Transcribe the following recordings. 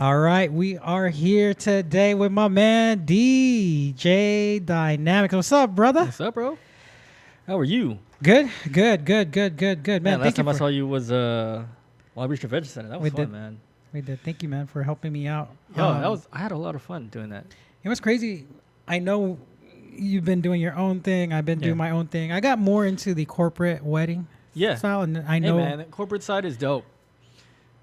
All right, we are here today with my man DJ Dynamix. What's up, brother? What's up, bro? How are you? Good. Man, Last time I saw you was Long Beach Convention Center. That was fun, man. We did. Thank you, man, for helping me out. Yo, I had a lot of fun doing that. It was crazy. I know you've been doing your own thing. I've been doing my own thing. I got more into the corporate wedding style, and I know. Hey, man, the corporate side is dope.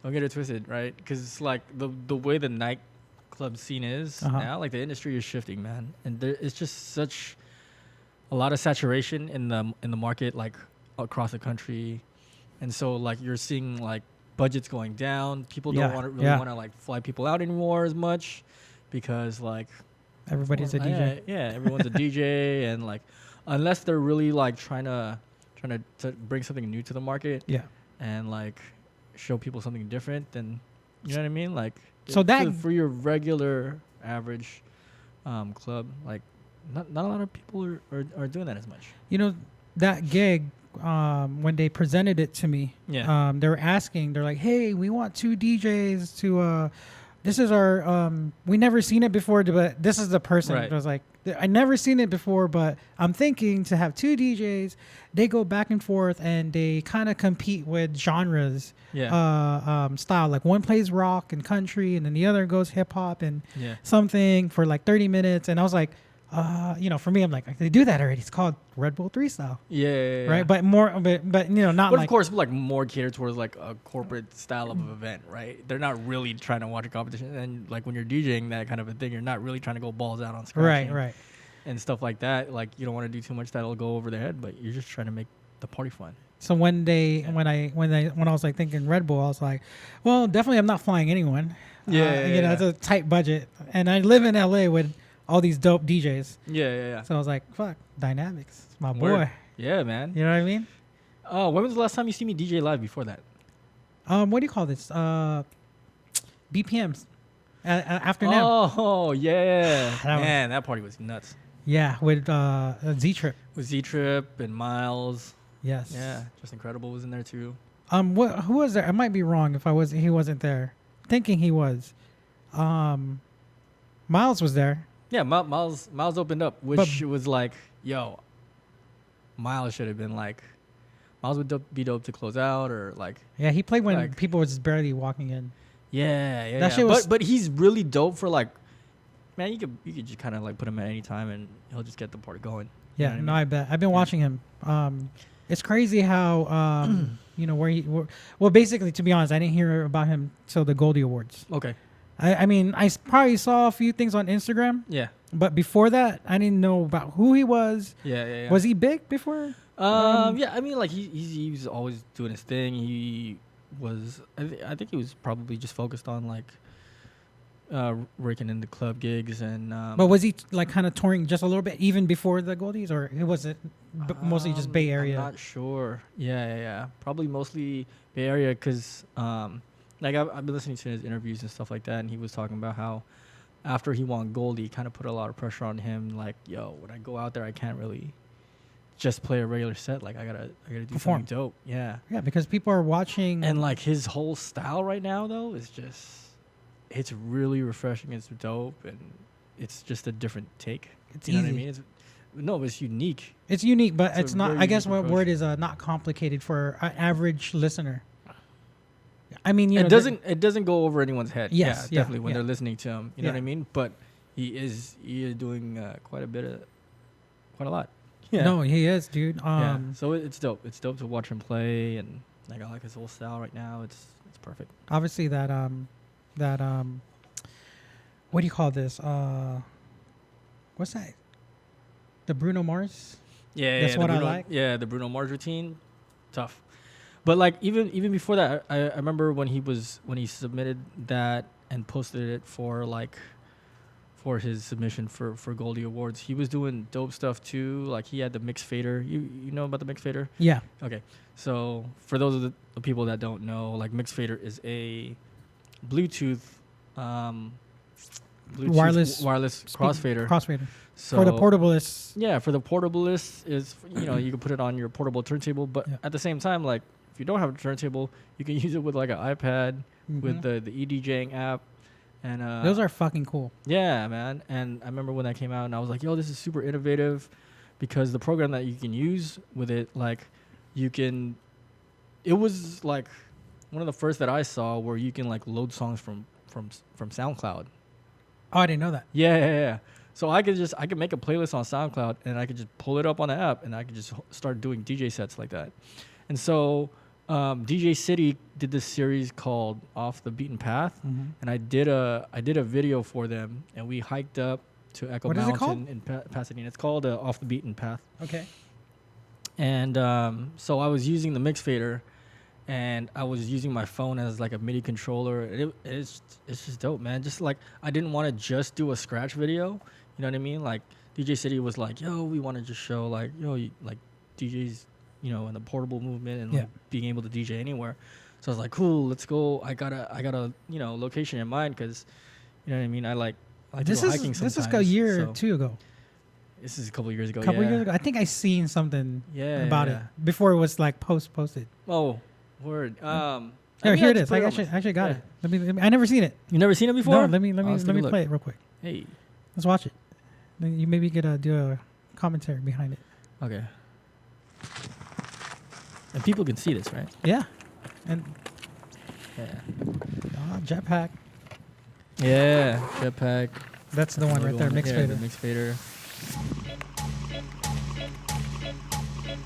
Don't get it twisted, right? Because it's like the way the nightclub scene is now, like the industry is shifting, man, and it's just such a lot of saturation in the market, like across the country, and so like you're seeing like budgets going down. People don't want to like fly people out anymore as much because like everybody's a DJ. Yeah, everyone's a DJ, and like unless they're really like trying to bring something new to the market, and like show people something different, then you know what I mean. Like so that for your regular average club, like not a lot of people are doing that as much. You know that gig. When they presented it to me, they were asking, they're like, hey, we want 2 DJs to, this is our, we never seen it before, but this is the person. Right. I was like, I never seen it before, but I'm thinking to have 2 DJs, they go back and forth and they kind of compete with genres, style. Like one plays rock and country and then the other goes hip hop and something for like 30 minutes. And I was like, for me, I'm like, they do that already. It's called Red Bull 3style. Yeah. Right. But more, but not but like. Of course, like more catered towards like a corporate style of event, right? They're not really trying to watch a competition, and like when you're DJing that kind of a thing, you're not really trying to go balls out on scratching, right, and stuff like that. Like you don't want to do too much that'll go over their head, but you're just trying to make the party fun. So when I was like thinking Red Bull, I was like, well, definitely I'm not flying anyone. It's a tight budget, and I live in LA with all these dope DJs. Yeah. So I was like, fuck, Dynamix, it's my Word. boy. Yeah, man. You know what I mean? When was the last time you see me DJ live before that? What do you call this? BPMs. Afternoon. Oh, yeah. Man, that party was nuts. Yeah, with Z-Trip. With Z-Trip and Miles. Yes. Yeah, Just Incredible was in there too. Who was there? I might be wrong if he wasn't there. Thinking he was. Miles was there. Yeah, Miles opened up, which was like, yo, Miles should have been like, Miles would be dope to close out, or like. Yeah, he played when like, people were just barely walking in. Yeah. That shit was but he's really dope for like, man, you could just kind of like put him at any time and he'll just get the party going. Yeah, I bet. I've been watching him. It's crazy how well, basically, to be honest, I didn't hear about him till the Goldie Awards. Okay. I mean, I probably saw a few things on Instagram. Yeah. But before that, I didn't know about who he was. Yeah. Was he big before? Yeah, I mean, like, he was always doing his thing. He was, I think he was probably just focused on, like, raking in the club gigs. And but was he, like, kind of touring just a little bit, even before the Goldies? Or was it mostly just Bay Area? I'm not sure. Yeah. Probably mostly Bay Area because... like I've been listening to his interviews and stuff like that, and he was talking about how after he won Goldie, kind of put a lot of pressure on him. Like, yo, when I go out there, I can't really just play a regular set. Like, I gotta do perform. something dope. Yeah, because people are watching. And like his whole style right now, though, is it's really refreshing. It's dope, and it's just a different take. It's you know easy. what I mean? It's unique. It's unique, but it's not. I guess what approach. word is not complicated for an average listener. I mean, it doesn't go over anyone's head. Yes, yeah, definitely when they're listening to him. You know what I mean? But he is doing quite a lot. Yeah. No, he is, dude. So it's dope. It's dope to watch him play, and like I like his whole style right now. It's perfect. Obviously, that what do you call this? What's that? The Bruno Mars. Yeah, that's what Bruno, I like. Yeah, the Bruno Mars routine, tough. But like even before that, I remember when he submitted that and posted it for his submission for Goldie Awards. He was doing dope stuff too. Like he had the mix fader. You know about the mix fader? Yeah. Okay. So for those of the people that don't know, like mix fader is a Bluetooth wireless crossfader. Crossfader. So for the portabilists. Yeah, for the portabilists is you can put it on your portable turntable, but at the same time, like if you don't have a turntable, you can use it with like an iPad with the eDJing app, And those are fucking cool. Yeah, man. And I remember when that came out, and I was like, yo, this is super innovative, because the program that you can use with it, like, it was like one of the first that I saw where you can like load songs from SoundCloud. Oh, I didn't know that. Yeah. So I could make a playlist on SoundCloud, and I could just pull it up on the app, and I could just start doing DJ sets like that. And so DJ City did this series called Off the Beaten Path, and I did a video for them, and we hiked up to Echo Mountain in Pasadena. It's called Off the Beaten Path. Okay. And so I was using the mix fader, and I was using my phone as like a MIDI controller. It's just dope, man. Just like, I didn't want to just do a scratch video. You know what I mean? Like, DJ City was like, yo, we want to just show like, like DJs, in the portable movement and like being able to DJ anywhere. So I was like, cool, let's go. I got a location in mind, because, you know what I mean? I like this to go hiking sometimes. This is a year or two ago. This is a couple years ago. Years ago. I think I seen something about it before it was like posted. Oh, word. Here it is. I actually got it. Let me. I never seen it. You never seen it before? No. Let me play it real quick. Hey, let's watch it. Then you maybe get do a commentary behind it. Okay. And people can see this, right? Yeah. And jetpack. Yeah, jetpack. That's the one right there. Mix fader. Mix fader.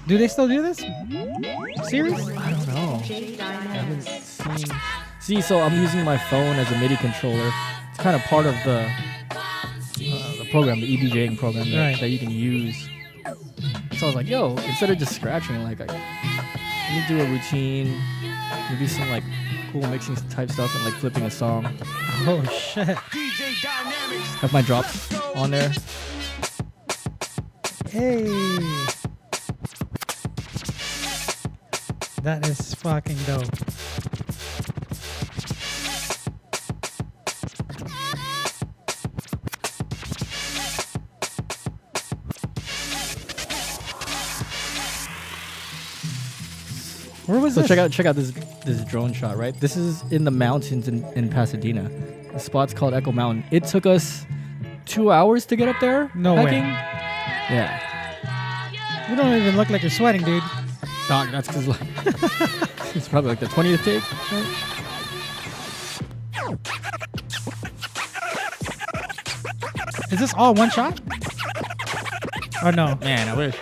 Do they still do this series? I don't know. I haven't seen. See, so I'm using my phone as a MIDI controller. It's kind of part of the program, the EDJing program that you can use. So I was like, yo, instead of just scratching, like, let me do a routine, maybe some like cool mixing type stuff, and like flipping a song. Oh shit! Have my drops on there. Hey, that is fucking dope. Where was this? Check out this drone shot, right? This is in the mountains in Pasadena. The spot's called Echo Mountain. It took us 2 hours to get up there. No hiking. way. Yeah. You don't even look like you're sweating, dude. Dog, that's because like it's probably like the 20th take. Is this all one shot? Oh no. Man, I wish.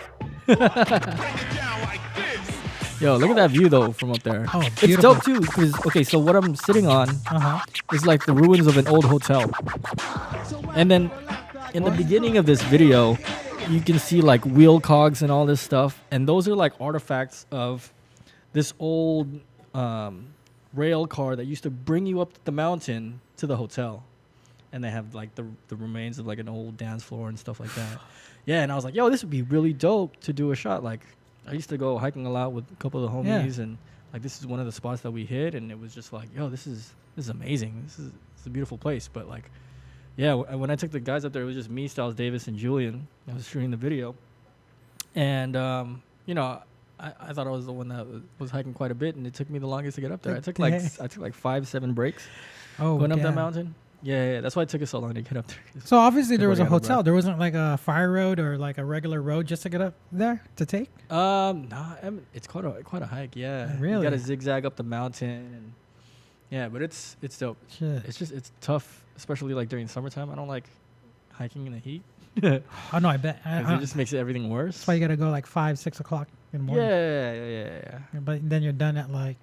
Yo, look at that view though from up there. Oh, beautiful. It's dope too, because so what I'm sitting on is like the ruins of an old hotel. And then in the beginning of this video, you can see like wheel cogs and all this stuff, and those are like artifacts of this old rail car that used to bring you up the mountain to the hotel. And they have like the remains of like an old dance floor and stuff like that. Yeah, and I was like, yo, this would be really dope to do a shot. Like, I used to go hiking a lot with a couple of the homies, and like this is one of the spots that we hit, and it was just like, yo, this is amazing. It's a beautiful place. But like, yeah, when I took the guys up there, it was just me, Styles Davis, and Julian. I was shooting the video, and I thought I was the one that was hiking quite a bit, and it took me the longest to get up there. I took like 5-7 breaks going up that mountain. Yeah, that's why it took us so long to get up there. So obviously there was a hotel. There wasn't like a fire road or like a regular road just to get up there to take. Nah, it's quite a hike. Yeah, really. You got to zigzag up the mountain, and yeah, but it's dope. Shit. It's tough, especially like during summertime. I don't like hiking in the heat. Oh no, I bet. It just makes everything worse. That's why you got to go like 5-6 o'clock in the morning. Yeah. But then you're done at like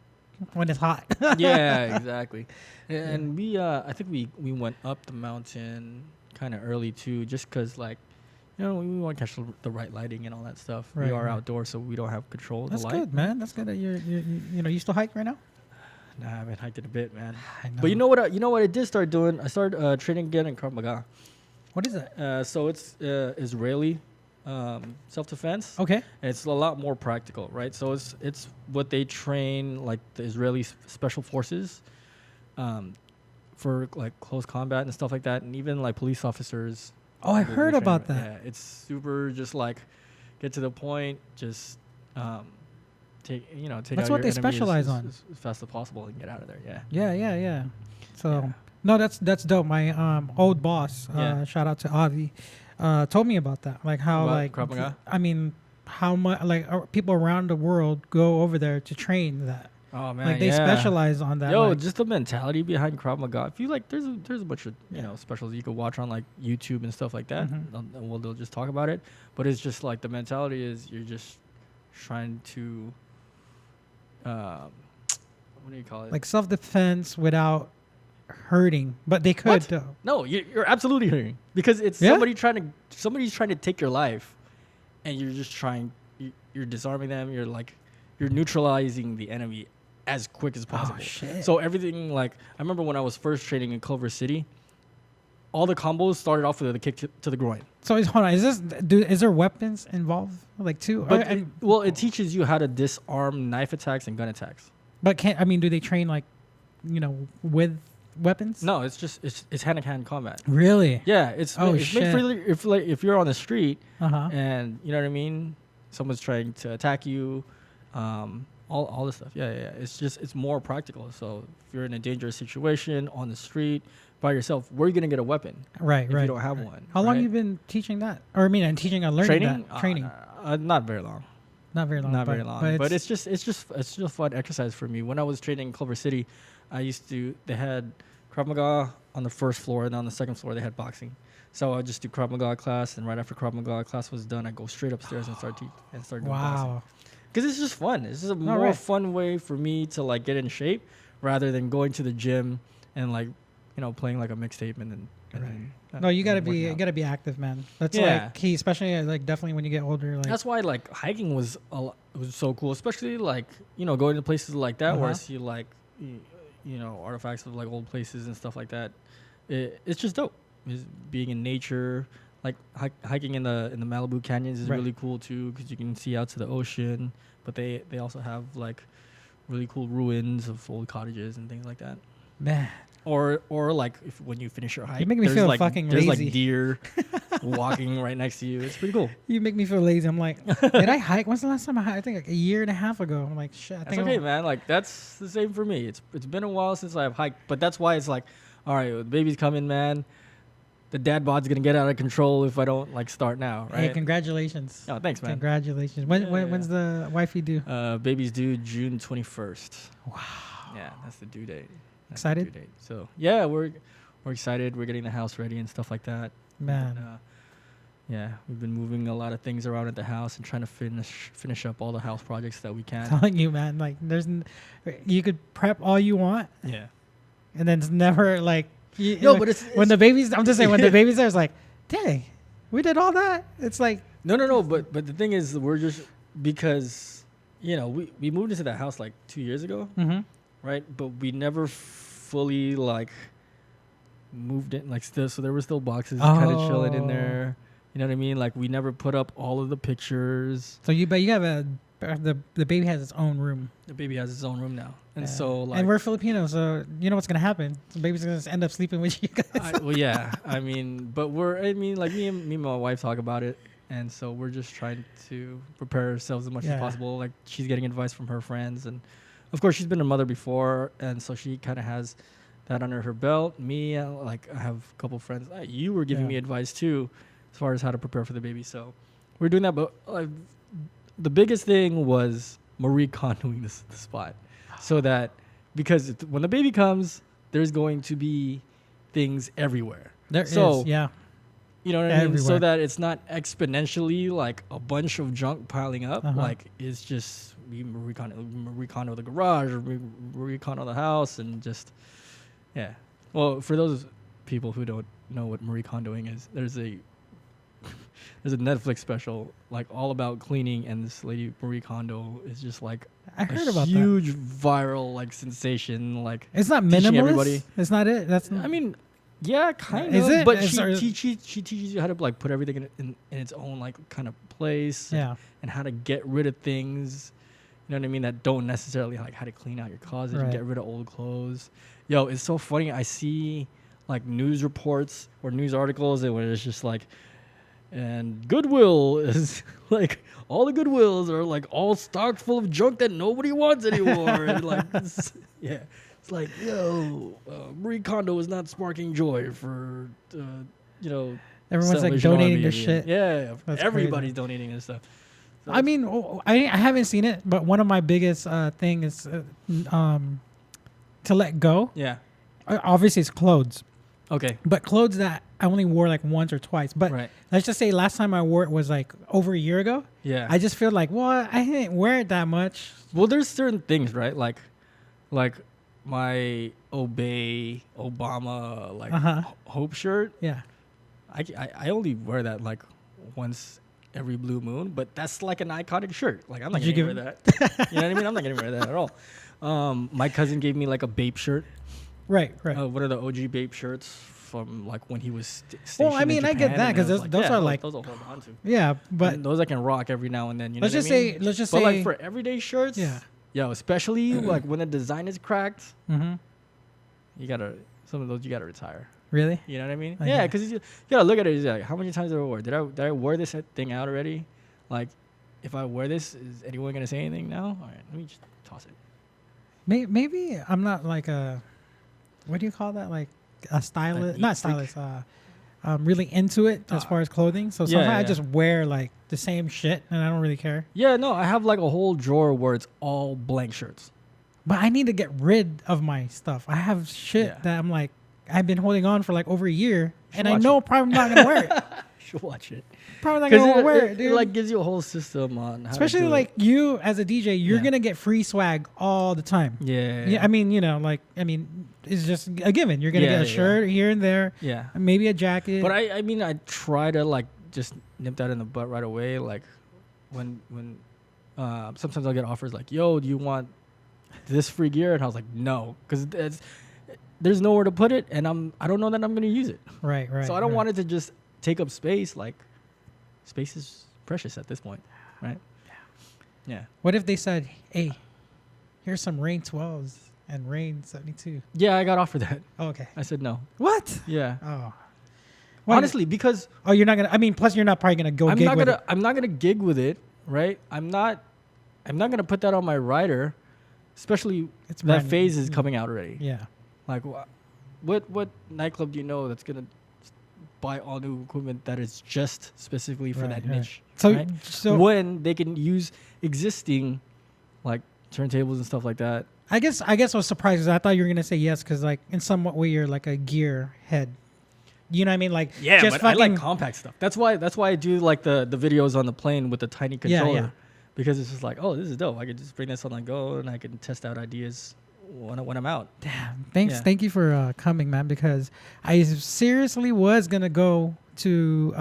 when it's hot. Yeah, exactly. And we, I think we went up the mountain kind of early too, just because like, we want to catch the right lighting and all that stuff. Right, we are outdoors, so we don't have control of the light. That's good, man. That's good that you still hike right now? Nah, I haven't hiked in a bit, man. I know. But you know what I did start doing? I started training again in Krav Maga. What is that? So it's Israeli self-defense. Okay. And it's a lot more practical, right? So it's what they train like the Israeli special forces for like close combat and stuff like that, and even like police officers. Oh, I heard about that. Yeah, it's super just like get to the point, just take That's out what your they enemy specialize on as fast as possible and get out of there. Yeah. So No, that's dope. My old boss, shout out to Avi, told me about that. Like how About Krav Maga? I mean, how much like people around the world go over there to train that. Oh man, Like they specialize on that. Yo, like, just the mentality behind Krav Maga. If you like, there's a bunch of specials you could watch on like YouTube and stuff like that. Well, they'll just talk about it, but it's just like the mentality is you're just trying to, what do you call it? like self-defense without hurting, but they could though. No, you're absolutely hurting because it's somebody's trying to take your life, and you're just you're disarming them. You're neutralizing the enemy as quick as possible. Oh, shit. So everything, like, I remember when I was first training in Culver City, all the combos started off with a kick to the groin. So hold on, is there weapons involved, like too? But it teaches you how to disarm knife attacks and gun attacks. But do they train like, with weapons? No, it's hand-to-hand combat. Really? Yeah, it's shit. made for if you're on the street Uh-huh. and you know what I mean, someone's trying to attack you, all this stuff. Yeah. It's more practical. So if you're in a dangerous situation on the street by yourself, where are you gonna get a weapon? Right. If you don't have one. How long you been teaching that? Or learning training? that? Training. Not very long. Not very long. Not very long. But it's just fun exercise for me. When I was training in Culver City, they had Krav Maga on the first floor, and on the second floor they had boxing. So I just do Krav Maga class, and right after Krav Maga class was done, I go straight upstairs and start doing boxing. Because it's just fun. It's just a more fun way for me to like get in shape rather than going to the gym and like playing like a mixtape and then. No, you gotta be active, man. That's like key, especially like definitely when you get older. Like that's why like hiking was so cool, especially like going to places like that where I see like artifacts of like old places and stuff like that. It's just dope. It's being in nature. Like hiking in the Malibu canyons is really cool too because you can see out to the ocean. But they also have like really cool ruins of old cottages and things like that. Man. Or like when you finish your hike, you make me feel fucking lazy. There's like deer walking right next to you. It's pretty cool. You make me feel lazy. I'm like, did I hike? When's the last time I hiked? I think like a year and a half ago. I'm like, shit. That's okay, man. Like that's the same for me. It's been a while since I've hiked, but that's why it's like, all right, the baby's coming, man. The dad bod's gonna get out of control if I don't like start now, right? Hey, congratulations. Oh, thanks, man. Congratulations. When's the wifey due? Baby's due June 21st. Wow. Yeah, that's the due date. Excited? Due date. So yeah, we're excited. We're getting the house ready and stuff like that. Man. And, we've been moving a lot of things around at the house and trying to finish up all the house projects that we can. I'm telling you, man. Like, you could prep all you want. Yeah. And then it's never like. But it's when the baby's. I'm just saying when the baby's there, it's like, dang, we did all that. It's like no. But the thing is, we're just because we moved into that house like 2 years ago, right? But we never fully like moved in like still. So there were still boxes kind of chilling in there. You know what I mean? Like we never put up all of the pictures. So you have the baby has its own room. The baby has its own room now, and so like. And we're Filipinos, so you know what's gonna happen. The baby's gonna end up sleeping with you guys. I mean, but like me and my wife talk about it, and so we're just trying to prepare ourselves as much as possible. Like she's getting advice from her friends, and of course she's been a mother before, and so she kind of has that under her belt. Me, like I have a couple friends. You were giving me advice too, as far as how to prepare for the baby. So we're doing that, but. The biggest thing was Marie Kondoing the spot, so that because when the baby comes, there's going to be things everywhere. There is. You know what I mean? So that it's not exponentially like a bunch of junk piling up. Like it's just Marie Kondo the garage or Marie Kondo the house, and just Well, for those people who don't know what Marie Kondoing is, there's a Netflix special like all about cleaning, and this lady Marie Kondo is just like I heard about huge viral like sensation. Like it's not minimalist. Everybody. It's not it. That's not I mean, yeah, kind of. Is it? But she teaches you how to like put everything in its own like kind of place. Yeah. And how to get rid of things. You know what I mean? That don't necessarily like how to clean out your closet and get rid of old clothes. Yo, it's so funny. I see like news reports or news articles where it's just like. And Goodwill is like all the Goodwills are like all stocked full of junk that nobody wants anymore. And like, it's It's like, yo, Marie Kondo is not sparking joy for, everyone's like donating their shit. Yeah, That's everybody's crazy. donating this stuff. So I mean, I haven't seen it, but one of my biggest thing is to let go. Yeah. Obviously, it's clothes. Okay. But clothes that I only wore like once or twice. But let's just say last time I wore it was like over a year ago. Yeah. I just feel like, well, I didn't wear it that much. Well, there's certain things, right? Like my Obey Obama Hope shirt. Yeah. I only wear that like once every blue moon, but that's like an iconic shirt. Like I'm not gonna wear that. You know what I mean? I'm not gonna wear that at all. My cousin gave me like a Bape shirt. Right. One of the OG Bape shirts from like when he was stationed. Well, I mean, I get that because those are like those I'll hold on to. Yeah, but and those I can rock every now and then. You know let's just but say, like for everyday shirts, yo, especially like when the design is cracked, you gotta some of those you gotta retire. Really? You know what I mean? Yeah, because you gotta look at it. Like, how many times did I wear? Did I wear this thing out already? Like, if I wear this, is anyone gonna say anything now? All right, let me just toss it. Maybe I'm not like a, what do you call that? Like a stylist? Not stylist. Really into it as far as clothing. So sometimes I just wear like the same shit and I don't really care. Yeah, no, I have like a whole drawer where it's all blank shirts. But I need to get rid of my stuff. I have shit that I'm like, I've been holding on for like over a year, and I know probably not gonna wear it. Should watch it. Probably not gonna wear it, dude. It like gives you a whole system on how especially to do like you as a DJ, you're gonna get free swag all the time. Yeah. I mean, it's just a given. You're gonna get a shirt here and there. Yeah. Maybe a jacket. But I mean, I try to like just nip that in the butt right away. Like when sometimes I'll get offers like, "Yo, do you want this free gear?" And I was like, "No," because there's nowhere to put it, and I don't know that I'm gonna use it. Right. So I don't want it to just take up space. Like, space is precious at this point, right? Yeah. What if they said, "Hey, here's some Rain 12s and Rain 72"? Yeah, I got offered that. Oh, okay. I said no. What? Yeah. Oh. Honestly, because you're not gonna. I mean, plus you're not probably gonna go. I'm not gonna gig with it, right? I'm not gonna put that on my rider, especially that phase is coming out already. Yeah. Like, what nightclub do you know that's gonna buy all new equipment that is just specifically for that niche? So when they can use existing, like turntables and stuff like that. I guess I was surprised because I thought you were gonna say yes because like in some way you're like a gear head. You know what I mean? Like but I like compact stuff. That's why I do like the videos on the plane with the tiny controller. Yeah. Because it's just like, oh, this is dope. I could just bring this on the go and I can test out ideas when I'm out. Damn. Thank you for coming, man, because I seriously was going to go to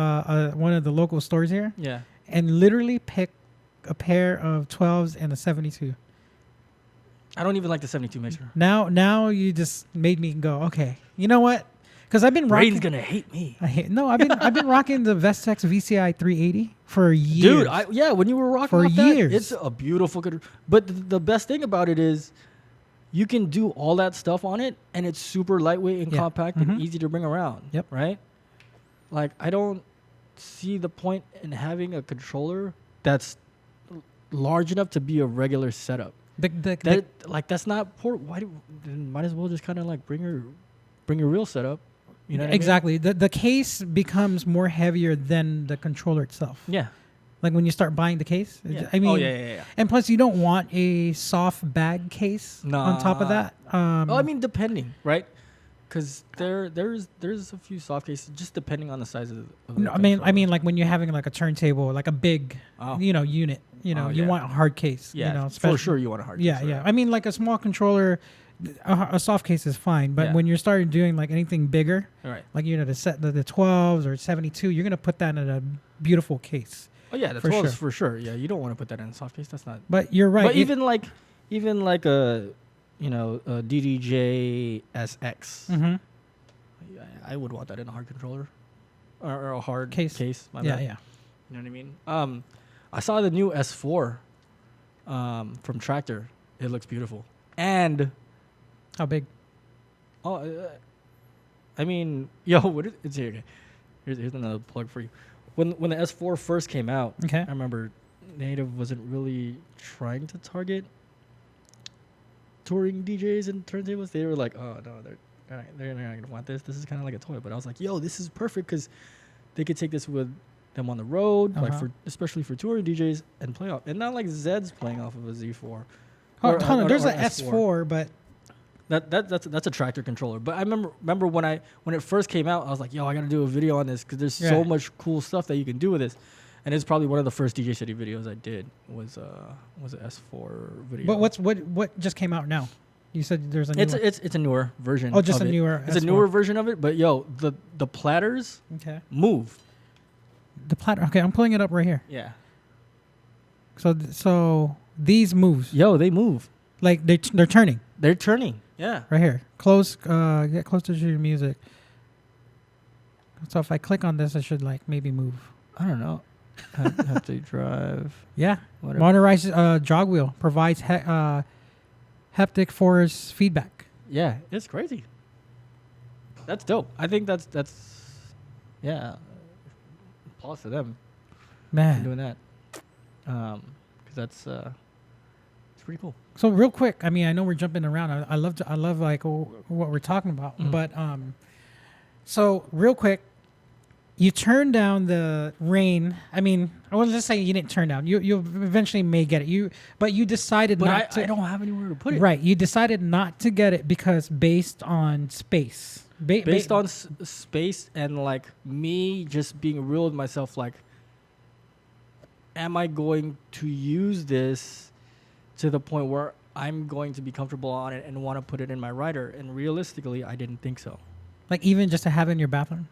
one of the local stores here. Yeah. And literally pick a pair of 12s and a 72. I don't even like the 72 mixer. Now you just made me go, okay. You know what? Because I've been rocking. Rain's gonna hate me. I've been rocking the Vestex VCI 380 for years. Dude, when you were rocking for years, it's a beautiful. But the best thing about it is, you can do all that stuff on it, and it's super lightweight and compact and easy to bring around. Yep. Right. Like I don't see the point in having a controller that's large enough to be a regular setup. That's not port. Might as well just kind of like bring your real setup. You know what exactly. I mean? The case becomes more heavier than the controller itself. Yeah. Like when you start buying the case. Yeah. I mean, yeah. And plus, you don't want a soft bag case on top of that. I mean, depending, right? Because there's a few soft cases, just depending on the size of the no, I mean, like when you're having like a turntable, like a big, unit. You want a hard case. Yeah, for sure you want a hard case. Yeah. I mean, like a small controller. A soft case is fine, but when you're starting doing like anything bigger, like the 12s or 72, you're gonna put that in a beautiful case. Oh yeah, the 12s for sure. Yeah, you don't want to put that in a soft case. That's not. But you're right. But even like a DDJ SX, I would want that in a hard controller or a hard case. Yeah. You know what I mean? I saw the new S4 from Tractor. It looks beautiful. And how big? Oh, I mean, it's here. Okay. Here's another plug for you. When the S4 first came out, I remember Native wasn't really trying to target touring DJs and turntables, they were like, oh no, they're not gonna want this. This is kind of like a toy. But I was like, yo, this is perfect because they could take this with them on the road, like especially for touring DJs and play off. And not like Zed's playing off of a Z4. There's an S4, but that's a tractor controller. But I remember when it first came out, I was like, yo, I gotta do a video on this because there's so much cool stuff that you can do with this. And it's probably one of the first DJ City videos I did was an S4 video. But what just came out now? You said there's a new it's a newer version. Oh, just a newer. It's a newer version of it. But yo, the platters move. The platter. Okay, I'm pulling it up right here. Yeah. So these moves. Yo, they move. Like they're turning. They're turning. Yeah. Right here. Get closer to your music. So if I click on this, I should like maybe move. I don't know. Have to drive. Yeah. Whatever. Motorized jog wheel provides haptic force feedback. Yeah, it's crazy. That's dope. I think that's yeah. Applause to them, man, for doing that. Because that's it's pretty cool. So real quick, I mean, I know we're jumping around. I love like what we're talking about, but so real quick. You turned down the rain. I mean, I wasn't just saying you didn't turn down. You eventually may get it. But you decided not to. I don't have anywhere to put it. Right. You decided not to get it because based on space. Based on space and like me just being real with myself. Like, am I going to use this to the point where I'm going to be comfortable on it and want to put it in my rider? And realistically, I didn't think so. Like even just to have it in your bathroom.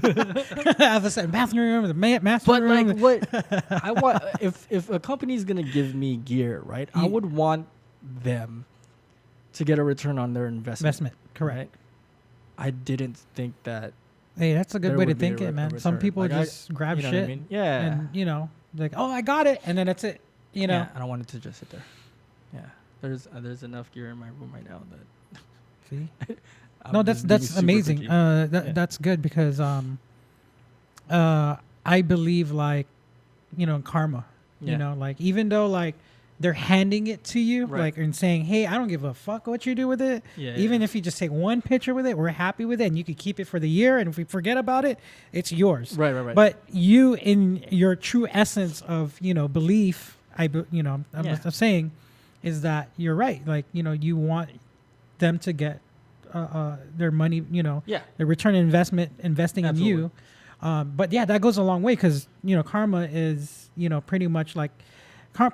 Have a set bathroom, the master room. But like, what I want, if a company's gonna give me gear, right? I would want them to get a return on their investment. Correct. Right? I didn't think that. Hey, that's a good way to think it, man. Some people like just grab shit. I mean? Yeah. And like, oh, I got it, and then that's it. Yeah, I don't want it to just sit there. Yeah. There's enough gear in my room right now that. See. No, that's amazing. That's good because I believe like karma. Like even though like they're handing it to you like and saying, hey, I don't give a fuck what you do with it. Even if you just take one picture with it, we're happy with it, and you could keep it for the year. And if we forget about it, it's yours. Right. But you, in your true essence of belief, I'm saying, is that you're right. Like you want them to get. Their money, their return on investment, investing Absolutely. In you. But yeah, that goes a long way because, karma is, pretty much like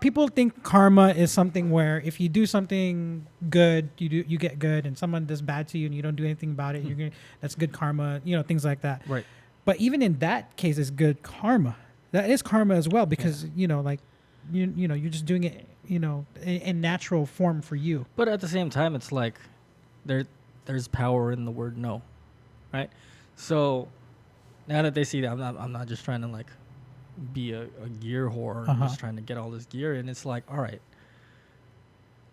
people think karma is something where if you do something good, you get good, and someone does bad to you and you don't do anything about it, that's good karma, things like that. Right. But even in that case, it's good karma. That is karma as well because, like, you're just doing it, in natural form for you. But at the same time, it's like there's power in the word no, right? So now that they see that I'm not just trying to like be a gear whore, I'm just trying to get all this gear, and it's like, all right,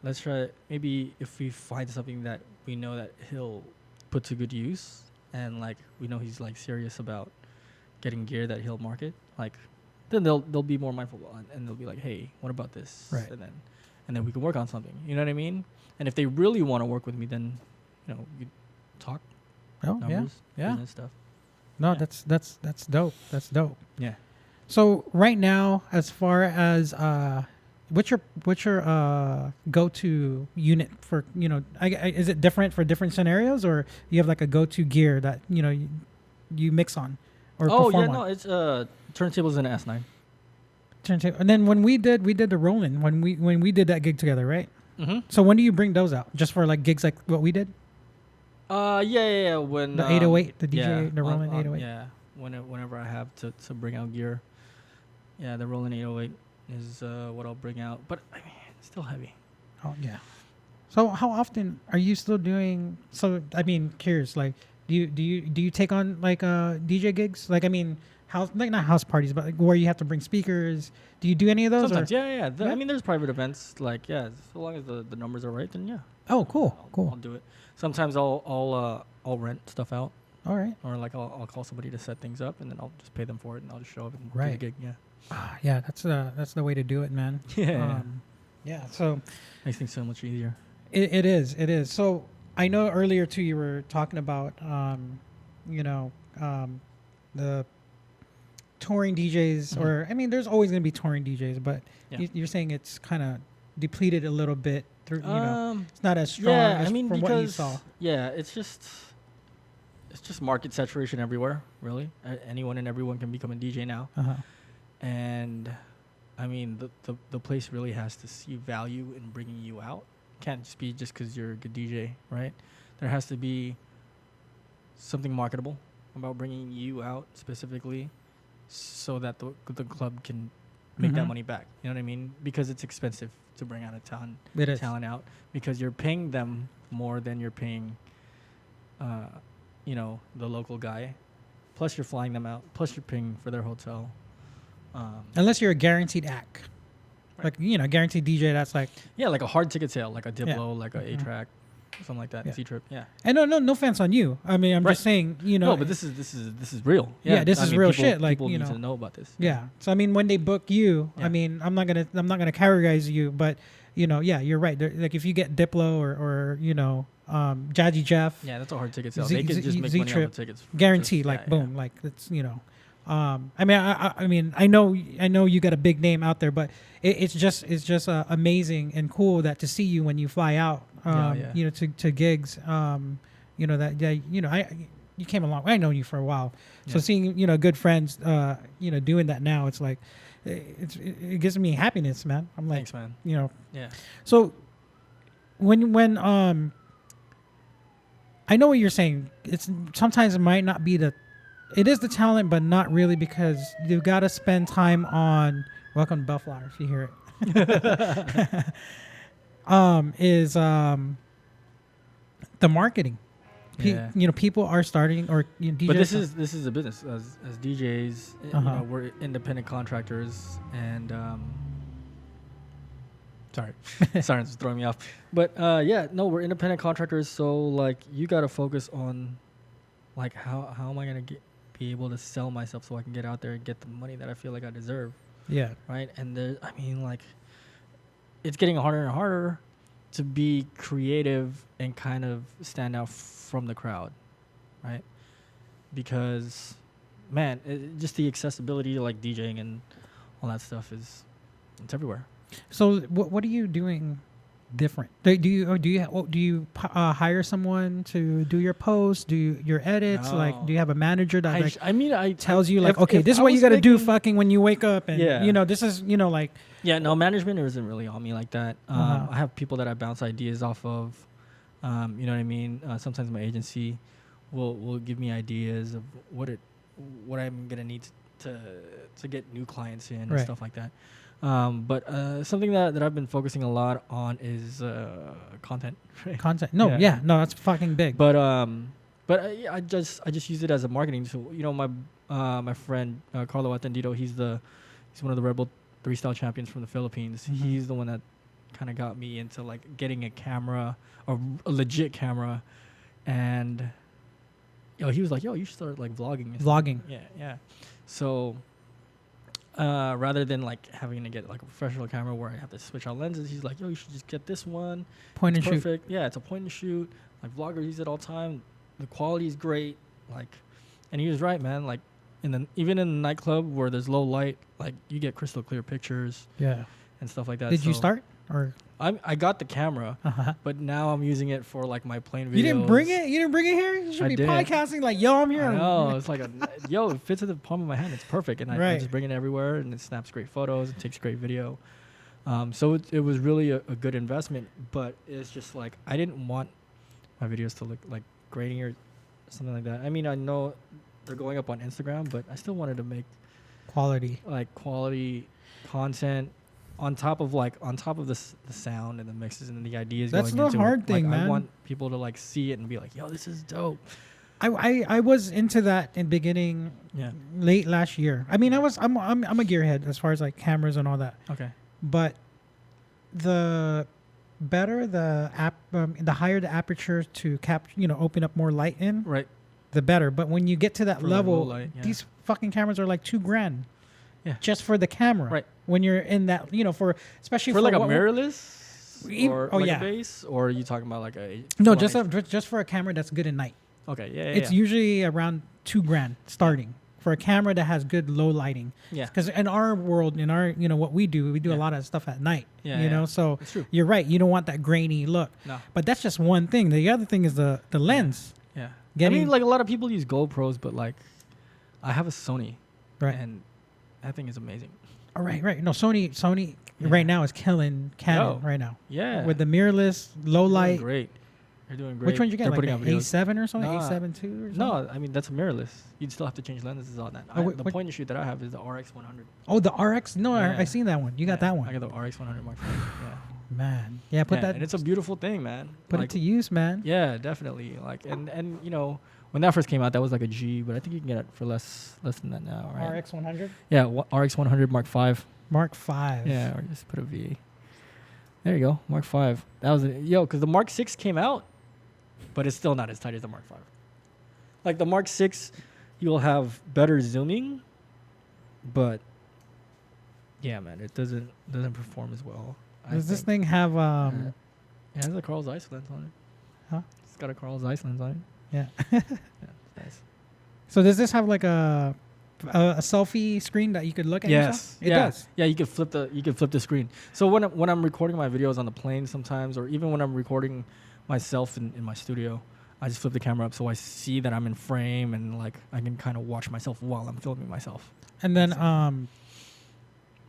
let's try maybe if we find something that we know that he'll put to good use, and like we know he's like serious about getting gear that he'll market, like then they'll be more mindful and they'll be like, hey, what about this? Right. And then we can work on something. You know what I mean? And if they really want to work with me, then you talk numbers, business stuff. No, that's dope. That's dope. Yeah. So right now, as far as what's your go-to unit for is it different for different scenarios, or you have like a go-to gear that you mix on or perform on? It's turntables and an S9. Turntable, and then when we did the Roland when we did that gig together, right? Mm-hmm. So when do you bring those out? Just for like gigs like what we did? Yeah. When the 808, the DJ, the Roland 808. Yeah, whenever I have to bring out gear, the Roland 808 is what I'll bring out. But I mean, it's still heavy. Oh yeah. So how often are you still doing? So I mean, curious. Like, do you take on like DJ gigs? Like, I mean, not house parties, but like where you have to bring speakers. Do you do any of those? Sometimes, yeah. I mean, there's private events. Like, so long as the numbers are right, then yeah. Oh, cool. I'll do it. Sometimes I'll rent stuff out. All right. Or like I'll call somebody to set things up, and then I'll just pay them for it, and I'll just show up and do the gig. Yeah. Yeah, that's the way to do it, man. Yeah. Yeah. So makes things so much easier. It is. It is. So I know earlier too you were talking about you know the touring DJs, or I mean, there's always going to be touring DJs, but you're saying it's kind of depleted a little bit through. You know, it's not as strong. Yeah, as I mean, from because what you saw. yeah, it's just market saturation everywhere. Really, anyone and everyone can become a DJ now, and I mean, the place really has to see value in bringing you out. Can't just be just because you're a good DJ, right? There has to be something marketable about bringing you out specifically, so that the club can make that money back. You know what I mean? Because it's expensive to bring out a talent out, because you're paying them more than you're paying, you know, the local guy. Plus you're flying them out. Plus you're paying for their hotel. Unless you're a guaranteed act, like, you know, guaranteed DJ. That's like like a hard ticket sale, like a Diplo, like a A-Track. Something like that. C-Trip. Yeah. And no offense on you. I mean, I'm just saying, you know. No, but this is real. Yeah, this is real shit. Like, people you need know, to know about this. Yeah. So I mean, when they book you, I mean, I'm not gonna categorize you, but you know, yeah, you're right. Like if you get Diplo or you know, Jazzy Jeff. Yeah, that's a hard ticket sale. They could just make money on the tickets. Guaranteed, like boom, like it's, you know. I mean, I know you got a big name out there, but it's just amazing and cool that to see you when you fly out, you know, to gigs, you know, that you know, you came along. I know you for a while, so seeing, you know, good friends, you know, doing that now, it's like, it gives me happiness, man. I'm like, thanks, man. You know, yeah. So when I know what you're saying. It's sometimes it might not be it is the talent, but not really, because you got to spend time on. Welcome to Bellflower, if you hear it. The marketing. You know, people are starting, or you know, DJs. But this is a business as DJs. You know, we're independent contractors, and sorry, it's throwing me off. But we're independent contractors. So like, you got to focus on, like, how am I gonna be able to sell myself so I can get out there and get the money that I feel like I deserve. Yeah. Right. And I mean, like, it's getting harder and harder to be creative and kind of stand out from the crowd, right? Because, man, just the accessibility to like DJing and all that stuff it's everywhere. So what are you doing different? Do you hire someone to do your posts, do your edits? No. Like, do you have a manager that tells you like, okay, this is what you got to do fucking when you wake up, and you know, this is, you know, like. Yeah, no, management isn't really on me like that. I have people that I bounce ideas off of. You know what I mean? Sometimes my agency will give me ideas of what I'm gonna need to get new clients in and stuff like that. But something that I've been focusing a lot on is content. Content. No, that's fucking big. But I just use it as a marketing tool. You know, my friend Carlo Atendito, he's one of the RevoltTV champions from the Philippines. Mm-hmm. He's the one that kind of got me into like getting a camera, a legit camera, and he was like, you should start like vlogging. Vlogging. Yeah. So. Rather than like having to get like a professional camera where I have to switch out lenses, he's like, you should just get this one. Point and shoot. Perfect. Yeah, it's a point and shoot. Like, vloggers use it all the time. The quality is great. Like, and he was right, man. Like, even in the nightclub where there's low light, like, you get crystal clear pictures. Yeah. And stuff like that. Did you start, or? I got the camera, but now I'm using it for like my plane videos. You didn't bring it? You didn't bring it here? You should be podcasting like, yo, I'm here. I know. It's like it fits in the palm of my hand. It's perfect. And I just bring it everywhere, and it snaps great photos. It takes great video. So it was really a good investment, but it's just like, I didn't want my videos to look like grainy or something like that. I mean, I know they're going up on Instagram, but I still wanted to make quality content. On top of the sound and the mixes and the ideas. That's the hard thing, man. I want people to like see it and be like, yo, this is dope. I was into that in beginning, late last year. I mean, I'm a gearhead as far as like cameras and all that. Okay. But the better the the higher the aperture to open up more light in. Right. The better. But when you get to that level, light, these fucking cameras are like $2,000. Yeah. Just for the camera. Right. When you're in that, especially for like a mirrorless. or like a base, or are you talking about like a no, just for a camera that's good at night. Okay, yeah, it's usually around $2,000 starting for a camera that has good low lighting. Yeah, because in our world, in our what we do a lot of stuff at night. Yeah, so you're right. You don't want that grainy look. No, but that's just one thing. The other thing is the lens. Yeah, I mean, like a lot of people use GoPros, but like I have a Sony, right, and that thing is amazing. All right. No, Sony right now is killing Canon right now. Yeah, with the mirrorless, low light. Great. You're doing great. Which one you get? Like an A7 or something? Nah. A7 II or something? No, I mean, that's a mirrorless. You'd still have to change lenses on that. The point and shoot that I have is the RX100. Oh, the RX? No, I seen that one. You got that one. I got the RX100 Mark IV. Yeah. Man. Yeah, put that. And it's a beautiful thing, man. Put it to use, man. Yeah, definitely. Like, and when that first came out, that was like a G, but I think you can get it for less than that now, right? RX100? Yeah, RX100 Mark V. Mark V. Yeah, or just put a V. There you go, Mark V. That was because the Mark 6 came out, but it's still not as tight as the Mark V. Like the Mark 6, you'll have better zooming, but yeah, man, it doesn't perform as well. Does this thing have it has a Carl Zeiss lens on it. Huh? It's got a Carl Zeiss lens on it. Yeah. Yeah, nice. So does this have like a selfie screen that you could look at? Yes, it does. Yeah, you could flip the screen. So when I'm recording my videos on the plane sometimes, or even when I'm recording myself in my studio, I just flip the camera up so I see that I'm in frame and like I can kind of watch myself while I'm filming myself. And then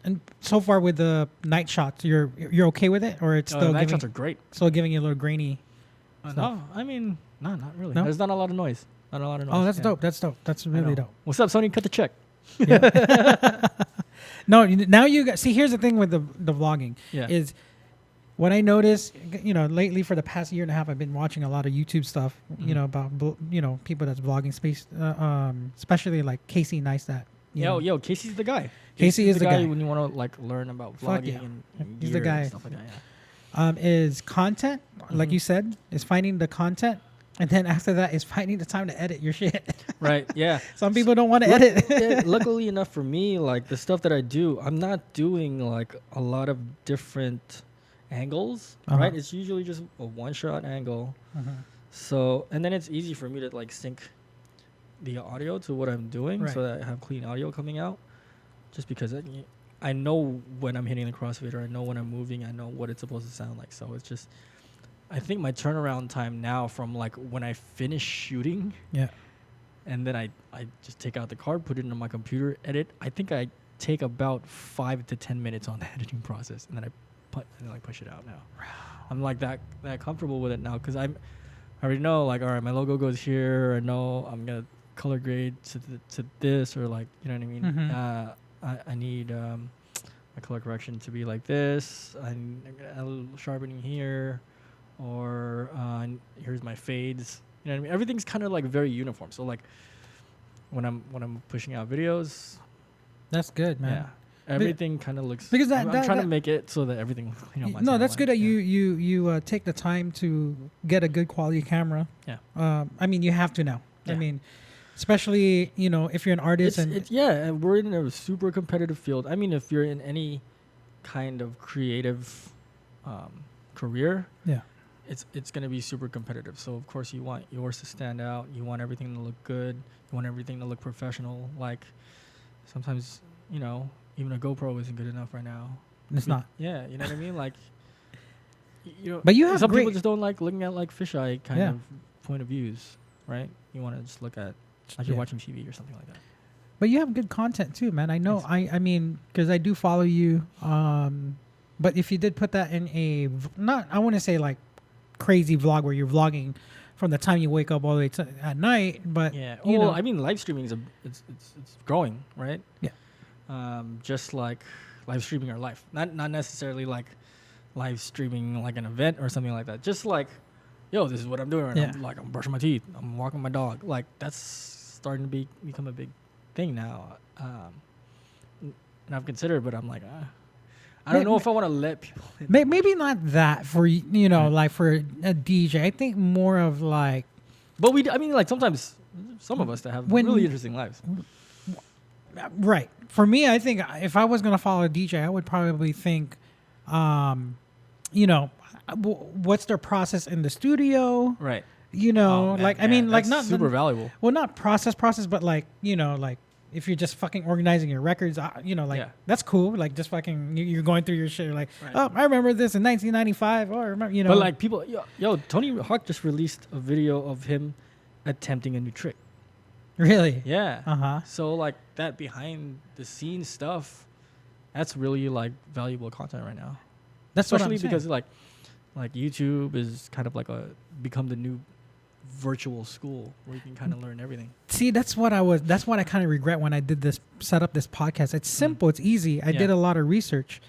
and so far with the night shots, you're okay with it, or it's still night shots are great. Still giving you a little grainy. No, I mean not really. No? There's not a lot of noise. Not a lot of noise. Oh, that's dope. That's dope. That's really dope. What's up, Sony? Cut the check. Yeah. No, now you got. See, here's the thing with the vlogging. Yeah. Is what I noticed, lately for the past year and a half, I've been watching a lot of YouTube stuff, about, people that's vlogging space, especially like Casey Neistat. Yo, Casey's the guy. Casey is the guy when you want to like learn about vlogging and he's the guy. And stuff like that. Yeah. Is content, like you said, is finding the content. And then after that is finding the time to edit your shit. Right, yeah. Some people don't want to edit. Luckily enough for me, like the stuff that I do, I'm not doing like a lot of different angles, right? It's usually just a one-shot angle. So, and then it's easy for me to like sync the audio to what I'm doing so that I have clean audio coming out. Just because I know when I'm hitting the crossfader, I know when I'm moving, I know what it's supposed to sound like. So it's just... I think my turnaround time now from like when I finish shooting, and then I just take out the card, put it into my computer, edit. I think I take about 5 to 10 minutes on the editing process, and then I push it out now. I'm like that comfortable with it now because I already know like, all right, my logo goes here. I know I'm gonna color grade to this, or like, you know what I mean. I need my color correction to be like this. I'm gonna add a little sharpening here. Or here's my fades. You know what I mean? Everything's kind of like very uniform. So like when I'm pushing out videos, that's good, man. Yeah, everything kind of looks. Because I'm trying to make it so that everything. No, that's good that you take the time to get a good quality camera. Yeah. I mean, you have to now. Yeah. I mean, especially if you're an artist and we're in a super competitive field. I mean, if you're in any kind of creative career. Yeah. It's going to be super competitive. So, of course, you want yours to stand out. You want everything to look good. You want everything to look professional. Like, sometimes, even a GoPro isn't good enough right now. It's not. Yeah, you know what I mean? Like, but you have some people just don't like looking at, like, fisheye kind of point of views, right? You want to just look at, like, you're watching TV or something like that. But you have good content, too, man. I know. I mean, because I do follow you. But if you did put that in I want to say, like, crazy vlog where you're vlogging from the time you wake up all the way to at night, but I mean, live streaming it's growing, right? Yeah. Just like live streaming our life, not necessarily like live streaming like an event or something like that. Just like, yo, this is what I'm doing right now. Like, I'm brushing my teeth, I'm walking my dog. Like, that's starting to become a big thing now. And I've considered, but I'm like, I don't know if I want to let people in. Maybe not that for like for a DJ. I think more of like. But like sometimes some of us that have really interesting lives. Right. For me, I think if I was gonna follow a DJ, I would probably think, I what's their process in the studio? Right. You know, Man, like yeah, I mean, like not super valuable. Well, not process, but like you know, like if you're just fucking organizing your records, you know, like that's cool. Like just fucking you're going through your shit. You're like, oh, I remember this in 1995, or remember, you know. But like people, yo, Tony Hawk just released a video of him attempting a new trick. Really? Yeah. Uh-huh. So like that behind the scenes stuff, that's really like valuable content right now. That's especially what I'm because like YouTube is kind of like become the new virtual school where you can kind of learn everything. See, that's what I kind of regret when I did set up this podcast. It's simple, it's easy. I did a lot of research,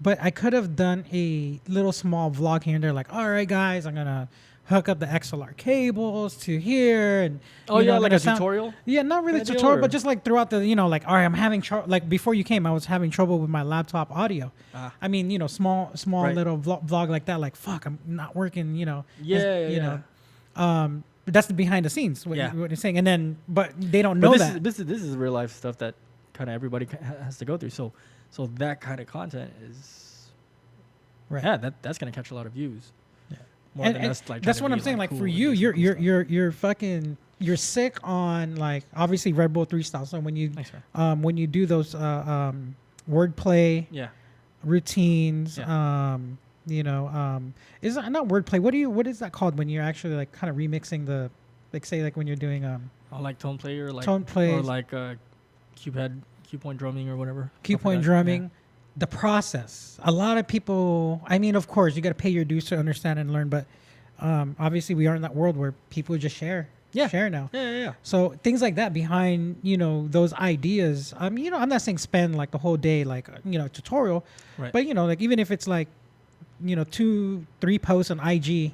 but I could have done a little small vlog here and there, like, all right, guys, I'm gonna hook up the XLR cables to here, and like a tutorial. Yeah, not really tutorial, but just like throughout the, like, all right, I'm having trouble. Like before you came, I was having trouble with my laptop audio. I mean, small little vlog like that. Like, fuck, I'm not working. But that's the behind the scenes. What you're saying, and then, but they don't know that. This is real life stuff that kind of everybody has to go through. So that kind of content is, that's gonna catch a lot of views. More than us, like, that's what I'm saying. Like cool for you, you're fucking, you're sick on like obviously Red Bull 3style. So when you do those wordplay routines, is that not wordplay? What is that called when you're actually like kind of remixing the, like say like when you're doing like tone play or like tone play or like cue point drumming or whatever. Cue point drumming. Yeah. The process. A lot of people, I mean, of course, you got to pay your dues to understand and learn, but obviously we are in that world where people just share now. Yeah. So things like that behind, those ideas, I'm not saying spend like the whole day, like, tutorial, but, like even if it's like, 2-3 posts on IG,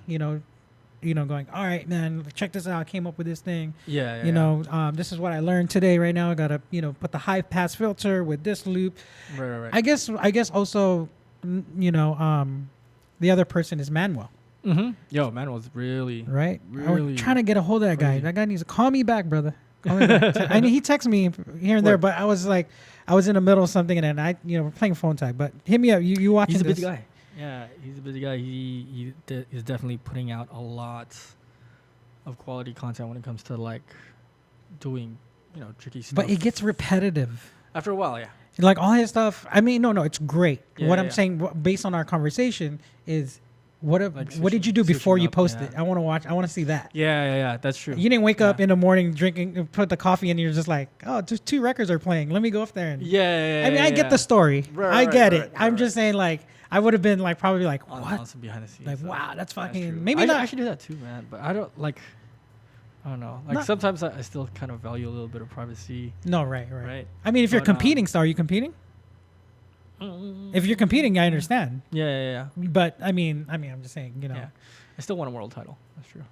going, all right, man, check this out. I came up with this thing. This is what I learned today. Right now, I gotta, put the high pass filter with this loop. Right. I guess also, the other person is Manuel. Mm-hmm. Yo, Manuel's really right. Really I'm trying to get a hold of that guy. That guy needs to call me back, brother. Call me back. I mean, he texts me here and there, but I was in the middle of something, and then we're playing phone tag. But hit me up. You watching? He's a busy guy. Yeah, he's a busy guy. He is definitely putting out a lot of quality content when it comes to like doing, tricky stuff. But it gets repetitive after a while. Yeah, like all his stuff. I mean, no, it's great. What I'm saying, based on our conversation, is what did you do before you posted? I want to watch. I want to see that. Yeah. That's true. You didn't wake up in the morning drinking, put the coffee in, and you're just like, oh, just 2 records are playing. Let me go up there. And I mean, I get the story. I get it. I'm just saying, like, I would have been like probably like, what? On some behind the scenes. Like, wow, that's fucking that's maybe not. I should do that too, man. But I don't know. Like sometimes I still kind of value a little bit of privacy. No, right. I mean, if you're competing, are you competing? If you're competing, I understand. Yeah. But I mean, I'm just saying, Yeah. I still want a world title. That's true.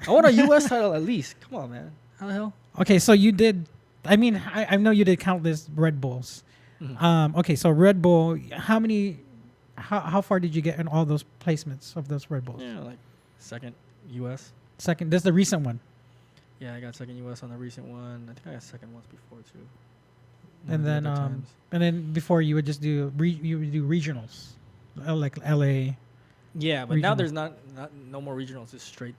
I want a U.S. title at least. Come on, man. How the hell? Okay, so you did. I mean, I know you did countless Red Bulls. Mm-hmm. Okay, so Red Bull. How far did you get in all those placements of those Red Bulls? Yeah, like second U.S. Second. This is the recent one. Yeah, I got second U.S. on the recent one. I think I got second once before too. And then before you would just do regionals, like LA. Yeah, but now there's not no more regionals. It's straight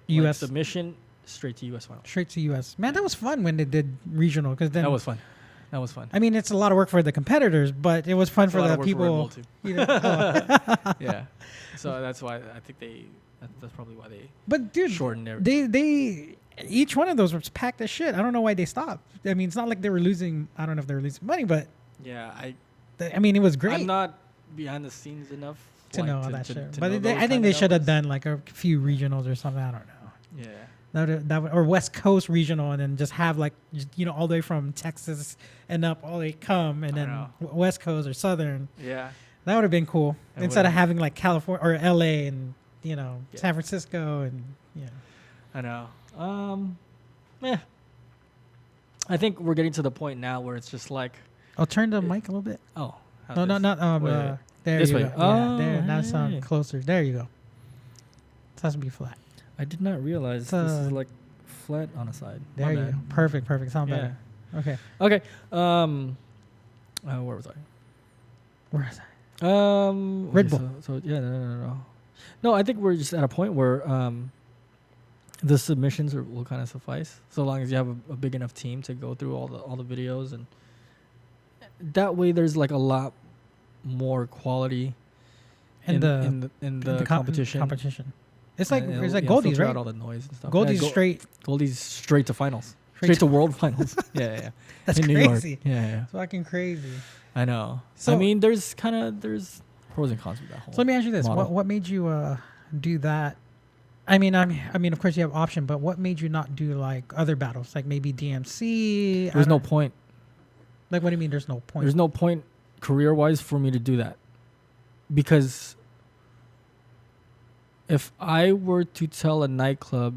US like submission straight to US final. Straight to US. Man, that was fun when they did regional because then that was fun. I mean, it's a lot of work for the competitors, but it was fun for the people. For yeah. So that's why I think that's probably why they. But dude, shortened everything. They each one of those was packed as shit. I don't know why they stopped. I mean, it's not like they were losing. I don't know if they were losing money, but yeah, I mean, it was great. I'm not behind the scenes enough to know all that shit. But I think they should have done like a few regionals or something. I don't know. Yeah. That would, or West Coast regional, and then just have like all the way from Texas and up, all they come, and then West Coast or Southern. Yeah. That would have been cool instead of having like California or LA and San Francisco and I know. I think we're getting to the point now where it's just like. I'll turn the mic a little bit. Oh. No, not wait. there this you way. go. Oh, there. Now sound closer. There you go. It has to be flat. I did not realize this is like flat on the side. There you go. Perfect. Sound better. Okay. Where was I? Red Bull. So yeah, no. No, I think we're just at a point where the submissions will kind of suffice, so long as you have a big enough team to go through all the videos, and that way there's like a lot more quality in the competition. It's like Goldies, right? Out all the noise and stuff. Goldies straight. Goldies straight to finals. Straight to world finals. Yeah. That's in crazy. New York. Yeah. It's fucking crazy. I know. So, there's pros and cons with that whole. So let me ask you this: model. what made you do that? I mean, of course you have option, but what made you not do like other battles, like maybe DMC? There's no point. Like, what do you mean? There's no point. There's no point career-wise for me to do that, because if I were to tell a nightclub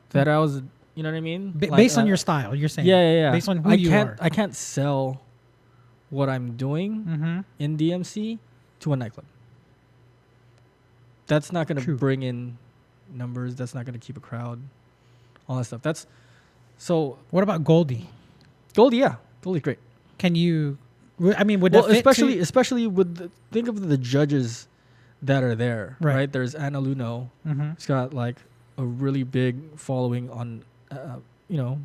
that I was, you know what I mean? Based on your style, you're saying. Yeah. Based on who you are. I can't sell what I'm doing in DMC to a nightclub. That's not going to bring in numbers. That's not going to keep a crowd. All that stuff. What about Goldie? Goldie's great. Can you? I mean, would that fit especially with think of the judges that are there, right? There's Anna Luno. She's got like a really big following on,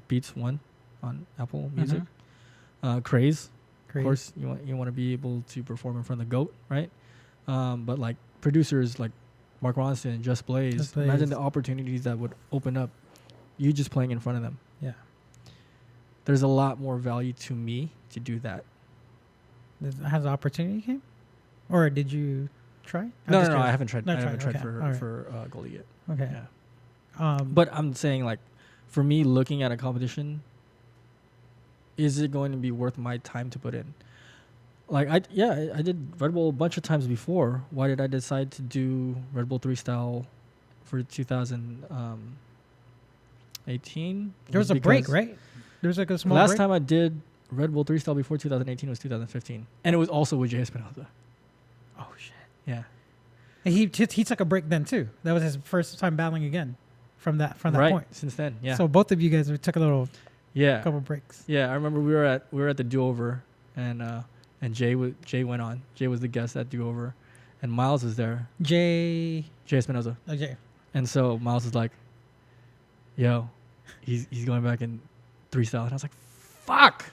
Beats One on Apple Music. Craze, of course, you want to be able to perform in front of the GOAT, right? But like producers like Mark Ronson, Just Blaze, imagine the opportunities that would open up. You just playing in front of them. Yeah, there's a lot more value to me to do that. Has the opportunity came, or did you try? No, I haven't tried. I haven't tried for Goldie yet. Okay. Yeah. But I'm saying, like, for me, looking at a competition, is it going to be worth my time to put in? Like, I did Red Bull a bunch of times before. Why did I decide to do Red Bull 3style for 2018? There was a break, right? There was like a small break. Last time I did Red Bull 3style before 2018 was 2015. And it was also with Jay Espinoza. Oh, shit. Yeah. And he took a break then, too. That was his first time battling again from that point. Since then, yeah. So both of you guys took a couple breaks. Yeah, I remember we were at the do-over, and Jay went on. Jay was the guest at do-over, and Miles was there. Jay Espinoza. Oh, Jay. And so Miles was like, "Yo, he's going back in 3style," and I was like, "Fuck,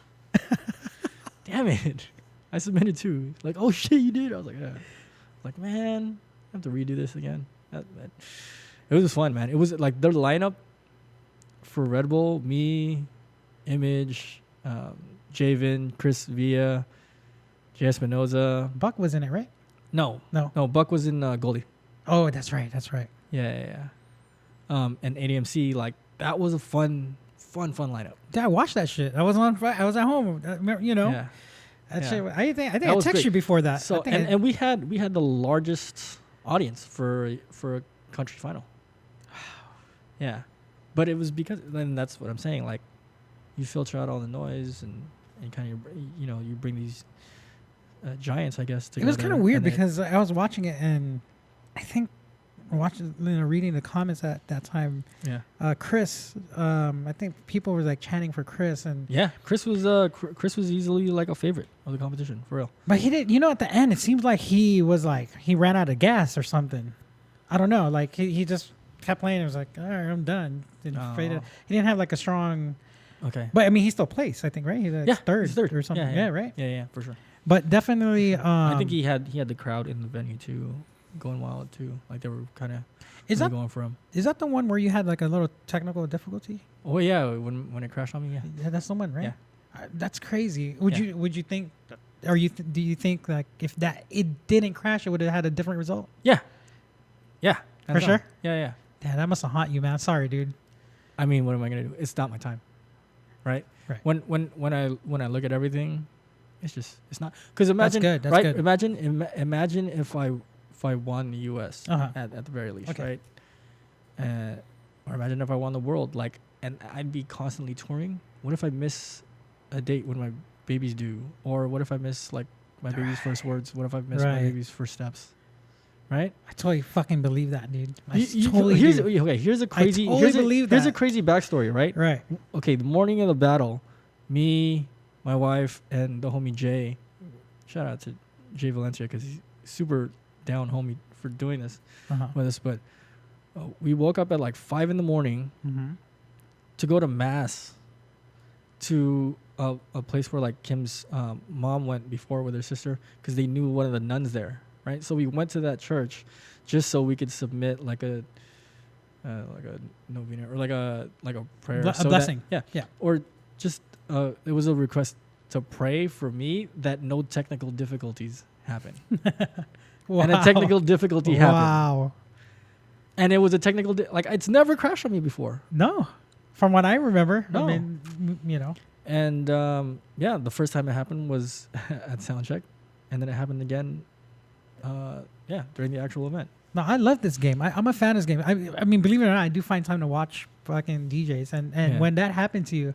damn it, I submitted too." Like, "Oh shit, you did?" I was like, "Yeah." Like, man, I have to redo this again. It was fun, man. It was like their lineup for Red Bull, me, Image, Javen, Chris Villa, Jay Espinoza. Buck was in it, right? No. Buck was in Goldie. Oh, that's right. Yeah. And ADMC, like, that was a fun lineup. Yeah, I watched that shit. I was at home. Yeah. That shit. I think I texted you before that. So and we had the largest audience for a country final. Yeah, but it was because then that's what I'm saying. Like, you filter out all the noise and kind of you bring these giants, I guess. Together. It was kind of weird because I was watching it and I think reading the comments at that time. Yeah. Chris, I think people were like chanting for Chris and. Yeah, Chris was easily like a favorite of the competition for real. But he did, at the end it seems like he ran out of gas or something. I don't know. Like he just kept playing. It was like, all right, I'm done. He didn't have like a strong. Okay. But I mean, he still placed, I think, right? He's third or something. Yeah, right. Yeah, for sure. But definitely, I think he had the crowd in the venue too, going wild too. Like they were kind of going for him. Is that the one where you had like a little technical difficulty? Oh yeah, when it crashed on me. Yeah, that's the one, right? Yeah. That's crazy. Would you think, or do you think like if it didn't crash, it would have had a different result? Yeah. For sure. Yeah. Damn, that must have haunt you, man. Sorry, dude. I mean, what am I gonna do? It's not my time, right? When I look at everything, it's not because imagine that's good. Right? Imagine if I won the U.S. At the very least, right? Or imagine if I won the world, like, and I'd be constantly touring. What if I miss a date when my baby's due, or what if I miss like my baby's first words? What if I miss my baby's first steps? Right? I totally fucking believe that, dude. Here's a crazy backstory, right? Right. Okay, the morning of the battle, me, my wife, and the homie Jay. Shout out to Jay Valencia because he's super down homie for doing this with us, but we woke up at like 5 a.m. To go to mass to a place where like Kim's mom went before with her sister because they knew one of the nuns there, right? So we went to that church just so we could submit like a novena or like a prayer, a blessing. Yeah, or just it was a request to pray for me that no technical difficulties happen. Wow. And a technical difficulty happened. Wow. And it was a technical like it's never crashed on me before. No. From what I remember. No. I mean, you know. And the first time it happened was at soundcheck, and then it happened again during the actual event. No, I love this game. I'm a fan of this game. I mean, believe it or not, I do find time to watch fucking DJs. And when that happened to you,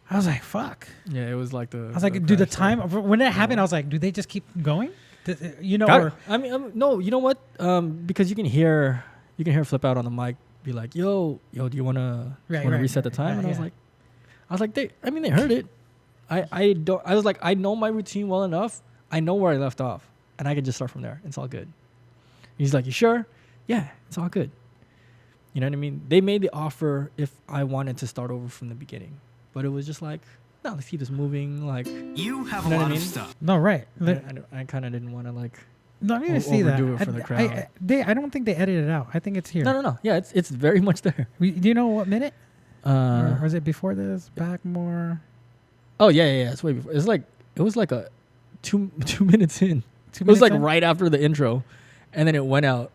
I was like, fuck. Yeah, it was like I was like, dude, the time when that happened, I was like, do they just keep going? You know, or no, you know what? Because you can hear Flip Out on the mic be like, yo, do you wanna reset the time? And I was like, they heard it. I was like, I know my routine well enough. I know where I left off, and I can just start from there. It's all good. He's like, you sure? Yeah, it's all good. You know what I mean? They made the offer if I wanted to start over from the beginning, but it was just like, no, let's keep this moving. Like, you have a lot of stuff. No, right. I kind of didn't want to like. No, I didn't see that. Overdo it for the crowd. I don't think they edited it out. I think it's here. No. Yeah, it's very much there. Do you know what minute? Or was it before this? Back more. Oh yeah. It's way before. It was like a 2 minutes in. It was like right after the intro, and then it went out.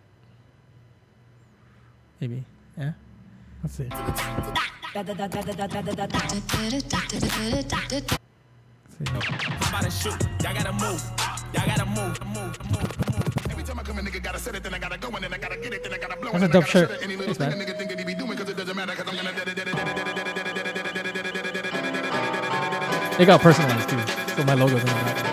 Maybe. Yeah. Let's see. How about a shoot? Y'all gotta move. Every time I come a nigga gotta set it, then I gotta go, and then I gotta get it, then I gotta blow. That's a dope shirt. Any little thing nigga think he be doing, cause it doesn't matter, cause I'm gonna. It got personalized too, so my logo's in the back.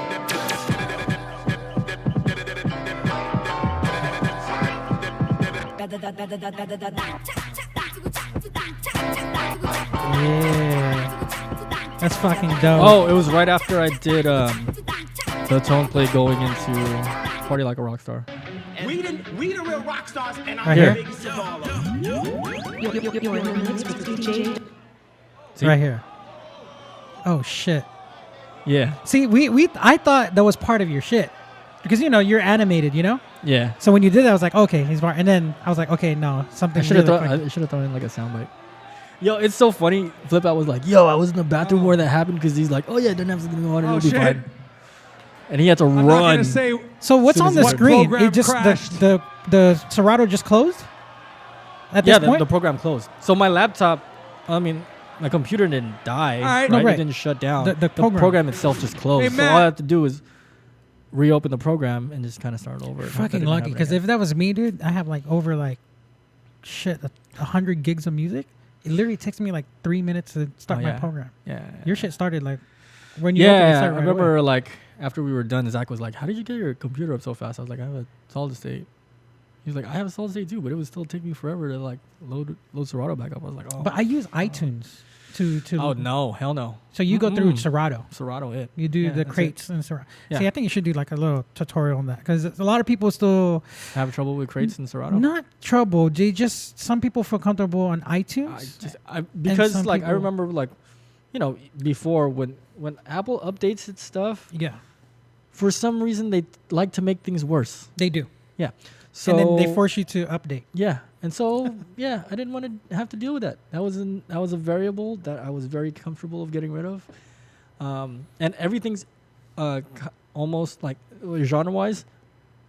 Yeah. That's fucking dope. Oh, it was right after I did the tone play going into Party Like a Rock Star. We the real rock stars, and I'm the biggest of all of them. Right here. Oh shit. Yeah. See, I thought that was part of your shit. Because you're animated, Yeah. So when you did that, I was like, okay, he's smart. And then I was like, okay, no, something. I should have thrown in like a soundbite. Yo, it's so funny. Flip Out was like, yo, I was in the bathroom where that happened because he's like, oh yeah, Dynamix is gonna go on and it'll be fine. And he had to run. So what's on the screen? It just the Serato just closed. At this point? The program closed. So my laptop, my computer didn't die. Right. No, right. It didn't shut down. The program itself just closed. So all I have to do is reopen the program and just kind of start over. Fucking lucky, because if that was me, dude, I have over 100 gigs of music. It literally takes me 3 minutes to start my program. Yeah. Your shit started when you opened it. Yeah, I remember after we were done, Zach was like, "How did you get your computer up so fast?" I was like, "I have a solid state." He was like, "I have a solid state too, but it would still take me forever to load Serato back up." I was like, "Oh." But I use iTunes to. Oh no, hell no. So you go through Serato. Serato, it. You do the crates and Serato. Yeah. See, I think you should do a little tutorial on that, because a lot of people still have trouble with crates and Serato. Not trouble. Some people feel comfortable on iTunes. Because I remember before when Apple updates its stuff. Yeah. For some reason, they like to make things worse. They do. Yeah. So and then they force you to update. Yeah. And so, I didn't want to have to deal with that. That was a variable that I was very comfortable of getting rid of. And everything's almost genre-wise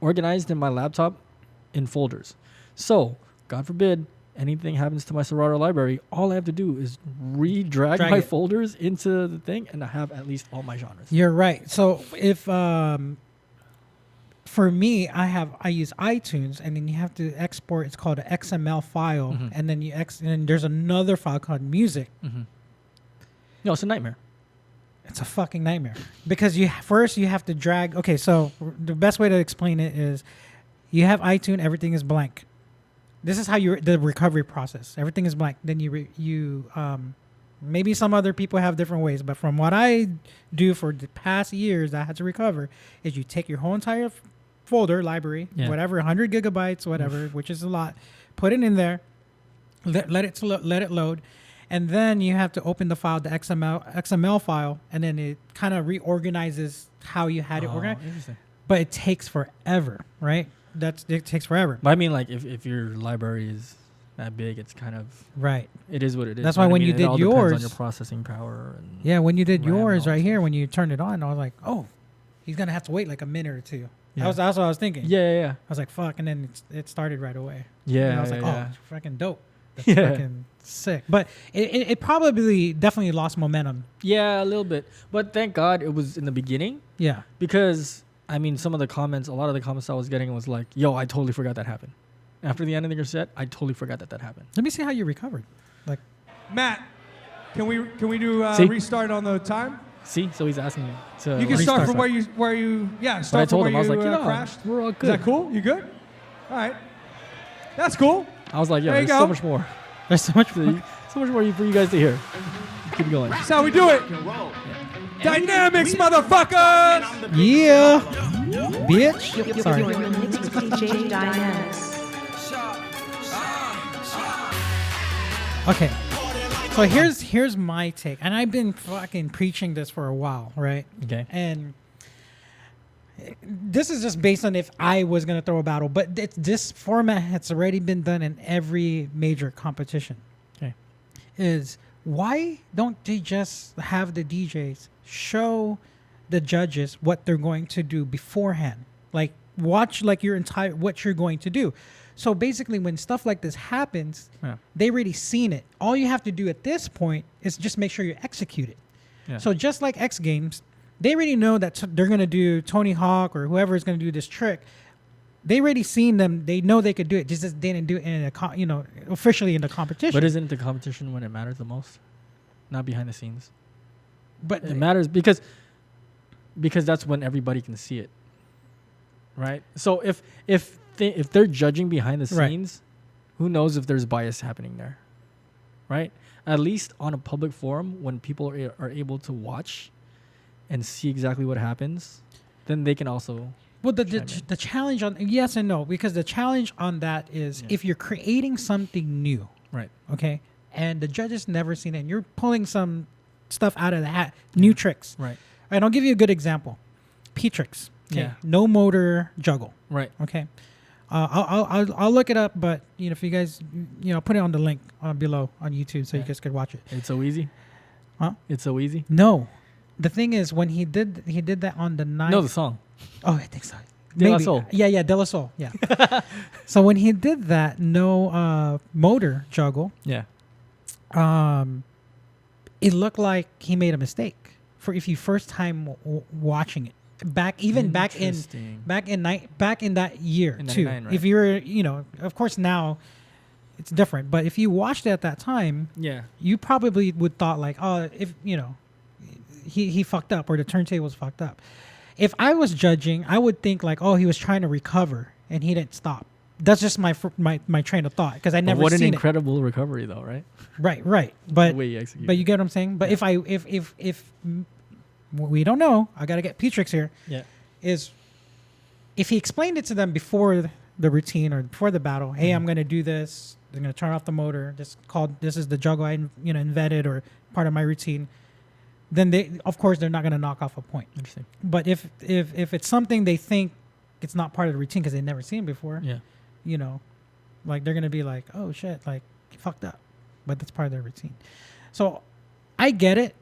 organized in my laptop in folders. So, God forbid, anything happens to my Serato library, all I have to do is drag my folders into the thing, and I have at least all my genres. You're right. So if for me, I use iTunes, and then you have to export. It's called an XML file, and then and there's another file called music. Mm-hmm. No, it's a nightmare. It's a fucking nightmare, because you have to drag. Okay, so the best way to explain it is, you have iTunes, everything is blank. This is how the recovery process. Everything is blank. Then you maybe some other people have different ways, but from what I do for the past years that I had to recover, is you take your whole entire folder library, whatever, 100 gigabytes, whatever, which is a lot. Put it in there. Let it load, and then you have to open the file, the XML file, and then it kind of reorganizes how you had it organized. Interesting. But it takes forever, right? It takes forever. But I mean, like if your library is that big, it's kind of right. It is what it is. That's why when you did yours, on your processing power. And when you did yours right here, when you turned it on, I was like, oh, he's gonna have to wait like a minute or two. That's what I was thinking. Yeah. I was like, fuck, and then it started right away. Yeah. And I was like, oh, it's fucking dope. That's fucking sick. But it probably definitely lost momentum. Yeah, a little bit. But thank God it was in the beginning. Yeah. Because, I mean, a lot of the comments I was getting was like, yo, I totally forgot that happened. After the end of your set, I totally forgot that happened. Let me see how you recovered. Like, Matt, can we do restart on the time? See? So he's asking me to You can start from where you start from where you crashed. We're all good. Is that cool? You good? All right. That's cool. I was like, yeah, there's so much more. There's so much more. So much more for you guys to hear. Keep going. That's how we do it. Dynamix, motherfuckers! Yeah. Bitch. Sorry. DJ Dynamix. Okay. So here's my take. And I've been fucking preaching this for a while, right? Okay. And this is just based on if I was going to throw a battle, but this format has already been done in every major competition. Okay. Is why don't they just have the DJs show the judges what they're going to do beforehand? Like watch like your entire what you're going to do. So basically when stuff like this happens, they already seen it. All you have to do at this point is just make sure you execute it. Yeah. So just like X Games, they already know that they're going to do Tony Hawk or whoever is going to do this trick. They already seen them. They know they could do it. Just as they didn't do it in officially in the competition. But isn't it the competition when it matters the most? Not behind the scenes. But it matters because that's when everybody can see it. Right? So if they're judging behind the scenes, who knows if there's bias happening there? Right? At least on a public forum when people are able to watch and see exactly what happens, then they can also. Well, the challenge on yes and no, because the challenge on that is if you're creating something new, right? Okay, and the judges never seen it, and you're pulling some stuff out of the hat, new tricks, right? And I'll give you a good example, P-Tricks. Okay? Yeah. No motor juggle. Right. Okay. I'll look it up, but if you guys put it on the link below on YouTube so you guys could watch it. It's so easy. Huh? It's so easy. No. The thing is, when he did that on the night. No, the song. Oh, I think so. De La Soul. Yeah, De La Soul. Yeah. So when he did that, no motor juggle. Yeah. It looked like he made a mistake for if you first time watching it. Back in that year in too. Right? If you're of course now it's different, but if you watched it at that time, you probably would thought like, oh, if he fucked up or the turntable's fucked up. If I was judging, I would think like, oh, he was trying to recover and he didn't stop. That's just my train of thought because I never what seen an incredible recovery though, right? Right. But the way you execute. But you get what I'm saying. But if we don't know, I gotta get P-Tricks here. Yeah, is if he explained it to them before the routine or before the battle, hey, I'm gonna do this. I'm gonna turn off the motor. This is the juggle I invented or part of my routine. Then they're not gonna knock off a point. Interesting. But if it's something they think it's not part of the routine because they've never seen it before, like they're gonna be like, oh shit, like you fucked up, but that's part of their routine. So I get it.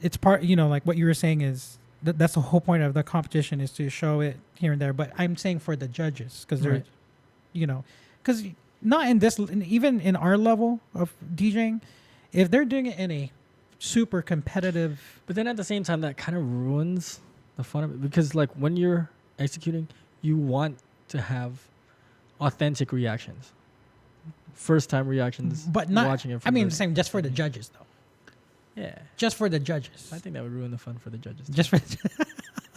It's part, like what you were saying is that's the whole point of the competition is to show it here and there. But I'm saying for the judges because they're, because not in this, even in our level of DJing, if they're doing it in a super competitive. But then at the same time, that kind of ruins the fun of it because like when you're executing, you want to have authentic reactions, first time reactions. But not watching it. Saying just for the judges though. Yeah, just for the judges. I think that would ruin the fun for the judges. Just for.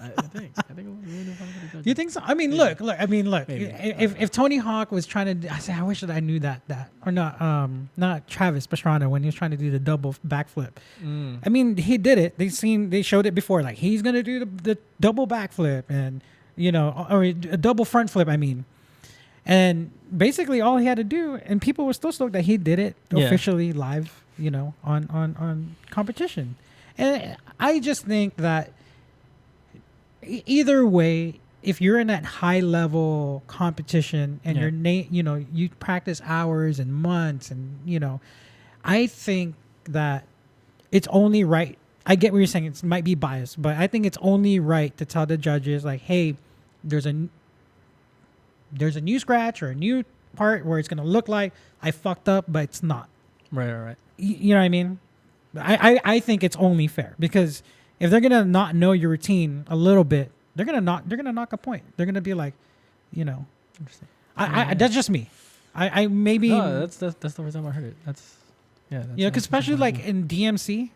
I think it would ruin the fun for the judges. You think so? I mean, look. Maybe. If Tony Hawk was trying to, I wish that I knew that or not Travis Pastrana when he was trying to do the double backflip. I mean, he did it. They showed it before. Like he's gonna do the double backflip, and or a double front flip. I mean, and basically all he had to do, and people were still stoked that he did it officially live, on competition. And I just think that either way, if you're in that high level competition and you practice hours and months and, I think that it's only right. I get what you're saying. It might be biased, but I think it's only right to tell the judges like, hey, there's a new scratch or a new part where it's going to look like I fucked up, but it's not. Right. You know what I mean? I think it's only fair because if they're going to not know your routine a little bit, they're going to knock a point. They're going to be like, Interesting. That's just me. I maybe. No, that's the first time I heard it. That's because especially like in DMC,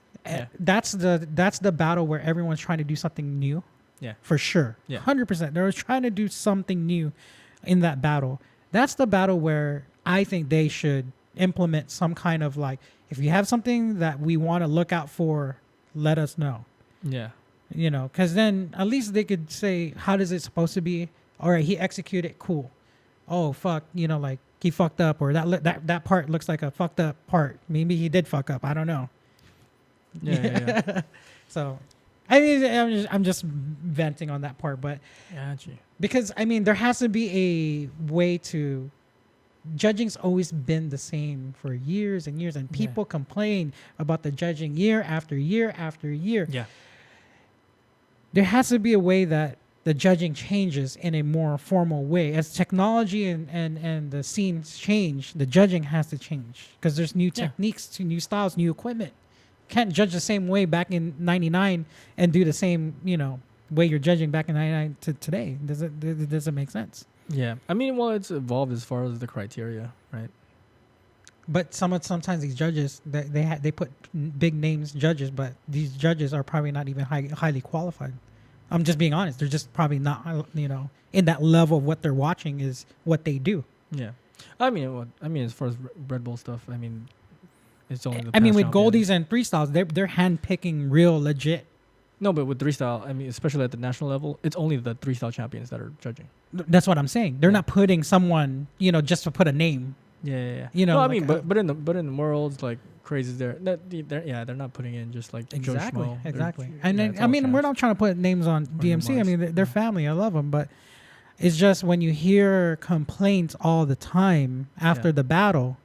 that's the battle where everyone's trying to do something new. Yeah. For sure. Yeah. 100%. They're trying to do something new in that battle. That's the battle where I think they should implement some kind of like, if you have something that we want to look out for, let us know. Yeah. Because then at least they could say, how does it supposed to be? All right, he executed, cool. Oh, fuck, like he fucked up, or that part looks like a fucked up part. Maybe he did fuck up. I don't know. Yeah. So, I mean, I'm just venting on that part, but because I mean, there has to be a way to. Judging's always been the same for years and years, and people complain about the judging year after year after year. Yeah. There has to be a way that the judging changes in a more formal way. As technology and the scenes change, the judging has to change because there's new techniques, new styles, new equipment. Can't judge the same way back in '99 and do the same, way you're judging back in '99 to today. It doesn't make sense. Yeah, I mean, well, it's evolved as far as the criteria, right? But sometimes these judges they put big names judges, but these judges are probably not even highly qualified. I'm just being honest. They're just probably not, in that level of what they're watching is what they do. Yeah, I mean, as far as Red Bull stuff, I mean, it's only. With Goldies and 3styles, they're handpicking real legit. No, but with 3style, I mean, especially at the national level, it's only the 3style champions that are judging. That's what I'm saying. They're not putting someone, just to put a name. Yeah. No, I mean, but in the worlds like crazies, they're not putting in just like exactly. Joe Schmo. Exactly. And then, I mean, we're not trying to put names on DMC. I mean, they're family. I love them, but it's just when you hear complaints all the time after the battle,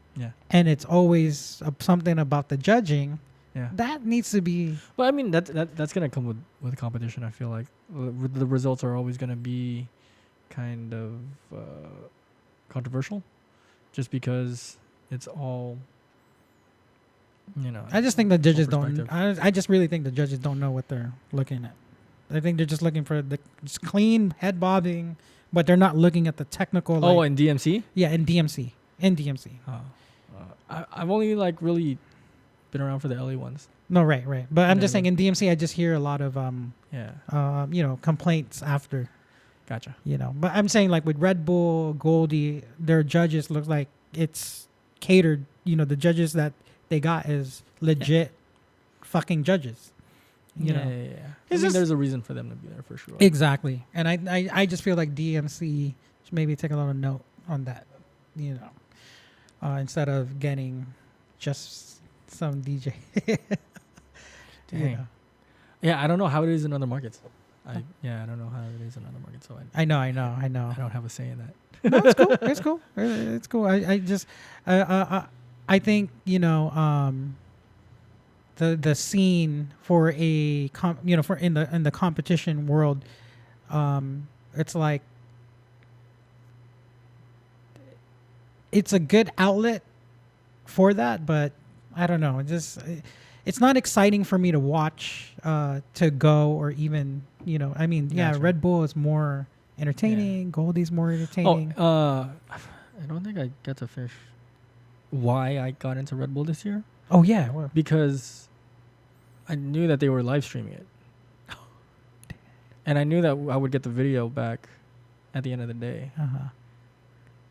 and it's always something about the judging. Yeah. That needs to be. Well, I mean, that's gonna come with competition. I feel like the results are always gonna be kind of controversial, just because it's all. I just think the judges don't. I just really think the judges don't know what they're looking at. I think they're just looking for just clean head bobbing, but they're not looking at the technical. Oh, in DMC. Yeah, in DMC. I've only really been around for the LA ones. No, right. But I'm just saying in DMC, I just hear a lot of complaints after. Gotcha. But I'm saying like with Red Bull, Goldie, their judges look like it's catered. The judges that they got is legit fucking judges. You know. I mean, there's a reason for them to be there for sure. Exactly. And I just feel like DMC should maybe take a little note on that, instead of getting just some DJ. Dang. Yeah, I don't know how it is in other markets. I don't know how it is in other markets. So I know. I don't have a say in that. No, it's cool. It's cool. I just I think the scene for for in the competition world, it's like it's a good outlet for that, but I don't know. It's not exciting for me to watch, to go, or even, I mean, gotcha. Red Bull is more entertaining. Yeah. Goldie's more entertaining. I don't think I got to finish why I got into Red Bull this year. Oh, yeah. Well, because I knew that they were live streaming it. And I knew that I would get the video back at the end of the day. Uh-huh.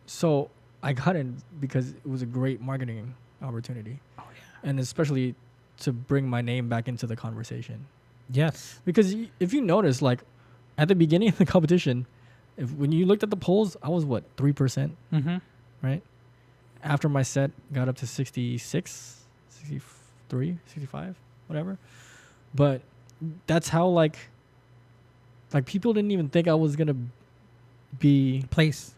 So I got in because it was a great marketing opportunity. Oh, yeah. And especially to bring my name back into the conversation. Yes. Because if you notice, like, at the beginning of the competition, when you looked at the polls, I was what 3%, Mm-hmm. right? After my set got up to 66, 63, 65, whatever. But that's how like people didn't even think I was gonna be Place.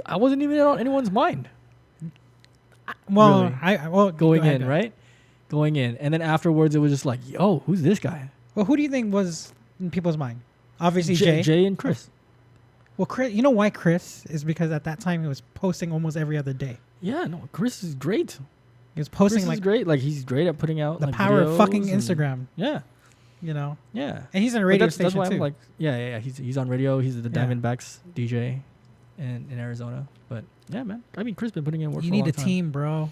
I wasn't even on anyone's mind. Well, Really. Going in, right? Going in, and then afterwards it was just like, yo, who's this guy? Well, who do you think was in people's mind? Obviously, Jay. Jay and Chris. Well, Chris, you know why Chris is because at that time he was posting almost every other day. Yeah, no, Chris is great. He was posting Chris like is great. Like he's great at putting out the like, power of fucking videos and- Instagram. Yeah, You know, yeah. and he's in a But radio that's station why too. I'm like, yeah. He's on radio. He's the Yeah. Diamondbacks DJ in Arizona. But yeah, man. I mean, Chris been putting in work. you for a need long a time. team, bro.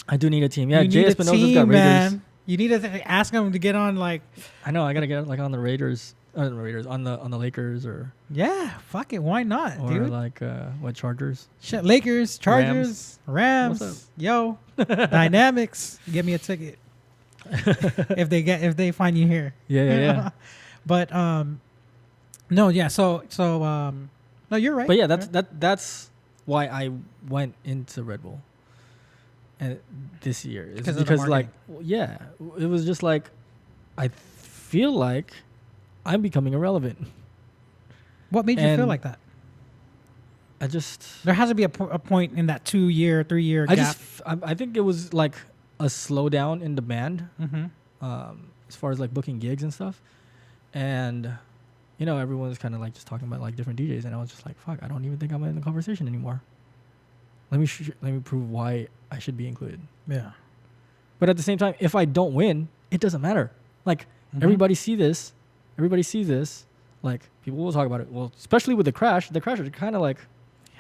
I do need a team. Yeah, you Jay need a Espinosa's team, got Raiders. man. You need to ask him to get on like, I know. I gotta get like on the Raiders. On the Lakers or yeah, fuck it, why not, dude? like what Chargers? Shit, Lakers, Chargers, Rams, What's yo, Dynamix, give me a ticket if they find you here. Yeah. But no, yeah. So no, you're right. But yeah, that's why I went into Red Bull, and this year is Because of the because like marketing. it was just like I feel like I'm becoming irrelevant. What made you feel and like that? I just There has to be a point in that 2-year, 3-year gap. I think it was like a slowdown in demand, Mm-hmm. as far as like booking gigs and stuff, and you know everyone was kind of like just talking about like different DJs, and I was just like, fuck, I don't even think I'm in the conversation anymore. Let me prove why I should be included. Yeah. But at the same time, if I don't win, it doesn't matter. Like Mhm. everybody sees this. Like people will talk about it. Well, especially with the crash are kind of like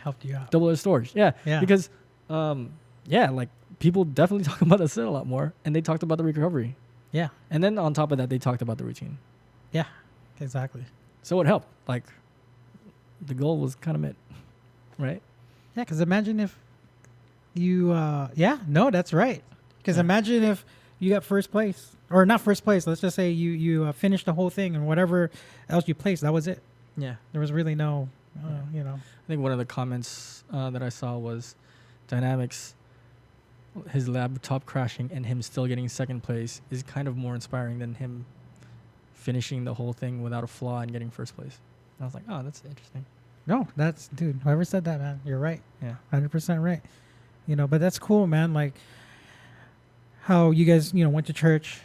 Helped you out. double-edged swords. Yeah. Yeah. Because, like people definitely talk about the set a lot more, and they talked about the recovery. Yeah. And then on top of that, they talked about the routine. Yeah. Exactly. So it helped. Like the goal was kind of met, right? Yeah, because imagine if you, that's right. Because Yeah. imagine if you got first place, or not first place. Let's just say you finished the whole thing, and whatever else you placed, that was it. Yeah. There was really no, Yeah. I think one of the comments that I saw was Dynamix, his laptop crashing and him still getting second place is kind of more inspiring than him finishing the whole thing without a flaw and getting first place. And I was like, oh, that's interesting. No, that's dude. Whoever said that, man, you're right. Yeah. 100% right. But that's cool, man. Like how you guys, went to church,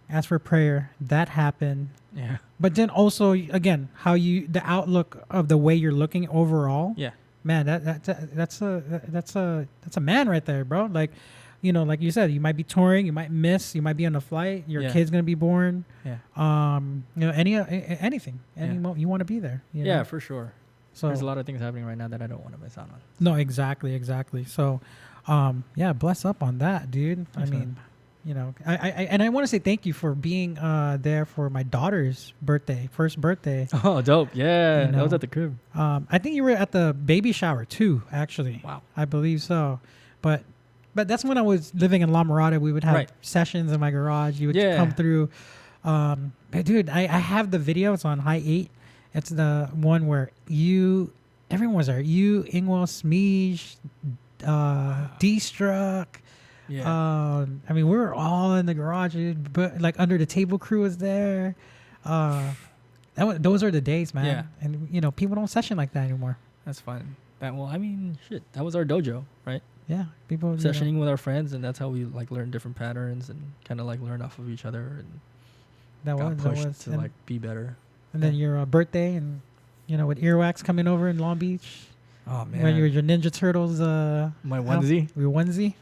asked for prayer. That happened. Yeah. But then also, again, how the outlook of the way you're looking overall. Yeah. Man, that's a man right there, bro. Like, like you said, you might be touring, you might miss, you might be on a flight, your Yeah. kid's gonna be born. Yeah. Anything, you want to be there. You Yeah, know? for sure. So There's a lot of things happening right now that I don't want to miss out on. no, exactly. So, bless up on that, dude. Thanks, I mean, I want to say thank you for being there for my daughter's first birthday. Oh, dope. Yeah. You That was know. at the crib. I think you were at the baby shower too, actually. Wow. I believe so. But that's when I was living in La Mirada. We would have Right. sessions in my garage. You would Yeah. come through. But dude, I have the video. It's on High 8. It's the one where everyone was there. You, Ingwell, Smeej, D-Struck. Yeah. We were all in the garage, dude, but like Under the Table crew was there. Those are the days, man. Yeah. And people don't session like that anymore. That's fun. That was our dojo, right? Yeah, people Sessioning with our friends, and that's how we like learn different patterns and kind of like learn off of each other and got pushed to and, like be better. and then your birthday and with Earwax coming over in Long Beach. Oh man, When you were your Ninja Turtles my onesie. Your onesie.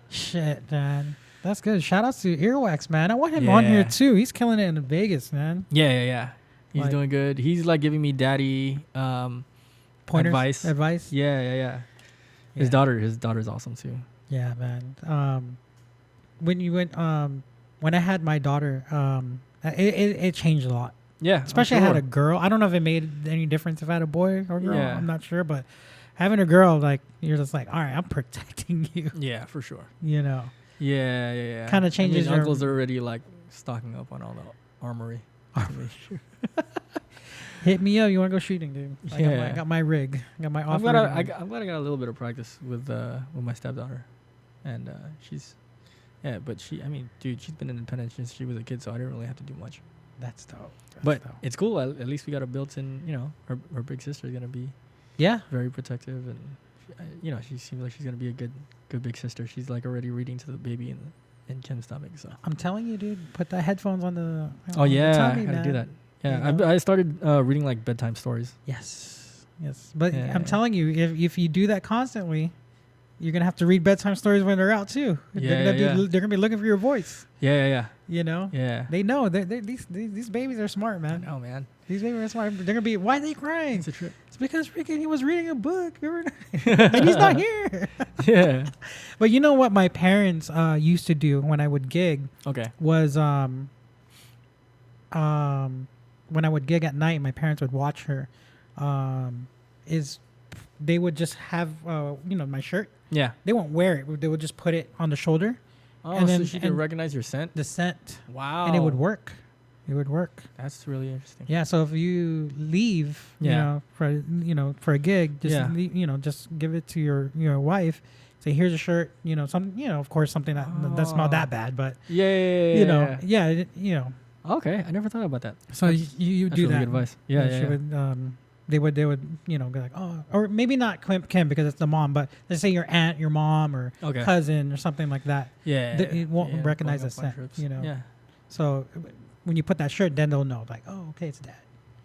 Shit, man. That's good. Shout outs to Earwax, man. I want him on here Yeah. too. He's killing it in Vegas, man. Yeah. He's Like- doing good. He's like giving me daddy Pointers, advice. Yeah. His daughter's awesome too. Yeah, man. When you went, when I had my daughter, it changed a lot. Yeah, Especially I had a girl. I don't know if it made any difference if I had a boy or girl. Yeah. I'm not sure, but having a girl, like you're just like, all right, I'm protecting you. Yeah, for sure. Yeah. Kinda changes your- uncle's already like stocking up on all the armory. Hit me up. You want to go shooting, dude? Yeah. I got my rig. I got my I'm off. glad I got a little bit of practice with my stepdaughter, and she's, but I mean, dude, she's been independent since she was a kid, so I didn't really have to do much. That's dope. But it's cool. At least we got a built-in. You know, her big sister is gonna be very protective, and you know, she seems like she's gonna be a good big sister. She's like already reading to the baby in Kim's stomach. So I'm telling you, dude, put the headphones on the. Oh yeah, tummy, I gotta man. do that. Yeah, I started reading like bedtime stories. Yes, but I'm telling you, if you do that constantly, you're gonna have to read bedtime stories when they're out too. They're gonna be looking for your voice. Yeah. You know. Yeah. They know. These babies are smart, man. Oh man. These babies are smart. They're gonna be. Why are they crying? It's a trip. It's because freaking he was reading a book, and he's not here. Yeah. But you know what my parents used to do when I would gig? Okay. Was when I would gig at night, my parents would watch her. Is they would just have my shirt. Yeah. They won't wear it. They would just put it on the shoulder. Oh, and then so she can recognize your scent? The scent. Wow. And it would work. It would work. That's really interesting. Yeah. So if you leave, for a gig, just just give it to your wife. Say, here's a shirt. Of course, something that smelled that bad, but Okay, I never thought about that. So you do really that. Good advice. Yeah. She would, they would be like, oh, or maybe not Kim because it's the mom, but let's say your aunt, your mom, or cousin or something like that. Yeah. It won't recognize the scent. Yeah. So when you put that shirt, then they'll know, like, oh, okay, it's dad.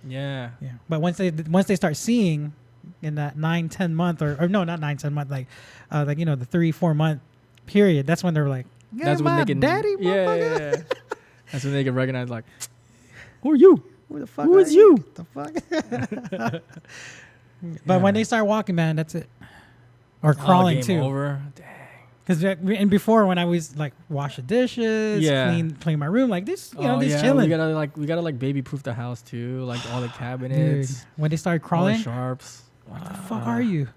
Yeah. Yeah. But once they start seeing in that 9-10 month or no, not 9-10 month, like the 3-4 month period, that's when they're like, that's when they can, daddy, yeah. That's when they can recognize, like, who are you? Who the fuck? Who is you? The fuck? But when they start walking, man, that's it. Or crawling game too. Over. Dang. Because and before, when I was like wash the dishes, clean my room, like this, this chilling. We gotta baby proof the house too, like all the cabinets. Dude, when they start crawling, all the sharps. What the fuck are you?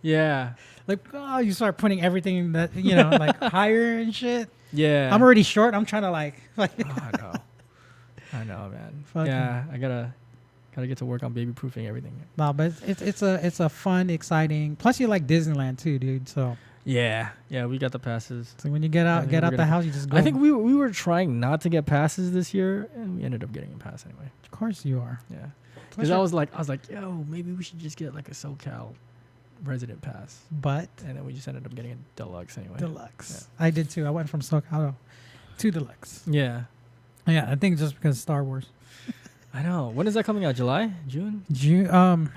Yeah. Like, you start putting everything that like higher and shit. Yeah. I'm already short. I'm trying to like. I know, man. Fucking. Yeah, I gotta get to work on baby proofing everything. No, but it's a fun, exciting. Plus, you like Disneyland too, dude. So. Yeah, we got the passes. So when you get out the house, you just go. I think we were trying not to get passes this year, and we ended up getting a pass anyway. Of course you are. Yeah, because I was like, yo, maybe we should just get like a SoCal resident pass. But and then we just ended up getting a deluxe anyway. Deluxe. Yeah. I did too. I went from SoCal to deluxe. Yeah. Yeah, I think just because of Star Wars. I know. When is that coming out? July? June? June.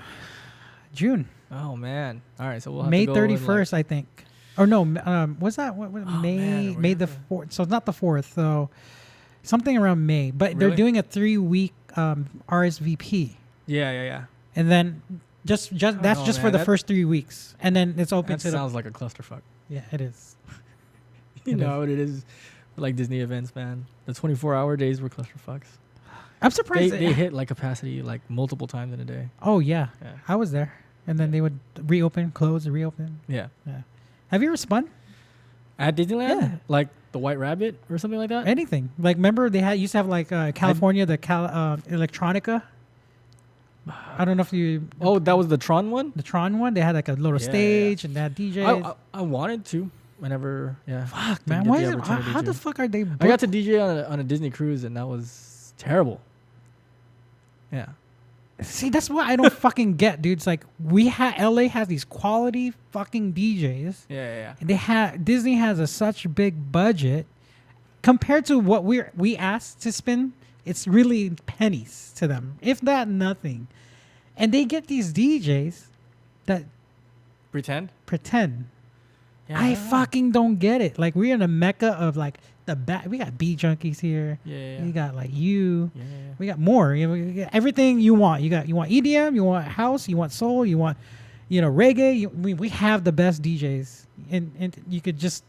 Oh man! All right, so we'll have May to go 31st, I think. Or no, what's that? May the 4th. So it's not the 4th, so something around May. But they're doing a 3-week RSVP. Yeah. And then just that's just for the first 3 weeks, and then it's open to. That sounds like a clusterfuck. Yeah, it is. You know what it is? Like Disney events, man. The 24-hour days were clusterfucks. I'm surprised they hit like capacity like multiple times in a day. Oh yeah. I was there, and then they would reopen, close, reopen. Yeah. Have you ever spun at Disneyland? Yeah. Like the White Rabbit or something like that? Anything. Like, remember they used to have like California, Electronica. I don't know if you. Oh, that was the Tron one. The Tron one. They had like a little stage and they had DJs. I wanted to. Whenever, Fuck, man. Why is it? How the fuck are they? I got to DJ on a Disney cruise and that was terrible. Yeah. See, that's what I don't fucking get, dude. It's like LA has these quality fucking DJs. Yeah. And Disney has such a big budget compared to what we asked to spend. It's really pennies to them, if that nothing. And they get these DJs that pretend. Yeah, I fucking don't get it. Like, we're in a mecca of like we got beat junkies here. Yeah. We got like you. Yeah. We got more. We got everything you want. You want EDM. You want house. You want soul. You want, reggae. We have the best DJs, and they could just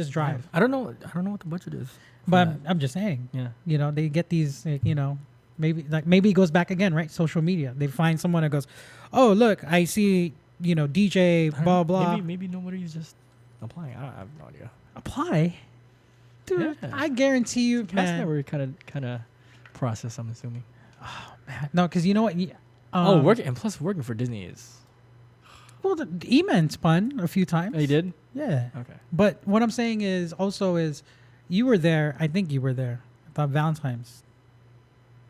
drive. I don't know what the budget is. But I'm just saying. Yeah. They get these. Maybe it goes back again, right? Social media. They find someone that goes, oh look, I see. DJ blah blah. Maybe nobody's just applying. I have no idea. Apply, dude. Yeah. I guarantee you, That's never kind of process. I'm assuming. Oh man, no, because you know what? And plus working for Disney is. Well, the E-Man spun a few times. Oh, you did? Yeah. Okay. But what I'm saying is you were there. I think you were there. About Valentine's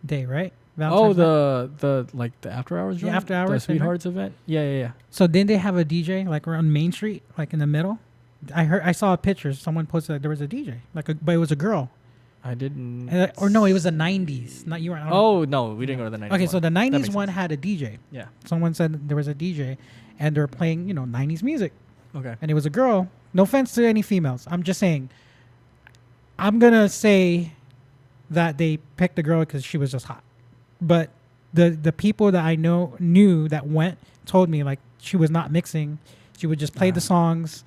Day, right? Valentine's the after hours. The joint? after hours The thing, right? Sweethearts event. Yeah. So didn't they have a DJ like around Main Street, like in the middle? I saw a picture. Someone posted that there was a DJ, but it was a girl. I didn't. Or no, it was the 90s. Not you were. Oh no, we didn't go to the 90s. Okay, so the That 90s makes one sense. had a DJ. Yeah. Someone said there was a DJ, and they're playing 90s music, Okay. and it was a girl. No offense to any females. I'm just saying. I'm gonna say that they picked the girl because she was just hot, but the people that I knew that went told me like she was not mixing. She would just play the songs,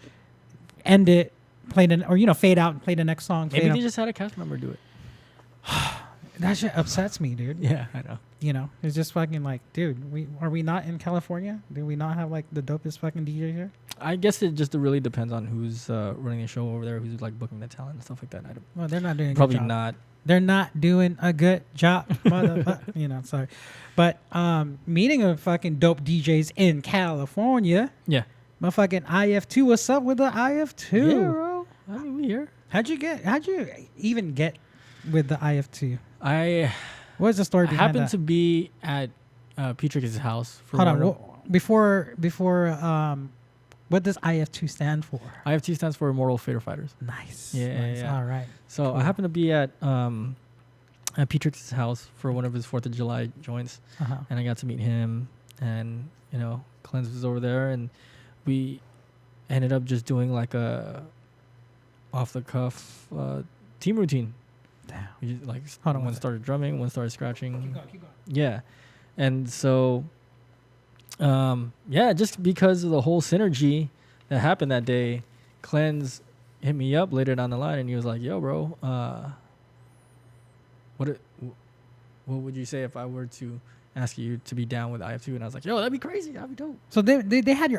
end it, play fade out and play the next song. Maybe they just had a cast member do it. That shit upsets me, dude. Yeah, I know. It's just fucking like, dude, are we not in California? Do we not have like the dopest fucking DJ here? I guess it just really depends on who's running the show over there, who's like booking the talent and stuff like that. Well, they're not doing a good Probably job. not. They're not doing a good job, motherfucker. Sorry. But meeting of fucking dope DJs in California, Yeah. motherfucking IF2. What's up with the IF2? Yeah, bro. I mean, we here. How'd you even get with the IF2? I What's the story behind happened that? to be at Petrix's house for Hold one on. of- Before what does IF2 stand for? IFT stands for Immortal Fader Fighters. Nice. Yeah, Nice. yeah. All right. So Cool. I happened to be at Petrix's house for one of his 4th of July joints, Uh-huh. and I got to meet him, and Cleanse was over there, and we ended up just doing like a off the cuff team routine. Damn. We just, like Hold on one one started drumming, one started scratching. Keep going. Yeah, and so just because of the whole synergy that happened that day, Cleanse hit me up later down the line, and he was like, "Yo, bro, what would you say if I were to ask you to be down with IF2?" And I was like, "Yo, that'd be crazy. That'd be dope." So they had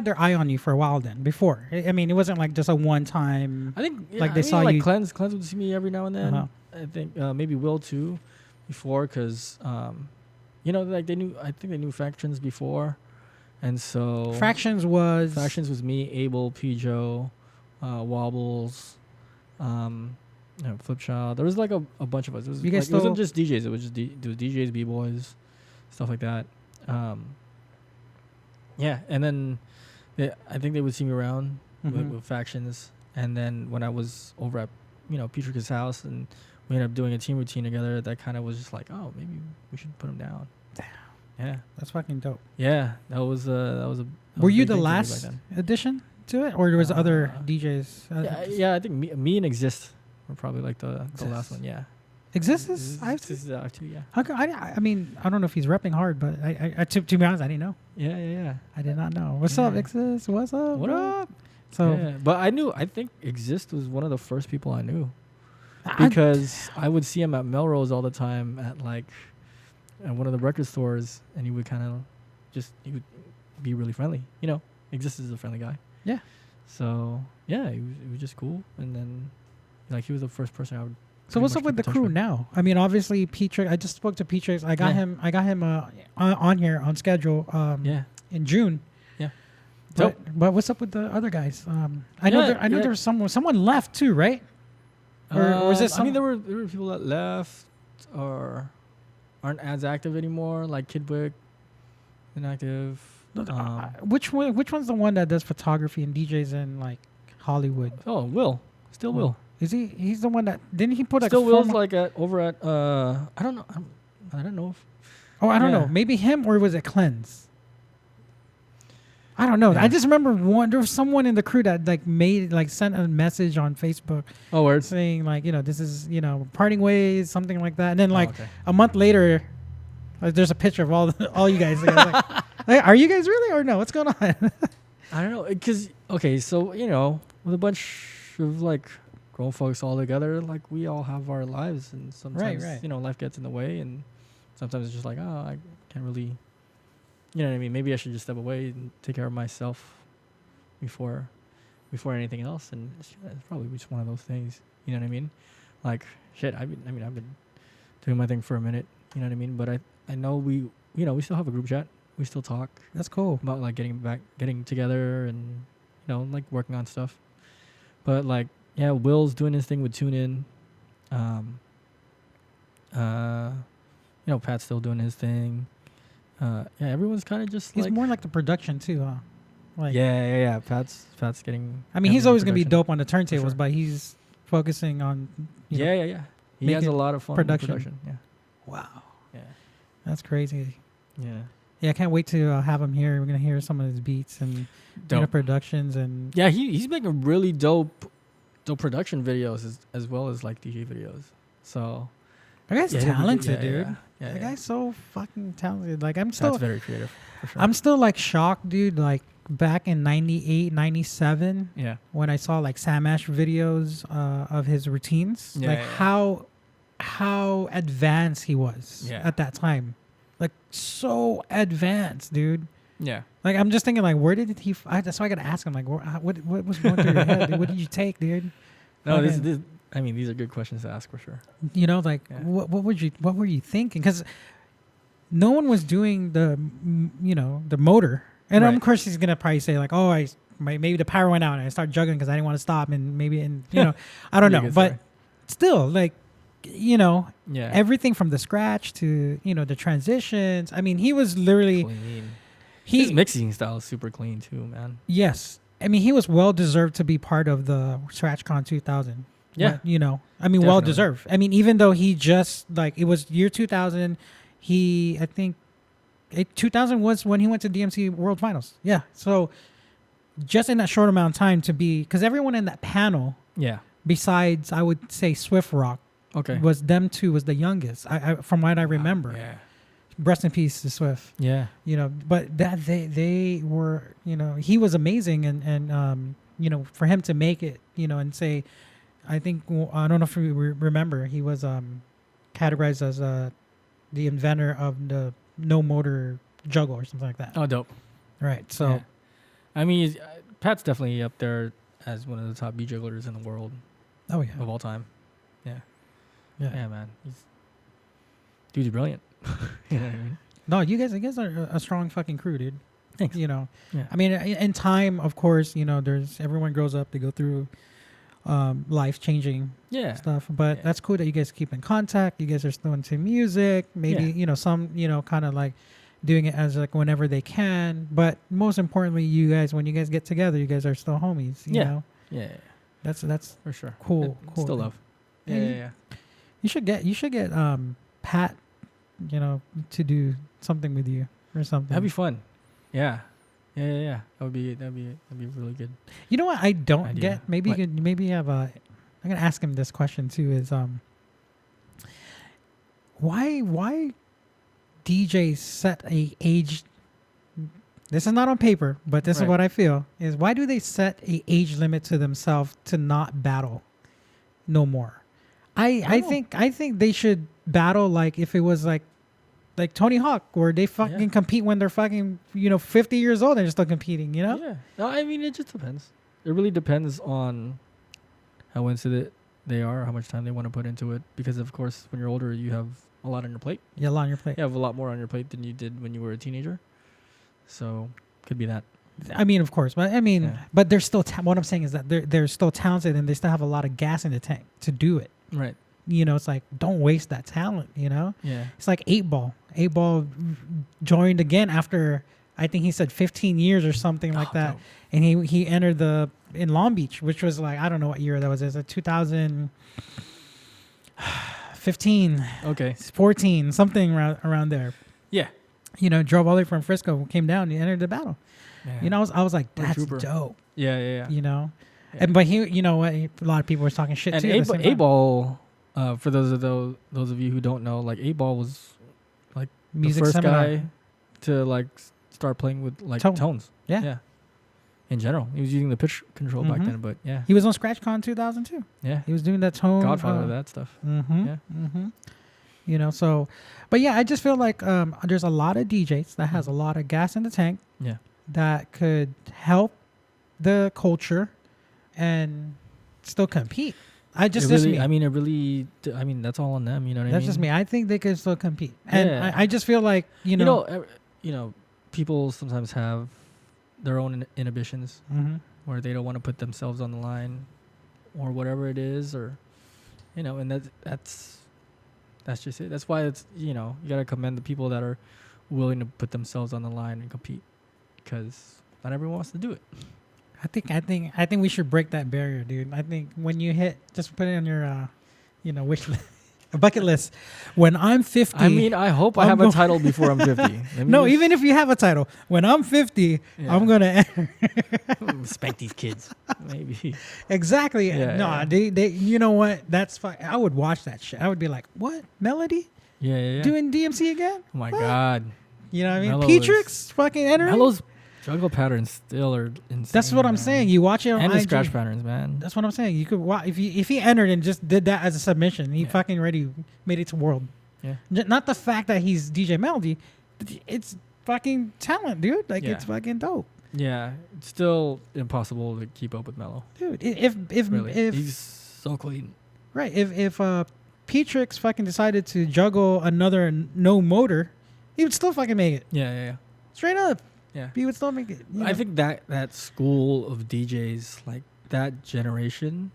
their eye on you for a while then before. I mean, it wasn't like just a one time. I think Like, they saw like you- Cleanse would see me every now and then. Uh-huh. I think maybe Will too, before, because like they knew. I think they knew Fractions before, and so Fractions was was me, Abel, Pijo, Wobbles, Flipchild. There was like a bunch of us. It was You guys it wasn't just DJs. It was just it was DJs, b-boys, stuff like that. And then I think they would see me around with Factions, and then when I was over at Petrika's house and we ended up doing a team routine together, that kind of was just like, oh, maybe we should put him down. Damn. Yeah. That's fucking dope. Yeah, that was a. Were you big the thing for me back last then. addition to it, or there was other DJs? Yeah, I think me and Exist were probably like the last one. Yeah. Exists this? I This is IF2, yeah. How come, I mean, I don't know if he's repping hard, but I to be honest, I didn't know. Yeah. I did not know. What's up, Yeah. Exist? What's up? What bro? up? So Yeah, but I think Exist was one of the first people I knew. I- Because I would see him at Melrose all the time at one of the record stores, and he would he would be really friendly. Exist is a friendly guy. Yeah. So yeah, he was just cool, and then he was the first person I would. So what's up with the crew now? I mean, obviously, Petrix. I just spoke to Petrix. I got him on here on schedule. In June. Yeah. But what's up with the other guys? I know there was someone left too, right? Or was it? I mean, there were people that left or aren't as active anymore, like Kidwick, inactive. Which one's the one that does photography and DJs in like Hollywood? Oh, Will. Still Will. Is he? He's the one that didn't he put Still a Will's formal- over at I don't know. I don't know if Oh, I don't yeah. know. Maybe him or was it Cleanse? I don't know. Yeah. I just remember there was someone in the crew that sent a message on Facebook saying this is parting ways, something like that. And then a month later, there's a picture of all you guys. Are you guys really or no? What's going on? I don't know, because so with a bunch of grown folks all together, we all have our lives, and sometimes Right. Life gets in the way, and sometimes it's just I can't really, you know what I mean. Maybe I should just step away and take care of myself before anything else, and it's probably just one of those things. You know what I mean? I've been doing my thing for a minute. You know what I mean? But I know we still have a group chat. We still talk That's cool. about like getting together, and like working on stuff. But like, yeah, Will's doing his thing with TuneIn. Pat's still doing his thing. Everyone's kind of just He's like more like the production too, huh? Like, yeah. Pat's getting. I mean, he's always gonna be production. dope on the turntables, sure. but he's focusing on. Yeah. He has a making lot of fun production. with production. Yeah. Wow, Yeah. that's crazy. Yeah. Yeah, I can't wait to have him here. We're gonna hear some of his beats and Dope. productions and. Yeah, he's making really dope production videos as well as like DJ videos. So That guy's talented, dude. Yeah, That guy's so fucking talented. Like, I'm still. That's very creative, for sure. I'm still like shocked, dude. Like back in 98, 97, yeah. when I saw like Sam Ash videos of his routines, Yeah, like yeah. how advanced he was Yeah. at that time. Like so advanced, dude. Yeah. Like I'm just thinking, like, where did he? That's why I gotta ask him, like, what was going through your head? Dude? What did you take, dude? No, Fucking- I mean, these are good questions to ask for sure. Like, Yeah. what were you thinking? Because no one was doing the motor, and Right. of course he's gonna probably say like, oh, maybe the power went out and I started juggling because I didn't want to stop, and I don't Yeah, know, good but story. still, like, Yeah. everything from the scratch to the transitions. I mean, he was literally Clean. he His mixing style is super clean too, man. yes. I mean, he was well deserved to be part of the ScratchCon 2000. Yeah. But, I mean, Definitely. well deserved. I mean, even though he just like it was year 2000, I think 2000 was when he went to DMC World Finals. Yeah. So just in that short amount of time to be, because everyone in that panel, Yeah. besides I would say Swift Rock, Okay. was them two was the youngest. I from what I remember. Yeah. Rest in peace to Swift. Yeah. But that they were, he was amazing, and for him to make it, and say, I think, I don't know if you remember, he was categorized as the inventor of the no motor juggle or something like that. Oh, dope. Right. So Yeah. I mean, Pat's definitely up there as one of the top beat jugglers in the world oh yeah. of all time. Yeah. Yeah. Yeah, man. Dude's brilliant. You know what I mean? No, you guys are a strong fucking crew, dude. Thanks. Yeah. Yeah. I mean, in time, of course, there's everyone grows up, they go through life changing Yeah. stuff, but Yeah. that's cool that you guys keep in contact. You guys are still into music, maybe some kind of like doing it as like whenever they can, but most importantly, when you guys get together, you guys are still homies. You know, Yeah. that's For sure. cool. Still thing. love. Yeah, Yeah. you should get Pat, to do something with you or something. That'd be fun. Yeah. Yeah. That'd be really good. You know what I don't Idea. get? Maybe What? you could maybe have a. I'm gonna ask him this question too. Is why DJs set a age? This is not on paper, but this is Right. what I feel. Is why do they set a age limit to themselves to not battle no more? I think they should battle like if it was like Tony Hawk, where they fucking compete when they're fucking 50 years old and they're still competing. Yeah. No, I mean, it just depends. It really depends on how into it they are, how much time they want to put into it. Because, of course, when you're older, you have a lot on your plate. Yeah, a lot on your plate. You have a lot more on your plate than you did when you were a teenager. So, could be that. I mean, of course, but but they're still. What I'm saying is that they're still talented and they still have a lot of gas in the tank to do it. Right. It's like, don't waste that talent. Yeah. It's like 8 Ball. 8 Ball joined again after I think he said 15 years or something like that, dope. and he entered in Long Beach, which was like I don't know what year that was. It's like 2015, Okay. 14, something around there. Yeah. Drove all the way from Frisco, came down, and entered the battle. Man. I was like, What a that's trooper. dope. Yeah. Yeah. Yeah. But he, a lot of people were talking shit And too. at the same time. 8Ball, for those of you who don't know, like 8Ball was like Music the first seminar. guy to like start playing with like Tone. tones. Yeah. In general, he was using the pitch control back Mhm. then, but yeah, He was on ScratchCon 2002. yeah, He was doing that tone. Godfather of that stuff. Mm-hmm. Yeah. Mm-hmm. So, but yeah, I just feel like there's a lot of DJs that has a lot of gas in the tank Yeah, that could help the culture and still compete. Just me. I mean, that's all on them. You know what I mean? That's just me. I think they could still compete, and I just feel like you know, people sometimes have their own inhibitions where they don't want to put themselves on the line, or whatever it is, or and that's just it. That's why it's you gotta commend the people that are willing to put themselves on the line and compete, because not everyone wants to do it. I think we should break that barrier, dude. I think when you just put it on your, wish list, a bucket list. When I'm 50, I mean, I hope I have a title before I'm 50. No, even if you have a title, when I'm 50, I'm gonna spank these kids, maybe. Exactly. They. You know what? That's fine. I would watch that shit. I would be like, what Melody? Yeah. Doing DMC again? Oh my god. You know what I mean? Petrix fucking entering. Melo's juggle patterns still are insane. That's what I'm saying. You watch it on and IG. the scratch patterns, man. That's what I'm saying. You could watch if he entered and just did that as a submission. He fucking already made it to world. Yeah. Not the fact that he's DJ Melody. It's fucking talent, dude. Like it's fucking dope. Yeah, it's still impossible to keep up with Melo. Dude, if he's so clean. Right. If Petrix fucking decided to juggle another no motor, he would still fucking make it. Yeah. Straight up. Yeah. He would still make it. I think that school of DJs, like that generation,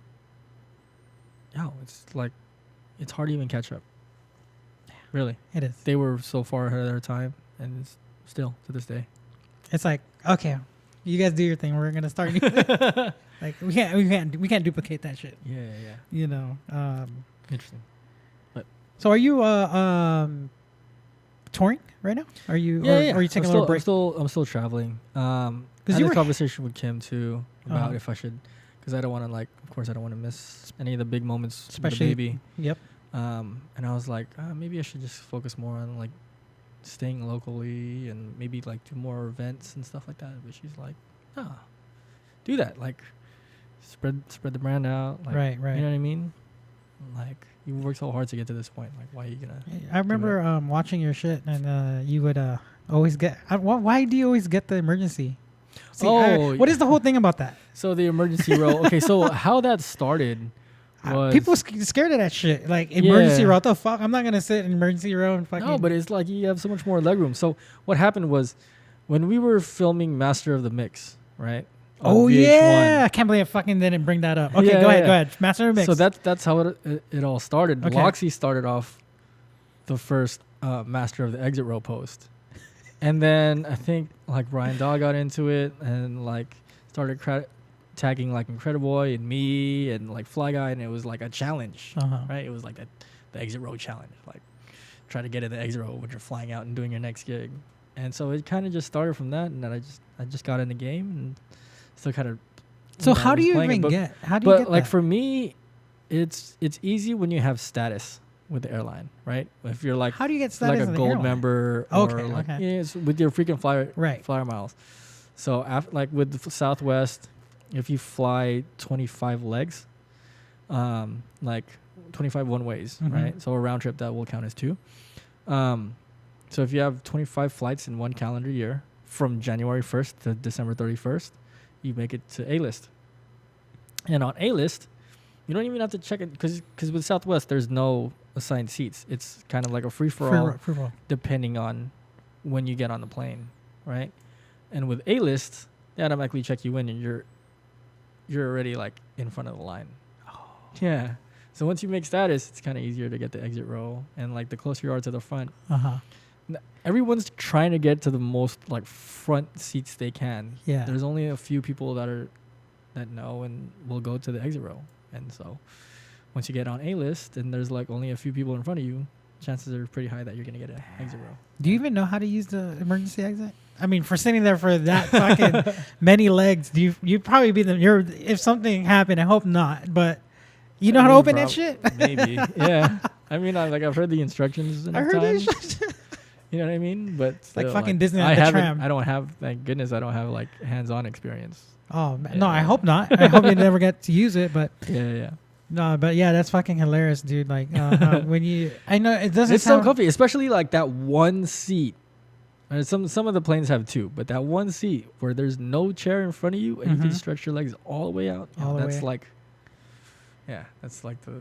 it's like it's hard to even catch up. Really. It is. They were so far ahead of their time, and it's still to this day. It's like, okay, you guys do your thing. We're gonna start. Like we can't duplicate that shit. Yeah. Interesting. So are you touring right now? Are you? Yeah. Or are you taking a little break? I'm still traveling. Because I had a conversation with Kim too about if I should, because I don't want to of course I don't want to miss any of the big moments, especially with the baby. Yep. And I was like, maybe I should just focus more on staying locally and maybe do more events and stuff like that. But she's like, do that. Spread the brand out. Right. You know what I mean? You worked so hard to get to this point. Why are you gonna? I remember watching your shit, and you would always get. Why do you always get the emergency? What is the whole thing about that? So the emergency row. Okay, so how that started was people scared of that shit. Emergency row. What the fuck? I'm not gonna sit in emergency row and fucking. No, but it's you have so much more legroom. So what happened was when we were filming Master of the Mix, right? Oh VH1. Yeah, I can't believe I fucking didn't bring that up. Okay, go ahead. Master of Mix. So that's how it all started. Okay. Loxy started off the first Master of the Exit Row post, and then I think Ryan Daw got into it and started tagging Incrediboy and me and Fly Guy, and it was a challenge, right? It was the Exit Row challenge, try to get in the Exit Row when you're flying out and doing your next gig, and so it kind of just started from that, and then I just got in the game and. Still kind of. So how do you even get? How do you get that? For me, it's easy when you have status with the airline, right? If you're how do you get status? A gold member, or it's with your freaking flyer miles. So with the Southwest, if you fly 25 legs, 25 one ways, right? So a round trip that will count as 2. So if you have 25 flights in one calendar year from January 1st to December 31st. You make it to A-list. And on A-list, you don't even have to check it because with Southwest, there's no assigned seats. It's kind of like a free-for-all depending on when you get on the plane, right? And with A-list, they automatically check you in and you're already in front of the line. Oh. Yeah. So once you make status, it's kind of easier to get the exit row. And the closer you are to the front, everyone's trying to get to the most front seats they can. Yeah. There's only a few people that know and will go to the exit row. And so once you get on A-list and there's only a few people in front of you, chances are pretty high that you're going to get an exit row. Do you even know how to use the emergency exit? I mean, for sitting there for that fucking many legs, you'd probably be if something happened, I hope not, but you know how to open that shit? Maybe. Yeah. I mean, I've heard the instructions enough times. You know what I mean? But still, fucking Disney on the tram. I don't have, thank goodness, I don't have hands-on experience. Oh man. No, I hope not. I hope you never get to use it. But yeah. No, but yeah, that's fucking hilarious, dude. When I know it doesn't. It's so comfy, especially that one seat. Some of the planes have 2, but that one seat where there's no chair in front of you and you can stretch your legs all the way out. That's yeah, that's like the.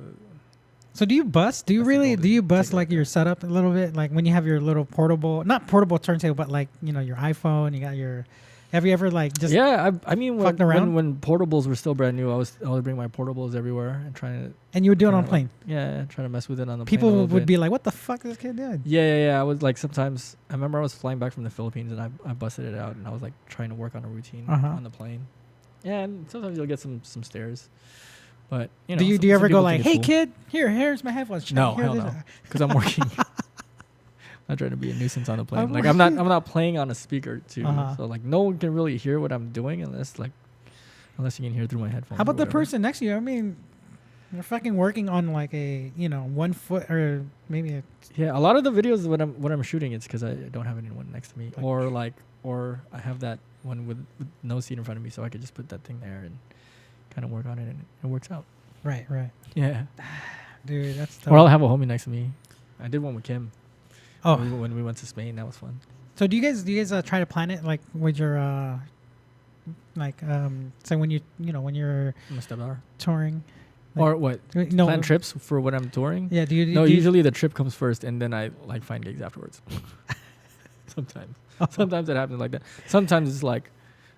So do you bust? Do you bust like your setup a little bit? Like when you have your little portable, not portable turntable, but like, you know, your iPhone, you got your, have you ever like just I mean when portables were still brand new, I would bring my portables everywhere and trying to. And you would do it on a plane? Trying to mess with it on the plane. People would be like, what the fuck is this kid doing? Yeah. I was like, sometimes, I remember I was flying back from the Philippines and I busted it out and I was like trying to work on a routine on the plane. Yeah, and sometimes you'll get some stares. But you know, do you ever go like, "Hey kid, here's my headphones"? No, hell no, because I'm working. I'm not trying to be a nuisance on the plane. Like I'm not playing on a speaker too. So like no one can really hear what I'm doing unless you can hear through my headphones. How about the person next to you? I mean, you're fucking working on like a 1 foot or maybe a lot of the videos when I'm shooting, it's because I don't have anyone next to me, or I have that one with no seat in front of me, so I could just put that thing there and kind of work on it, and it works out. Right. Yeah. Dude, that's tough. Or I'll have a homie next to me. I did one with Kim. Oh. When we went to Spain, that was fun. So do you guys try to plan it like with your so when when you're My stepdaughter. touring? Or what? No. Plan trips for when I'm touring? Yeah, usually the trip comes first and then I like find gigs afterwards. Sometimes. Sometimes it happens like that. Sometimes it's like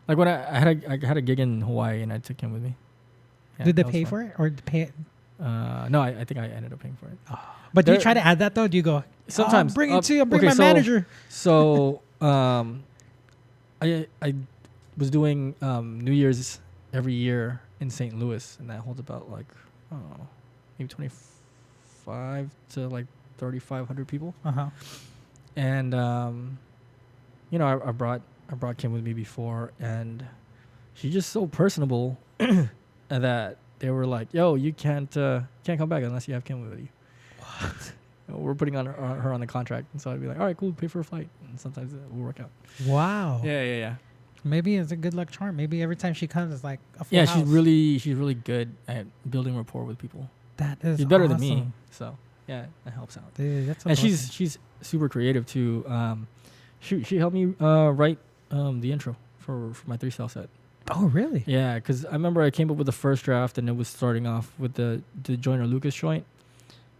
when I had a gig in Hawaii and I took him with me. Yeah, did they pay for it or pay it? No, I think I ended up paying for it. Oh. But do you try to add that though? Do you go? Sometimes I'm bringing my manager. So I was doing New Year's every year in St. Louis, and that holds about like maybe 25 to like 3,500 people. And I brought Kim with me before, and she's just so personable that they were like, "Yo, you can't come back unless you have Kim with you." What? We're putting her on the contract, and so I'd be like, "All right, cool, pay for a flight," and sometimes it will work out. Wow. Yeah. Maybe it's a good luck charm. Maybe every time she comes, it's like a full house. She's really good at building rapport with people. That is. She's better than me, so yeah, that helps out. Dude, that's and she's super creative too. She helped me write the intro for my 3style set. Oh, really? Yeah, because I remember I came up with the first draft, and it was starting off with the Joyner Lucas joint,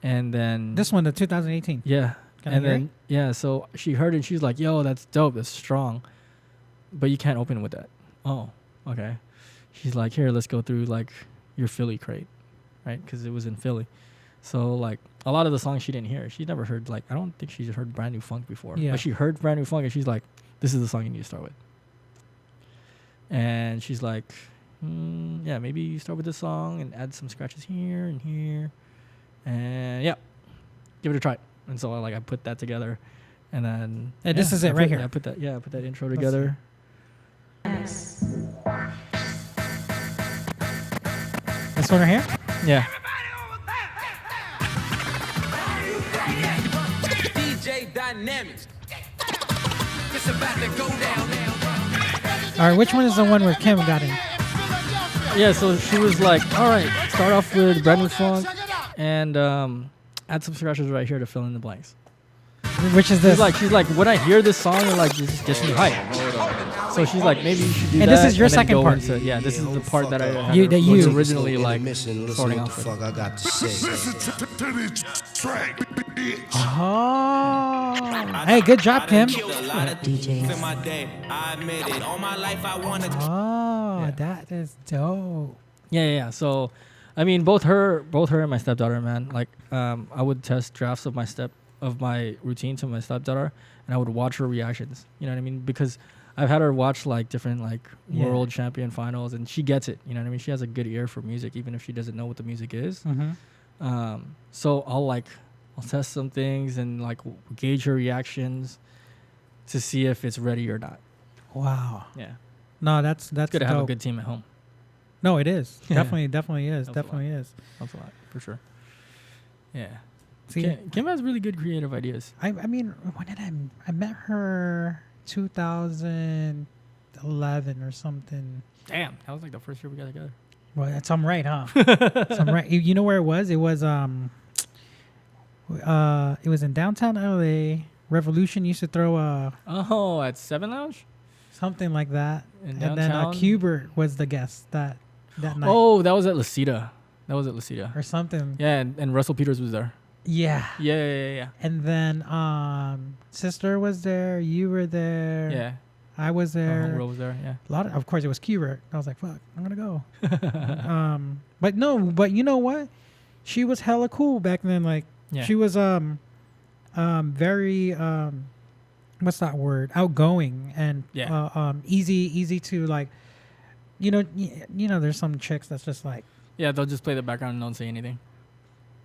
and then this one, the 2018. Yeah, so she heard it, and she's like, "Yo, that's dope. That's strong, but you can't open it with that." Oh, okay. She's like, "Here, let's go through like your Philly crate, right?" Because it was in Philly. So like a lot of the songs she didn't hear. She never heard I don't think she's heard Brand New Funk before. Yeah. But she heard Brand New Funk, and she's like, "This is the song you need to start with." And she's like, maybe you start with this song and add some scratches here and here, and give it a try. And so I put that together, and then this is it right here. I put that intro together. Yes. This one right here. Yeah. DJ Dynamix. It's about to go down. All right, which one is the one where Kim got in? Yeah, so she was like, "All right, start off with Brand New Funk and add some scratches right here to fill in the blanks." Which is this? She's like, when I hear this song, it just gets me hyped. So she's like, maybe you should do that. And this is your second part. This is the part that I was originally starting off with. Oh, hey, good job, Kim. DJs. Oh, that is dope. Yeah. So, I mean, both her and my stepdaughter, man. Like, I would test drafts of my routine to my stepdaughter, and I would watch her reactions. You know what I mean? Because I've had her watch different world champion finals, and she gets it. You know what I mean? She has a good ear for music, even if she doesn't know what the music is. Mm-hmm. So I'll test some things and gauge her reactions to see if it's ready or not. Wow. Yeah. No, that's good to dope. have a good team at home. No, it is. Yeah. Definitely is. Helps definitely is. Helps a lot, for sure. Yeah. See, Kim has really good creative ideas. I mean, when did I met her 2011 or something. Damn, that was the first year we got together. Well, that's I'm right, huh? I'm right. You know where it was? It was in downtown LA. Revolution used to throw at Seven Lounge, something like that. In and then downtown? Kubert was the guest that night. Oh, that was at La Cita. That was at Lucia. or something. Yeah, and Russell Peters was there. Yeah. Yeah. And then sister was there. You were there. Yeah. I was there. Homegirl was there. Yeah. A lot of course, it was Q-Rick. I was like, fuck, I'm gonna go. But you know what? She was hella cool back then. Like, she was very what's that word? Outgoing and easy to like. You know, there's some chicks that's just like. Yeah, they'll just play the background and don't say anything.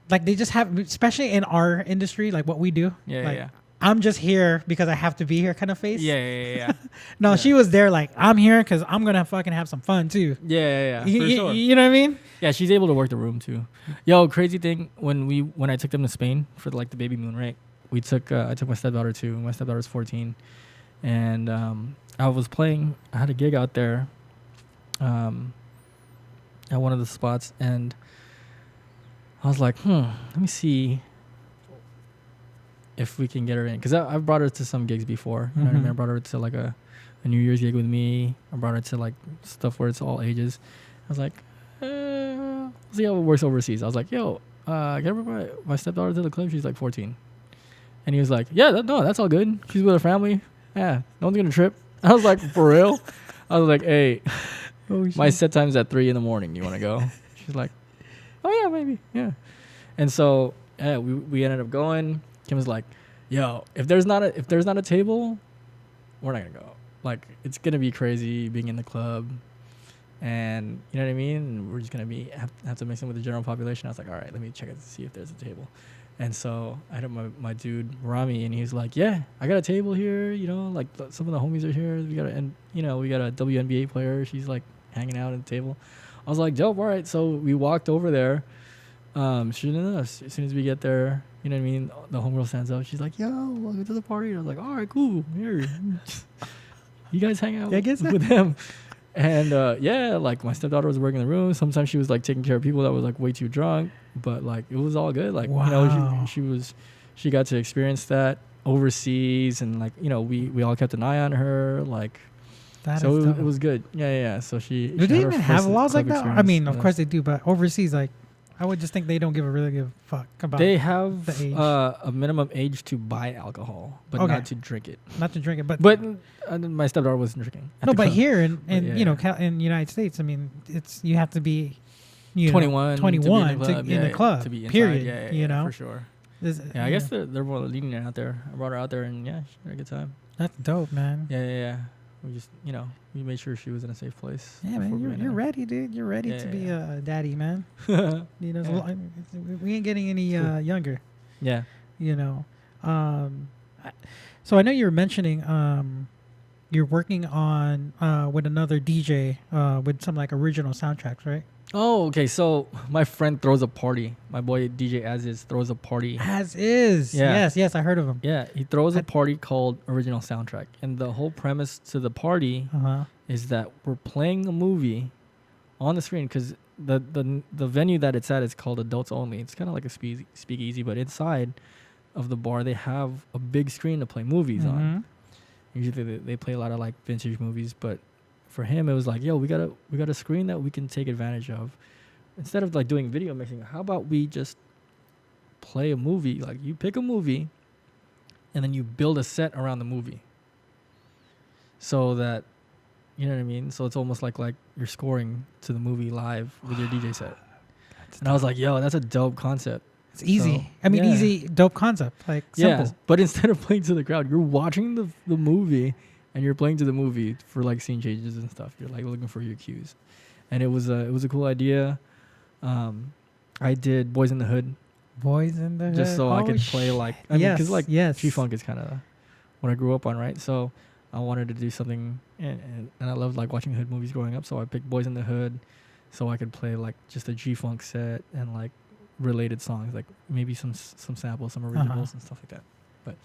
Like they just have, especially in our industry, like what we do. Yeah. I'm just here because I have to be here kind of face. Yeah. No, yeah. She was there like, I'm here because I'm going to fucking have some fun too. Yeah. For sure. You know what I mean? Yeah, she's able to work the room too. Yo, crazy thing, when I took them to Spain for like the baby moon, right? I took my stepdaughter too. My stepdaughter's 14. And I had a gig out there at one of the spots, and I was like, let me see if we can get her in, because I've brought her to some gigs before. You know what I mean? I brought her to like a New Year's gig with me. I brought her to like stuff where it's all ages. I was like, see how it works overseas. I was like, yo, can I bring my stepdaughter to the club? She's like 14. And he was like, yeah, that's all good. She's with her family. Yeah, no one's gonna trip. I was like, for real? I was like, hey, my set time's at 3 a.m. You want to go? She's like, oh yeah, maybe, yeah. And so we ended up going. Kim was like, yo, if there's not a table, we're not gonna go. Like, it's gonna be crazy being in the club, and you know what I mean. And we're just gonna have to mix in with the general population. I was like, all right, let me check it to see if there's a table. And so I had my dude Rami, and he's like, yeah, I got a table here. You know, like some of the homies are here. We got a WNBA player. She's like hanging out at the table. I was like, dope. All right. So we walked over there. Sure enough, as soon as we get there, you know what I mean, the homegirl stands up. She's like, yo, welcome to the party. And I was like, all right, cool. Here, you guys hang out with them. And like my stepdaughter was working in the room. Sometimes she was like taking care of people that was like way too drunk, but like it was all good. Like, wow. You know, she got to experience that overseas, and like, you know, we all kept an eye on her. Like, it was good. Yeah. So do they even have laws like that? I mean, of course they do, but overseas, like, I would just think they don't really give a fuck about. They have the age. A minimum age to buy alcohol, but not to drink it. Not to drink it, but my stepdaughter wasn't drinking. No, but here in the United States, I mean, you have to be 21 to be in the club. To be inside. Period. Yeah, you know, for sure. I guess they're more lenient out there. I brought her out there, and she had a good time. That's dope, man. Yeah. We just, we made sure she was in a safe place. Yeah, man, you're ready, dude. You're ready to be a daddy, man. You know, we ain't getting any younger. Yeah. You know, so I know you were mentioning you're working on with another DJ with some like original soundtracks, right? Oh, okay. So my friend throws a party. My boy DJ As Is throws a party. As Is. Yeah. Yes, I heard of him. Yeah, he throws a party called Original Soundtrack. And the whole premise to the party is that we're playing a movie on the screen, because the venue that it's at is called Adults Only. It's kind of like a speakeasy, but inside of the bar they have a big screen to play movies on. Usually they play a lot of like vintage movies, but for him it was like, yo, we got a screen that we can take advantage of. Instead of like doing video mixing, how about we just play a movie? Like, you pick a movie and then you build a set around the movie, so that, you know what I mean, so it's almost like you're scoring to the movie live with your DJ set. And I was like, yo, that's a dope concept. It's easy. Easy, dope concept. Like, simple. Yeah, but instead of playing to the crowd, you're watching the movie, and you're playing to the movie for like scene changes and stuff. You're like looking for your cues, and it was a cool idea. I did Boys in the Hood. Boys in the Hood. Just so I could play like, because like G-Funk is kind of what I grew up on, right? So I wanted to do something, and I loved like watching Hood movies growing up. So I picked Boys in the Hood, so I could play like just a G-Funk set and like related songs, like maybe some samples, some originals and stuff like that. But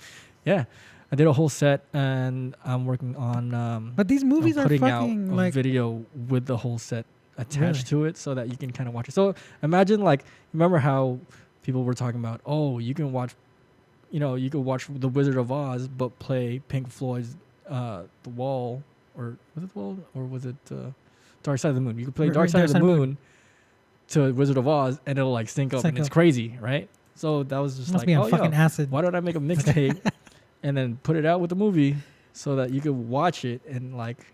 yeah, I did a whole set, and I'm working on but these movies are putting fucking out a like video with the whole set attached to it, so that you can kind of watch it. So imagine, like, remember how people were talking about, oh, you can watch The Wizard of Oz but play Pink Floyd's The Wall, or was it The Wall, or was it Dark Side of the Moon? You could play Dark Side of the Moon to Wizard of Oz, and it'll like sync up, and it's crazy, right? So that was just Must like, be on fucking acid. why don't I make a mixtape and then put it out with the movie so that you could watch it and like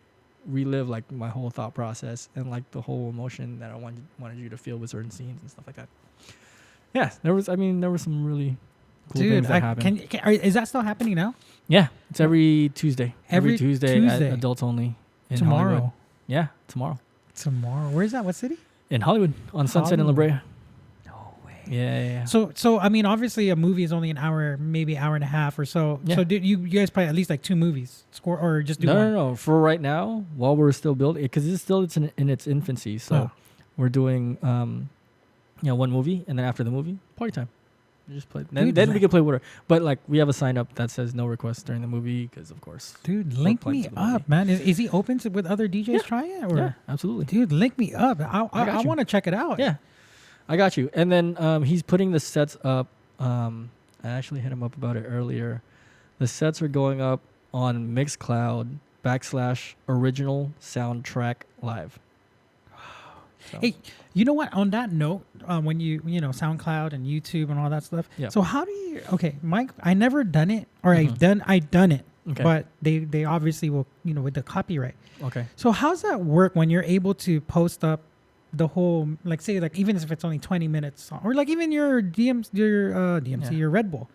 relive like my whole thought process and like the whole emotion that I wanted you to feel with certain scenes and stuff like that. Yeah, there was some really cool things that happened. Is that still happening now? Yeah, it's every Tuesday. Every Tuesday at Adults Only in tomorrow. Hollywood. Yeah, tomorrow. Where's that? What city? In Hollywood on Sunset and La Brea. No way. Yeah. So I mean, obviously, a movie is only an hour, maybe hour and a half or so. Yeah. So you guys play at least like 2 movies, or just do one? No. For right now, while we're still building, because it's in its infancy, so we're doing 1 movie, and then after the movie, party time. We just play. Then we can play whatever. But like we have a sign up that says no requests during the movie because of course. Dude, link me up, man. Is he open to with other DJs trying it? Or? Yeah, absolutely. Dude, link me up. I want to check it out. Yeah, I got you. And then he's putting the sets up. I actually hit him up about it earlier. The sets are going up on Mixcloud /original soundtrack live. So. Hey, you know what? On that note, when you SoundCloud and YouTube and all that stuff. Yeah. So how do you? Okay, Mike, I never done it, or I done it. Okay. But they obviously will, with the copyright. Okay. So how's that work when you're able to post up the whole, like say like even if it's only 20 minutes, or like even your your Red Bull?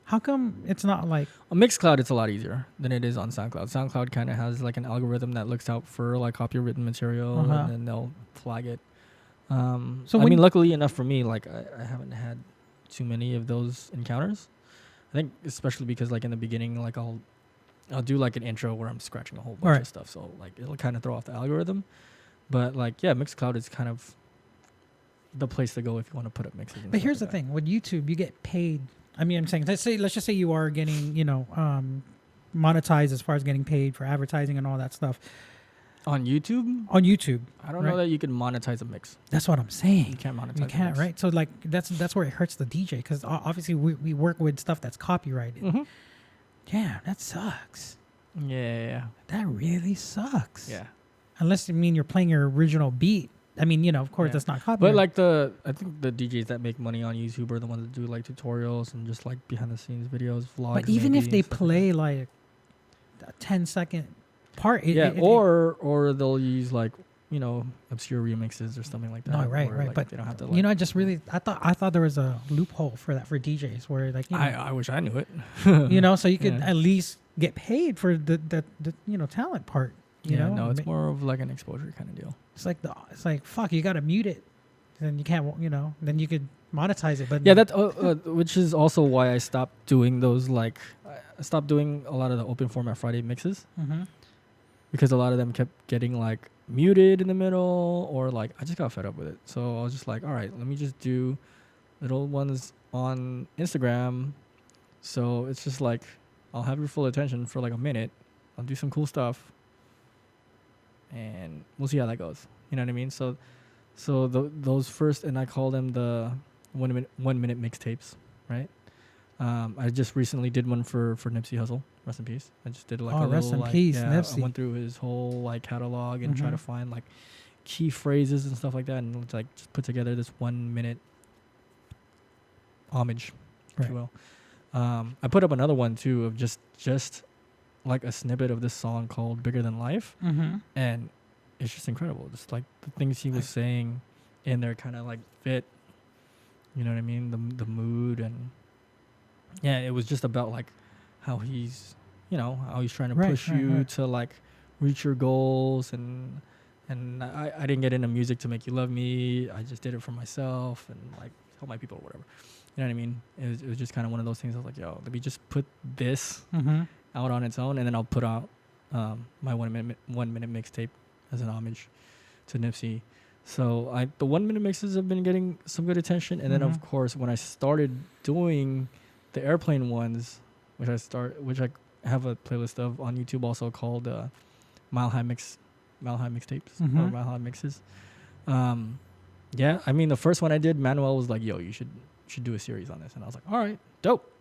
How come it's not like on Mixcloud? It's a lot easier than it is on SoundCloud. SoundCloud kind of has like an algorithm that looks out for like copywritten material, and then they'll flag it. So I mean, luckily enough for me, like I haven't had too many of those encounters. I think especially because like in the beginning, like I'll do like an intro where I'm scratching a whole bunch of stuff, so like it'll kind of throw off the algorithm. But like Mixcloud is kind of the place to go if you want to put up mixes. But here's the thing: with YouTube, you get paid. I mean, I'm saying, let's just say you are getting, monetized as far as getting paid for advertising and all that stuff. On YouTube? On YouTube. I don't know that you can monetize a mix. That's what I'm saying. You can't monetize. You can't, right? So like that's where it hurts the DJ, because obviously we work with stuff that's copyrighted. Mm-hmm. Yeah, that sucks. Yeah. That really sucks. Yeah. Unless you're playing your original beat. I mean, of course, that's not copyrighted. But like I think the DJs that make money on YouTube are the ones that do like tutorials and just like behind the scenes videos, vlogs. But even if they play like a 10-second part, or they'll use like obscure remixes or something like that. No, right. Like, but they don't have to. Like, I just really I thought there was a loophole for that for DJs where like I wish I knew it. So you could at least get paid for the talent part. No, it's more of like an exposure kind of deal. It's like fuck, you gotta mute it, then you can't, then you could monetize it. But which is also why I stopped doing those. Like, I stopped doing a lot of the open format Friday mixes because a lot of them kept getting like muted in the middle, or like I just got fed up with it. So I was just like, all right, let me just do little ones on Instagram. So it's just like I'll have your full attention for like a minute. I'll do some cool stuff. And we'll see how that goes. You know what I mean? So those first, and I call them the 1 minute mixtapes, right? I just recently did one for Nipsey Hussle. Rest in peace. I just did like a little, rest in peace, I Nipsey. went through his whole like catalog and try to find like key phrases and stuff like that, and like just put together this 1 minute homage, if you will. I put up another one too of just like a snippet of this song called Bigger Than Life. And it's just incredible. Just like the things he was saying in there kind of like fit, you know what I mean? The mood, and it was just about like how he's trying to push you to like reach your goals. And I didn't get into music to make you love me. I just did it for myself and like help my people or whatever. You know what I mean? It was just kind of one of those things. I was like, yo, let me just put this out on its own, and then I'll put out my 1 minute mixtape as an homage to Nipsey. So the 1 minute mixes have been getting some good attention, and then of course when I started doing the airplane ones, which I have a playlist of on YouTube also called Mile High Mixtapes or Mile High Mixes. I mean the first one I did, Manuel was like, yo, you should do a series on this, and I was like, all right, dope.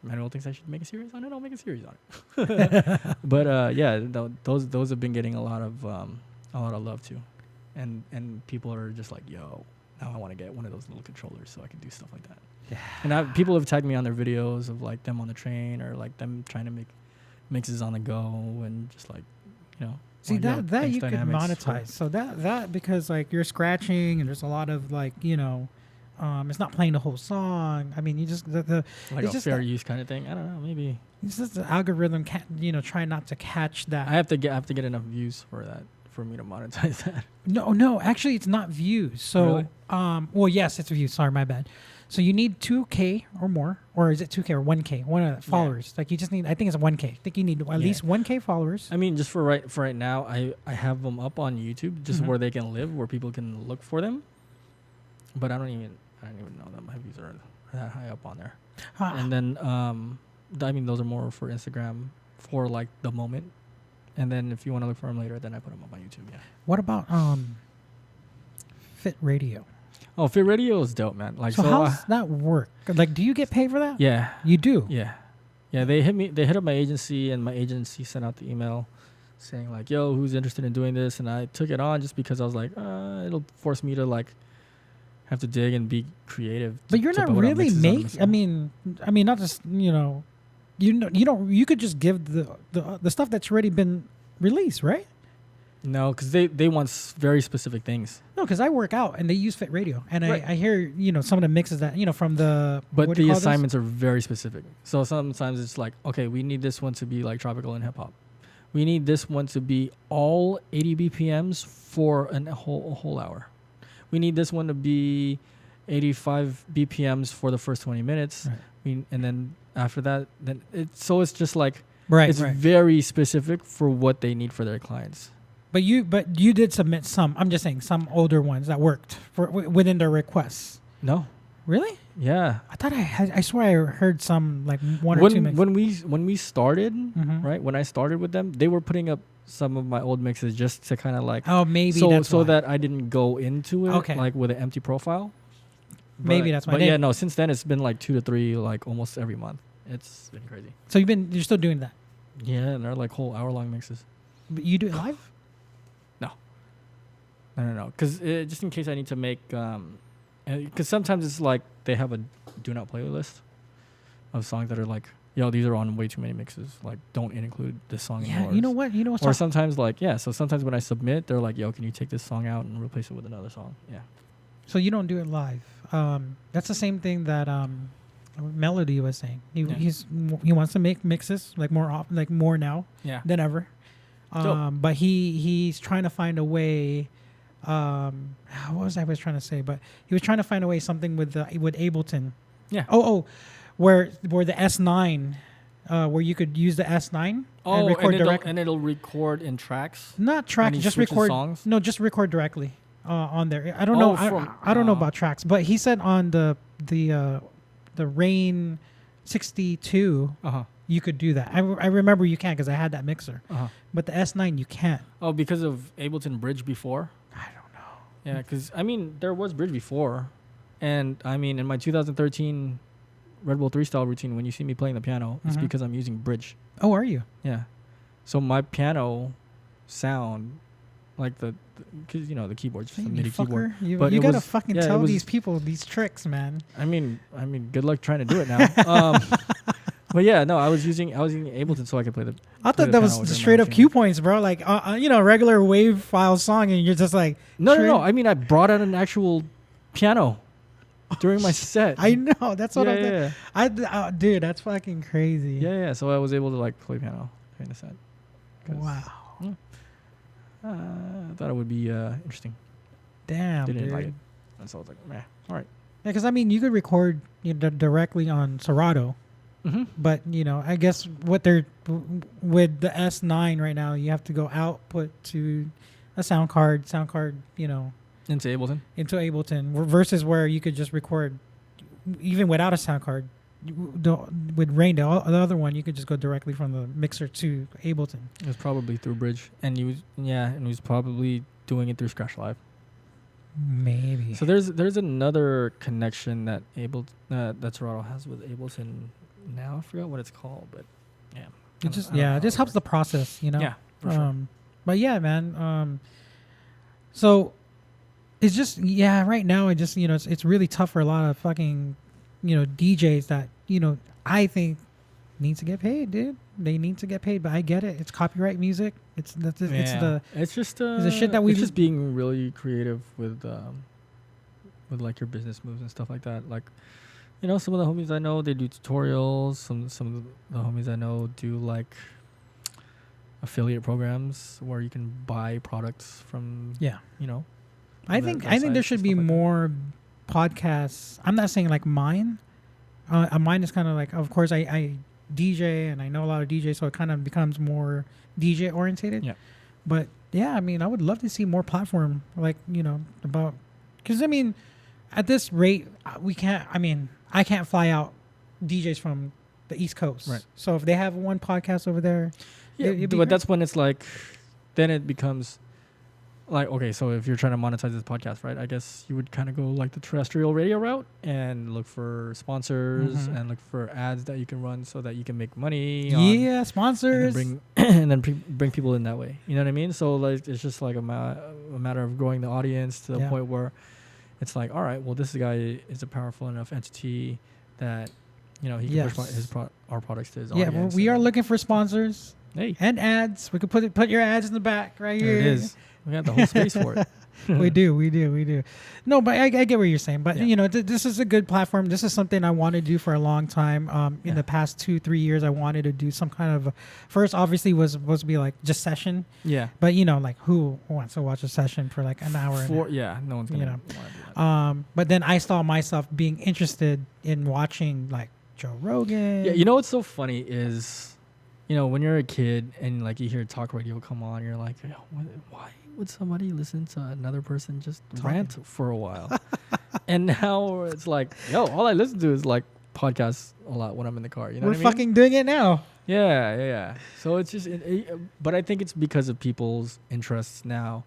Manuel thinks I should make a series on it. I'll make a series on it. But those have been getting a lot of love too. and people are just like, yo, now I want to get one of those little controllers so I can do stuff like that. Yeah. And people have tagged me on their videos of like them on the train or like them trying to make mixes on the go and just like, you know. See, like, that you could Dynamix monetize. So that because like you're scratching and there's a lot of like, you know, it's not playing the whole song. I mean, you just the like it's a just fair use kind of thing. I don't know, maybe. It's just the algorithm can't, you know, try not to catch that. I have to get enough views for that for me to monetize that. No, actually it's not views. So Really? Well, yes, it's views. Sorry, my bad. So you need 2K or more, or is it 2K or 1K? One of the followers. Like you just need. I think it's 1K. I think you need at least 1K followers. I mean, just for right now, I have them up on YouTube just where they can live, where people can look for them. But I don't even know that my views are that high up on there. And then I mean, those are more for Instagram for like the moment. And then if you want to look for them later, then I put them up on YouTube. Yeah. What about Fit Radio? Oh, Fit Radio is dope, man. Like, so how does that work? Like, do you get paid for that? Yeah. You do? Yeah. They hit up my agency, and my agency sent out the email saying like, yo, who's interested in doing this? And I took it on just because I was like, it'll force me to like have to dig and be creative. But you're not really I mean, not just, you know, you could just give the stuff that's already been released, right? No, because they want very specific things. No, because I work out and they use Fit Radio, and I hear, you know, some of the mixes that, you know, from the. But the assignments are very specific. So sometimes it's like, okay, we need this one to be like tropical and hip hop. We need this one to be all 80 BPMs for a whole hour. We need this one to be 85 BPMs for the first 20 minutes. Right. And then after that, then it's just like it's very specific for what they need for their clients. But you did submit some. I'm just saying some older ones that worked for within their requests. No. Really? Yeah. I thought I swear I heard some like one or two mixes. When we started, right? When I started with them, they were putting up some of my old mixes just to kind of like so that I didn't go into it like with an empty profile. Maybe that's why. But yeah, no. Since then, it's been like 2 to 3, like almost every month. It's been crazy. So you're still doing that? Yeah, and they're like whole hour-long mixes. But you do it live? No. Because just in case I need to make, because sometimes it's like they have a do not playlist of songs that are like, yo, these are on way too many mixes. Like, don't include this song. Yeah, you know what? Or sometimes like, so sometimes when I submit, they're like, yo, can you take this song out and replace it with another song? Yeah. So you don't do it live. That's the same thing that Melody was saying. He wants to make mixes like more now than ever. But he's trying to find a way. What was I trying to say? But he was trying to find a way something with Ableton. Yeah. Where the S9, where you could use the S9 and record directly. And it'll record in tracks. Not tracks, just record songs. No, just record directly on there. I don't know. I don't know about tracks, but he said on the Rain 62. You could do that. I remember you can because I had that mixer. But the S9 you can't. Oh, because of Ableton Bridge before? I don't know. Yeah, because I mean there was Bridge before, and I mean in my 2013 Red Bull 3-style routine, when you see me playing the piano, it's because I'm using Bridge. Oh, are you? Yeah. So my piano sound, like because you know the keyboard's just a MIDI keyboard. You gotta fucking tell these people these tricks, man. I mean, good luck trying to do it now. But yeah, no, I was using Ableton so I could play the. I thought that was straight up cue points, bro. Like regular wave file song, and you're just like. No. I mean, I brought out an actual piano during my set. I know. That's what I'm. Dude, that's fucking crazy. Yeah. So I was able to like play piano during the set. Wow. Yeah. I thought it would be interesting. Damn, Didn't dude. like it, and so I was like, meh. All right. Yeah, because I mean, you could record directly on Serato. But I guess with the S9 right now, you have to go output to a sound card, into Ableton, versus where you could just record even without a sound card. With Rain, the other one, you could just go directly from the mixer to Ableton. It was probably through Bridge, and he was probably doing it through Scratch Live. Maybe. So there's another connection that that Serato has with Ableton. Now I forgot what it's called, but it just helps the process, Yeah, for sure. But yeah, man. So It's just right now it just it's really tough for a lot of fucking DJs that I think needs to get paid, dude. They need to get paid, but I get it. It's copyright music. It's just the shit that we it's just being really creative with like your business moves and stuff like that. Like, some of the homies I know, they do tutorials. Some of the homies I know do like affiliate programs where you can buy products from. Yeah. I think there should be more podcasts. I'm not saying like mine. Mine is kind of like, of course, I DJ and I know a lot of DJs, so it kind of becomes more DJ orientated. Yeah. But yeah, I mean, I would love to see more platform, like about, because I mean, at this rate, we can't. I mean, I can't fly out DJs from the East Coast. Right. So if they have one podcast over there, but great. That's when it's like, then it becomes. Like, okay, so if you're trying to monetize this podcast, right, I guess you would kind of go like the terrestrial radio route and look for sponsors and look for ads that you can run so that you can make money. Sponsors. And then bring people in that way. You know what I mean? So like it's just like a matter of growing the audience to the point where it's like, all right, well, this guy is a powerful enough entity that he can push our products to his audience. Yeah, well, we are looking for sponsors and ads. We could put your ads in the back right here. There it is. We got the whole space for it. we do. No, but I get what you're saying. But this is a good platform. This is something I want to do for a long time. In the past 2-3 years, I wanted to do some kind of. First, obviously, was supposed to be like just session. Yeah. But like who wants to watch a session for like an hour? No one's gonna. Want to do that. But then I saw myself being interested in watching like Joe Rogan. Yeah. What's so funny is, when you're a kid and like you hear talk radio come on, you're like, why would somebody listen to another person just rant for a while? And now it's like, all I listen to is like podcasts a lot when I'm in the car. We're fucking doing it now. Yeah. So it's just, but I think it's because of people's interests now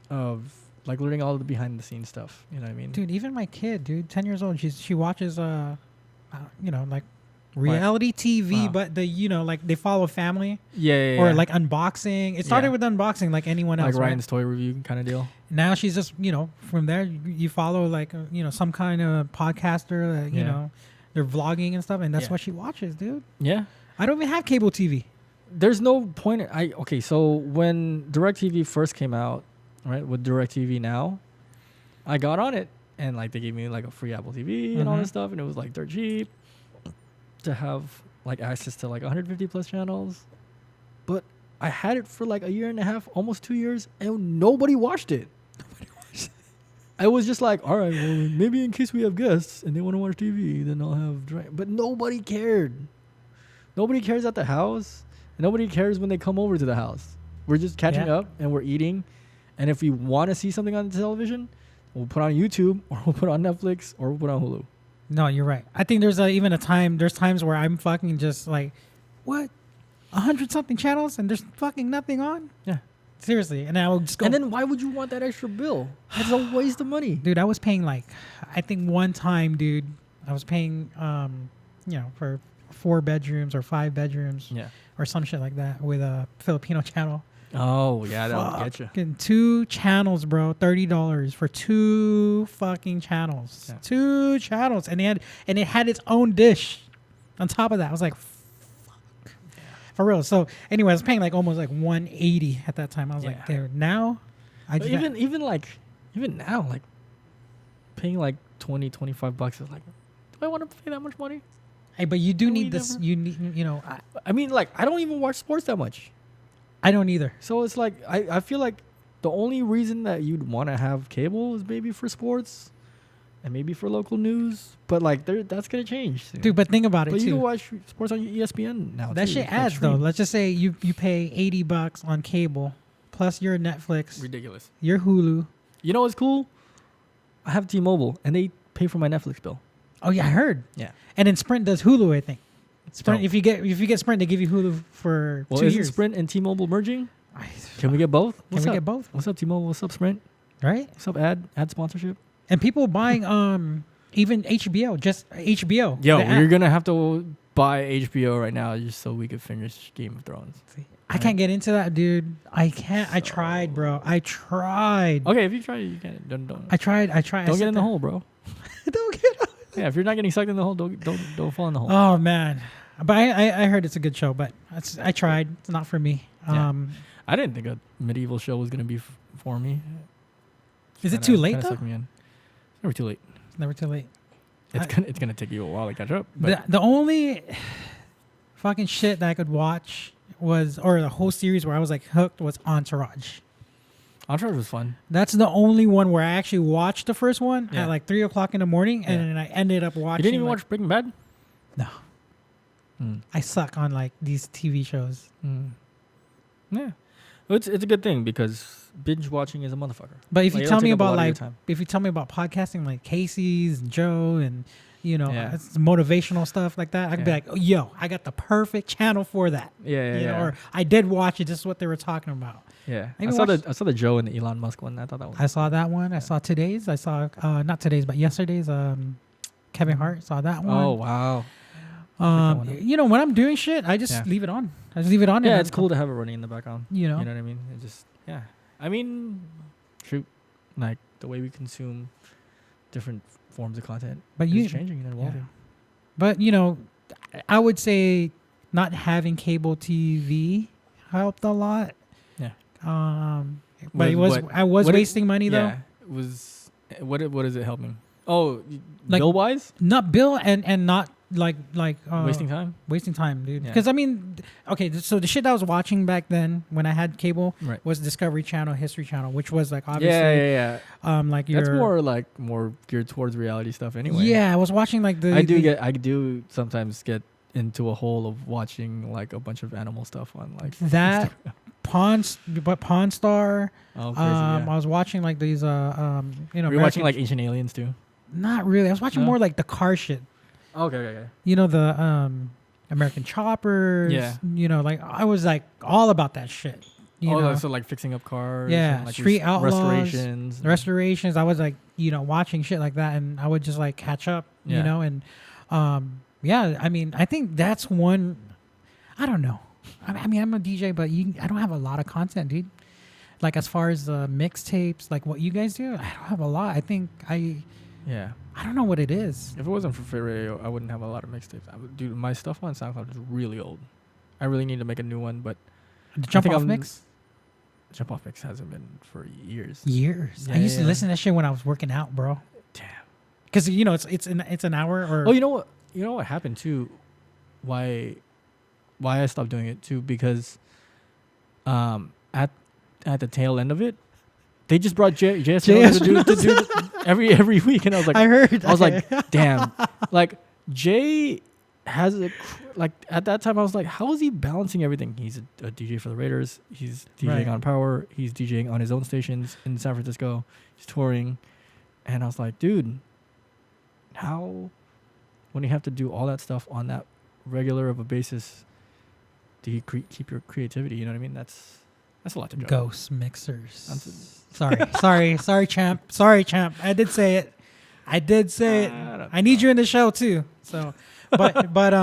of like learning all the behind the scenes stuff. You know what I mean? Dude, even my kid, 10 years old, she watches, like reality TV, but like they follow family. Or like unboxing. It started with unboxing like anyone else. Like Ryan's toy review kind of deal. Now she's just, from there you follow like, some kind of podcaster that, they're vlogging and stuff. And that's what she watches, dude. Yeah. I don't even have cable TV. There's no point. So when DirecTV first came out, right, with DirecTV Now, I got on it and like they gave me like a free Apple TV and all this stuff. And it was like dirt cheap to have like access to like 150 plus channels, but I had it for like a year and a half, almost 2 years, and nobody watched it. I was just like, all right, well, maybe in case we have guests and they want to watch TV, then I'll have but nobody cared. Nobody cares at the house. Nobody cares when they come over to the house. We're just catching up and we're eating, and if we want to see something on the television, we'll put on YouTube or we'll put on Netflix or we'll put on Hulu. No, you're right. I think there's there's times where I'm fucking just like, what? 100-something channels and there's fucking nothing on? Yeah. Seriously. And I will just go. And then why would you want that extra bill? That's a waste of money. Dude, I was paying like, I think one time, dude, I was paying, for 4 bedrooms or 5 bedrooms or some shit like that with a Filipino channel. Oh, yeah, that'll get you. 2 channels, bro. $30 for 2 fucking channels. Yeah. 2 channels. And it had its own dish on top of that. I was like, fuck. Yeah. For real. So anyway, I was paying like almost like $180 at that time. I was like, dude, now even now, like paying like $20-$25 is like, do I want to pay that much money? Hey, but you do need this. You need, I mean, like, I don't even watch sports that much. I don't either. So it's like, I feel like the only reason that you'd want to have cable is maybe for sports and maybe for local news. But like, that's going to change soon. Dude, but think about it too. But you can watch sports on ESPN now. That shit adds though. Let's just say you pay $80 on cable plus your Netflix. Ridiculous. Your Hulu. You know what's cool? I have T-Mobile and they pay for my Netflix bill. Oh yeah, I heard. Yeah. And then Sprint does Hulu, I think. Sprint, if you get Sprint, they give you Hulu for 2 years. Isn't Sprint and T-Mobile merging? Can we get both? Get both? What's up, T-Mobile? What's up, Sprint? Right? What's up, ad sponsorship? And people buying even HBO, just HBO. Yo, you're gonna have to buy HBO right now just so we could finish Game of Thrones. See, I can't get into that, dude. I can't. I tried, bro. I tried. Okay, if you try, you can. Don't. I tried. Don't get in the hole, bro. Don't get. Yeah, if you're not getting sucked in the hole, don't fall in the hole. Oh man, but I heard it's a good show, but I tried. It's not for me. Yeah. I didn't think a medieval show was gonna be for me. Is it too late though? Sucked me in. It's never too late. It's never too late. It's gonna take you a while to catch up. But The only fucking shit that I could watch or the whole series where I was like hooked was Entourage. Entourage was fun. That's the only one where I actually watched the first one Yeah. at like 3:00 in the morning, and then I ended up watching. You didn't even watch Breaking Bad? No. I suck on like these TV shows. Yeah, it's a good thing because binge watching is a motherfucker. But if you it'll tell me take up a lot about of your like, time. if you tell me about podcasting like Casey's and Joe and Yeah. it's motivational stuff like that, I'd be like, oh, yo, I got the perfect channel for that. Yeah. Or I did watch it. This is what they were talking about. Yeah, Maybe I saw the Joe and the Elon Musk one. I thought that was. I saw that one. I saw today's. I saw not today's, but yesterday's. Kevin Hart saw that one. Oh wow. When I'm doing shit, I just leave it on. I just leave it on. Yeah, and it's cool to have it running in the background. You know what I mean? It just I mean, shoot, like the way we consume different forms of content, but is changing and evolving. Yeah. But I would say not having cable TV helped a lot. Yeah. But I was wasting money though. Yeah. What is it helping? Oh, Like, bill wise? Not bill and not like Wasting time? Wasting time, dude. Yeah. Because I mean, okay, so the shit I was watching back then when I had cable was Discovery Channel, History Channel, which was like obviously Yeah. like That's more geared towards reality stuff anyway. Yeah, I was watching like I do sometimes get into a hole of watching like a bunch of animal stuff on like that Pawn Star. Oh, crazy, yeah. I was watching like these Were you watching like Ancient Aliens too? Not really. I was watching more like the car shit. Okay. The American Choppers. Yeah. Like I was like all about that shit. So like fixing up cars. Yeah, and, like, Street Outlaws. Restorations. I was like, watching shit like that, and I would just like catch up, and I mean, I think that's one. I don't know. I mean, I'm a DJ, but I don't have a lot of content, dude. Like as far as mixtapes, like what you guys do, I don't have a lot. I think I don't know what it is. If it wasn't for Fit Radio, I wouldn't have a lot of mixtapes. Dude, my stuff on SoundCloud is really old. I really need to make a new one, but the Jump Off Mix hasn't been for years. Yeah, I used to listen to that shit when I was working out, bro. Damn. Because it's an hour or. Oh, you know what happened too? Why I stopped doing it too? Because at the tail end of it, they just brought JS to do every week, and I was like, I was like, damn, like Jay has at that time I was like, how is he balancing everything? He's a DJ for the Raiders. He's DJing on Power. He's DJing on his own stations in San Francisco. He's touring, and I was like, dude, how when you have to do all that stuff on that regular of a basis, do you keep your creativity? You know what I mean? That's a lot to juggle. Ghost mixers. Sorry, champ. I did say it. I need you in the show too. So, but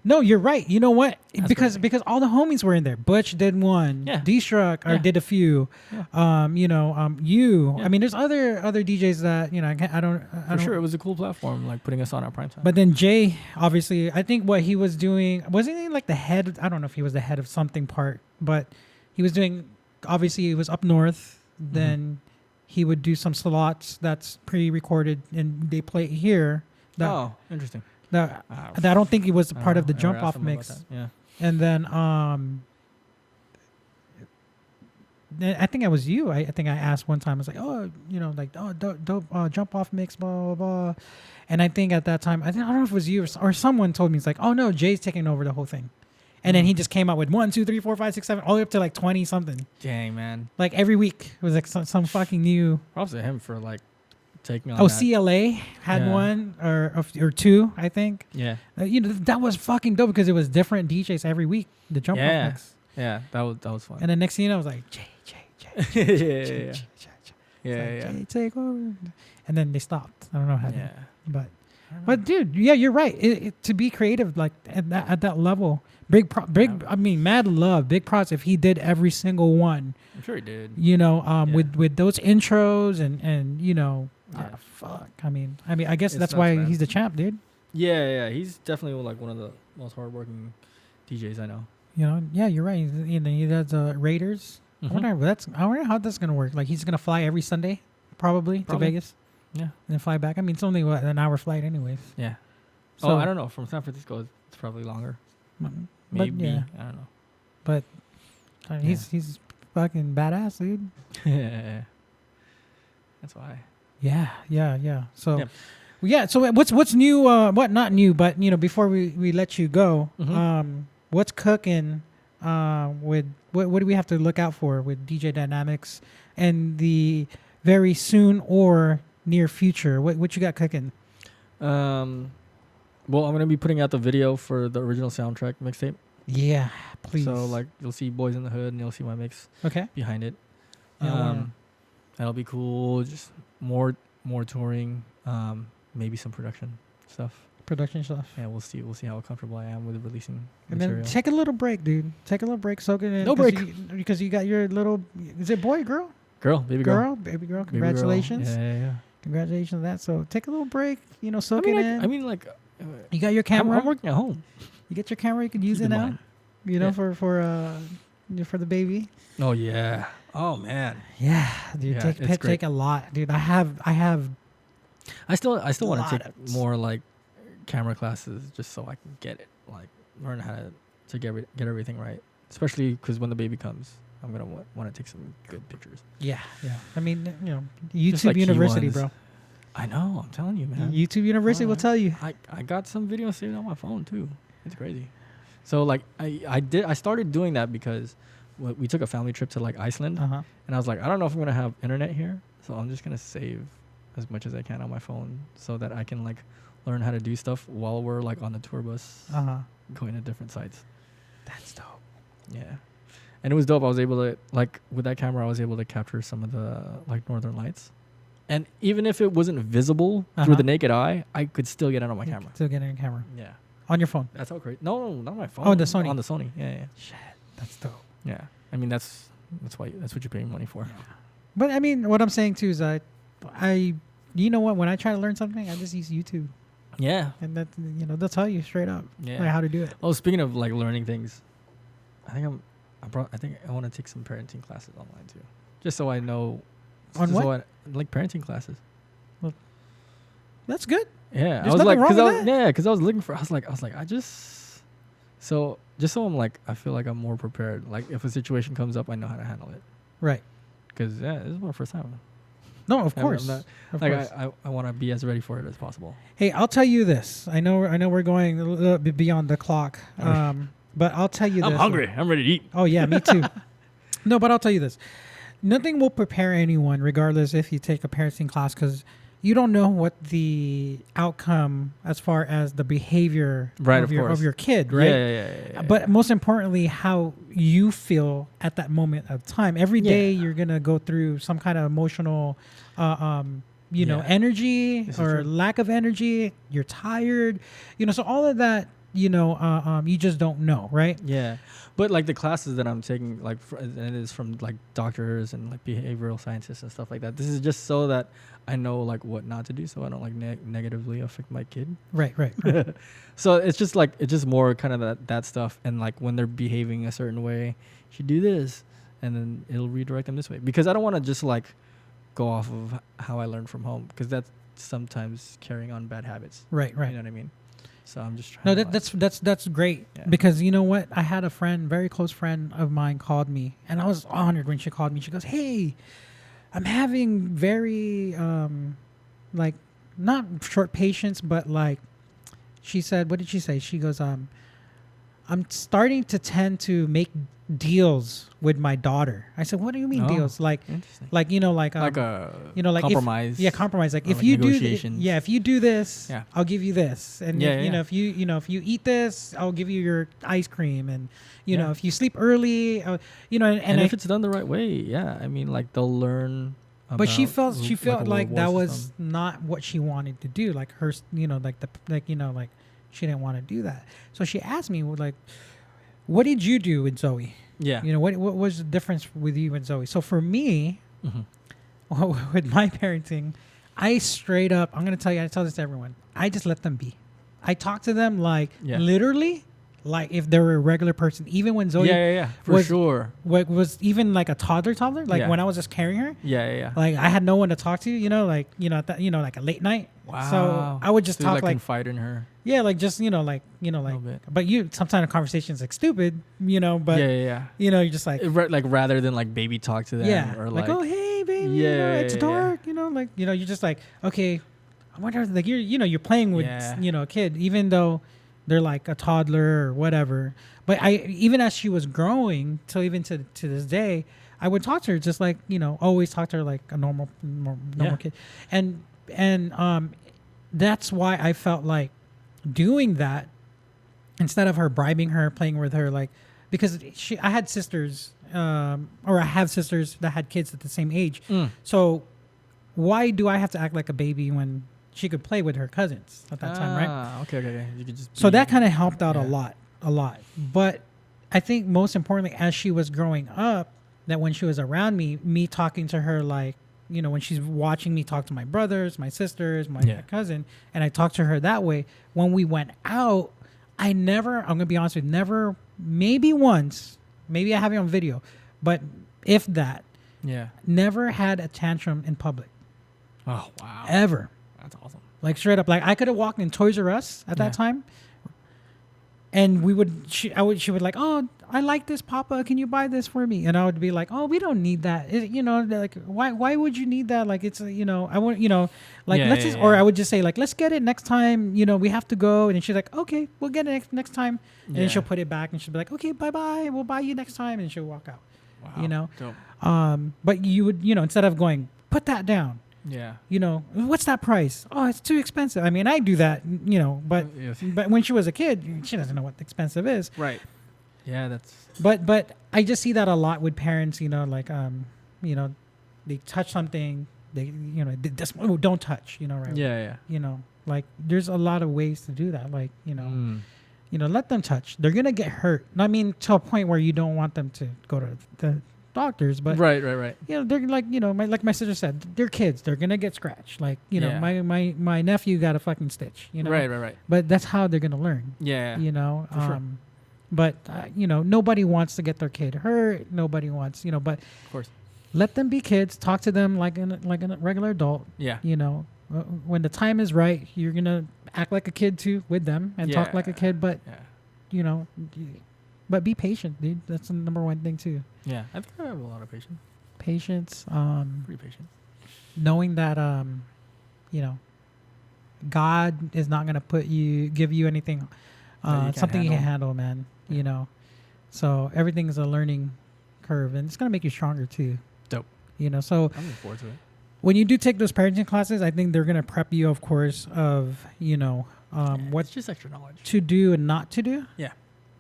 no, you're right. You know what? Because all the homies were in there. Butch did one. Yeah. D-Struck did a few. Yeah. You. Yeah. I mean, there's other DJs that I don't. For sure, it was a cool platform, like putting us on our prime time. But then Jay, obviously, I think what he was doing wasn't he like the head? I don't know if he was the head of something part, but he was doing. Obviously, he was up north. Then he would do some slots that's pre-recorded and they play it here. Interesting. I don't think he was a part of the Jump Off Mix. Yeah. And then I think it was you. I think I asked one time. I was like, dope Jump Off Mix, blah blah blah. And I think at that time, I don't know if it was you or someone told me, it's like, oh no, Jay's taking over the whole thing. And then he just came out with 1, 2, 3, 4, 5, 6, 7, all the way up to like 20 something. Dang, man. Like every week it was like some fucking new. Props to him for like taking on. Oh, that. CLA had one or two, I think. Yeah. That was fucking dope because it was different DJs every week. The Jump Off Mix. Yeah, that was fun. And then next thing you know, I was like, Jay. Yeah. Jay, take over. And then they stopped. I don't know how. Yeah. But But dude, yeah, you're right. To be creative like at that level, I mean, mad love, big props if he did every single one. I'm sure he did. You know, with those intros and you know, fuck. I mean, I guess that's why he's the champ, dude. Yeah, he's definitely like one of the most hardworking DJs I know. You know, yeah, you're right. You know, he does Raiders. Mm-hmm. I wonder how that's gonna work. Like, he's gonna fly every Sunday, probably. To Vegas. Yeah, and then fly back. I mean, it's only an hour flight, anyways. Yeah. So, I don't know. From San Francisco, it's probably longer. Maybe. Yeah. I don't know. But he's fucking badass, dude. Yeah. That's why. Yeah. So, So what's new? What not new? But you know, before we let you go, what's cooking? With what do we have to look out for with DJ Dynamix and the very soon or near future? What you got cooking? Well, I'm gonna be putting out the video for the original soundtrack mixtape. Yeah, please. So like, you'll see Boys in the Hood, and you'll see my mix. Behind it. That'll be cool. Just more touring. Maybe some production stuff. Yeah, we'll see how comfortable I am with releasing and material. then take a little break, dude. Take a little break, soak it in. No break. Because you got your little. Is it boy, girl? Baby girl. Congratulations. Yeah. Congratulations on that. So take a little break. You know, soak it in. I mean, like, you got your camera. I'm working at home. You get your camera. You can use it now. You know, for the baby. Oh yeah. Oh man. Yeah, dude. Take a lot, dude. I still want to take more like camera classes just so I can get it, like learn how to get everything right. Especially because when the baby comes, I'm gonna want to take some good pictures. Yeah. I mean, you know, YouTube like University, bro. I know. I'm telling you, man. YouTube University will tell you. I got some videos saved on my phone too. It's crazy. So like I started doing that because we took a family trip to like Iceland, and I was like, I don't know if I'm gonna have internet here, so I'm just gonna save as much as I can on my phone so that I can like learn how to do stuff while we're like on the tour bus, going to different sites. That's dope. Yeah, and it was dope. I was able to like with that camera, I was able to capture some of the like northern lights, and even if it wasn't visible through the naked eye, I could still get it on my camera. Still get it on camera. Yeah. On your phone. That's how crazy. No, not on my phone. Oh, the Sony. On the Sony. Yeah. Shit, that's dope. Yeah, I mean that's what you're paying money for. Yeah. But I mean, what I'm saying too is you know what? When I try to learn something, I just use YouTube. Yeah. And that, you know, they'll tell you straight up like how to do it. Oh, speaking of like learning things, I think I want to take some parenting classes online too, just so I know. On what? Like parenting classes. Well, that's good. Yeah, There's nothing wrong with that. because I was looking for. I was like, so I'm like, I feel like I'm more prepared. Like if a situation comes up, I know how to handle it. Right. Because this is my first time. No, of course. I want to be as ready for it as possible. Hey, I'll tell you this. I know we're going a little bit beyond the clock. But I'll tell you this. I'm hungry. I'm ready to eat. Oh yeah, me too. No, but I'll tell you this. Nothing will prepare anyone, regardless if you take a parenting class, because you don't know what the outcome as far as the behavior of your kid, right? Yeah. But most importantly, how you feel at that moment of time. Every day you're gonna go through some kind of emotional, energy or lack of energy. You're tired, so all of that. You just don't know, right? Yeah, but like the classes that I'm taking, like, and it is from like doctors and like behavioral scientists and stuff like that. This is just so that I know like what not to do, so I don't like negatively affect my kid. Right. So it's just more kind of that stuff, and like when they're behaving a certain way, you should do this, and then it'll redirect them this way. Because I don't want to just like go off of how I learned from home, because that's sometimes carrying on bad habits. Right. You know what I mean? So I'm just trying. No, that's great, because you know what? I had a friend, very close friend of mine, called me, and I was honored when she called me. She goes, "Hey, I'm having very like not short patience, but like," she said, what did she say? She goes, "I'm starting to tend to make deals with my daughter." I said, "What do you mean deals? Like compromise." Compromise. Like if like you if you do this, I'll give you this, and if you eat this, I'll give you your ice cream, and know if you sleep early, and if it's done the right way, I mean, like they'll learn But she about felt a like voice that system. was not what she wanted to do. Like her, like she didn't want to do that. So she asked me, like, what did you do with Zoe? Yeah. What was the difference with you and Zoe? So for me, with my parenting, I straight up, I'm gonna tell you, I tell this to everyone. I just let them be. I talk to them like literally, like if they were a regular person. Even when Zoe, for sure, was even like a toddler, like when I was just carrying her. Like I had no one to talk to. Like like a late night. Wow. So I would just talk like confide in her. Yeah, like just but sometimes the conversation's like stupid, but you're just like rather than like baby talk to them or like oh hey baby, it's dark, you're just like okay, I wonder like you're playing with a kid even though they're like a toddler or whatever. But I even as she was growing till even to this day, I would talk to her just like always talk to her like a normal kid, and that's why I felt like doing that instead of her bribing her, playing with her, like because I had sisters or I have sisters that had kids at the same age. So why do I have to act like a baby when she could play with her cousins at that time, right? Okay. You could just so that kind of helped out a lot. But I think most importantly, as she was growing up, that when she was around me talking to her like, when she's watching me talk to my brothers, my sisters, my cousin, and I talked to her that way. When we went out, I'm going to be honest with you, never, maybe once, maybe I have it on video, but if that, never had a tantrum in public. Oh, wow. Ever. That's awesome. Like straight up, like I could have walked in Toys R Us at that time, and she would like, oh, I like this, Papa. Can you buy this for me? And I would be like, oh, we don't need that. Like why would you need that? Like it's I want let's just or I would just say like let's get it next time. We have to go, and she's like, okay, we'll get it next time, and then she'll put it back, and she'll be like, okay, bye, we'll buy you next time, and she'll walk out. Wow. Dope. But you would instead of going put that down. Yeah. What's that price? Oh, it's too expensive. I mean, I do that, but but when she was a kid, she doesn't know what expensive is. Right. Yeah, that's. But I just see that a lot with parents. Like they touch something, they don't touch. Right? Yeah. Like there's a lot of ways to do that. Like let them touch. They're gonna get hurt. I mean, to a point where you don't want them to go to the doctors, but right. They're like like my sister said, they're kids. They're gonna get scratched. Like my nephew got a fucking stitch. Right. But that's how they're gonna learn. Yeah. For sure. But nobody wants to get their kid hurt. Nobody wants but of course, let them be kids. Talk to them like a regular adult. Yeah. When the time is right, you're gonna act like a kid too with them and talk like a kid. But but be patient, dude. That's the number one thing too. Yeah, I think I have a lot of patience. Patience. Pretty patient. Knowing that God is not gonna give you anything, something you can handle, man. So everything is a learning curve, and it's gonna make you stronger too. Dope. So I'm looking forward to it. When you do take those parenting classes, I think they're gonna prep you, of course, of what's just extra knowledge to do and not to do. Yeah.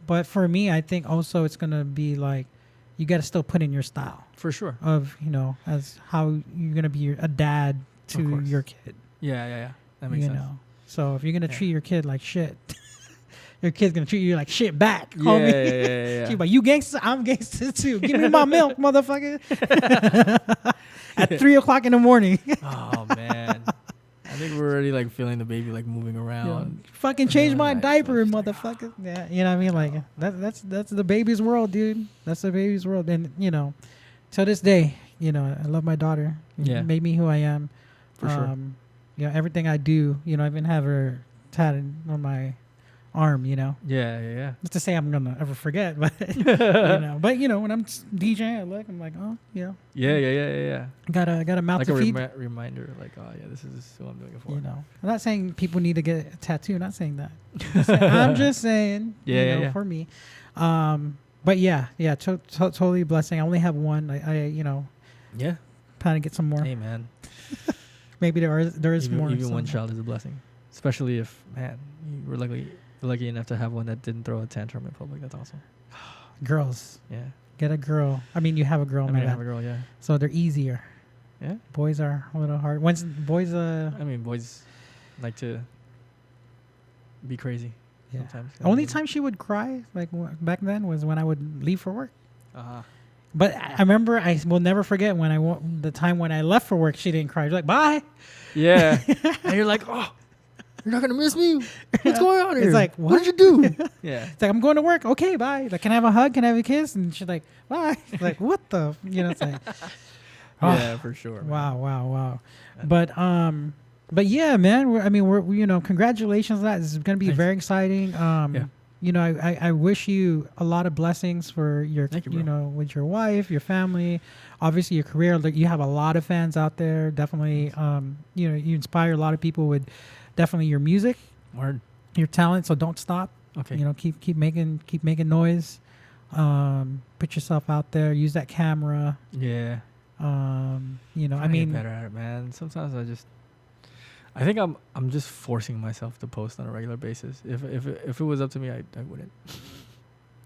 But for me, I think also it's gonna be like you got to still put in your style for sure of as how you're gonna be a dad to your kid. Yeah. That makes sense. So if you're gonna treat your kid like shit, your kid's gonna treat you like shit back. Yeah. She's like, you gangster, I'm gangster too. Give me my milk, motherfucker. At 3:00 in the morning. Oh man. I think we're already like feeling the baby like moving around. Fucking change my diaper, motherfucker. Yeah, you know what I mean? Like that's the baby's world, dude. That's the baby's world. And till this day, I love my daughter. Yeah. It made me who I am. For sure. Everything I do, I even have her tatted on my arm, Yeah. Not to say I'm gonna ever forget, but but when I'm DJing, I look, I'm like, oh, Yeah. Got a mouth like to feed. Reminder, like, oh yeah, this is who I'm doing it for. I'm not saying people need to get a tattoo. I'm not saying that. I'm just saying, for me. But totally a blessing. I only have one. I plan to get some more. Hey man. Maybe there is more. Even one child is a blessing, especially if you were lucky enough to have one that didn't throw a tantrum in public. That's awesome. Girls. Yeah. Get a girl. I mean, you have a girl. I have a girl. Yeah. So they're easier. Yeah. Boys are a little hard. When's boys? I mean, boys like to be crazy. Yeah. Sometimes. Only time she would cry, like back then, was when I would leave for work. Uh-huh. But I remember, I will never forget when the time when I left for work, she didn't cry. She was like, bye. Yeah. And you're like, oh, you're not gonna miss me. What's going on here? It's like, what did you do? Yeah. It's like, I'm going to work. Okay, bye. Like, can I have a hug? Can I have a kiss? And she's like, bye. It's like, what the? It's like, Yeah, for sure. Man. Wow. But yeah, man. We're congratulations on that. This is going to be Thanks. very exciting. I wish you a lot of blessings for your, Thank you, bro. with your wife, your family, obviously your career. Like, you have a lot of fans out there. Definitely, you inspire a lot of people with definitely your music, Word. your talent. So don't stop. Okay. Keep making noise. Put yourself out there. Use that camera. Yeah. Get better at it, man. Sometimes I think I'm just forcing myself to post on a regular basis. If it was up to me, I wouldn't.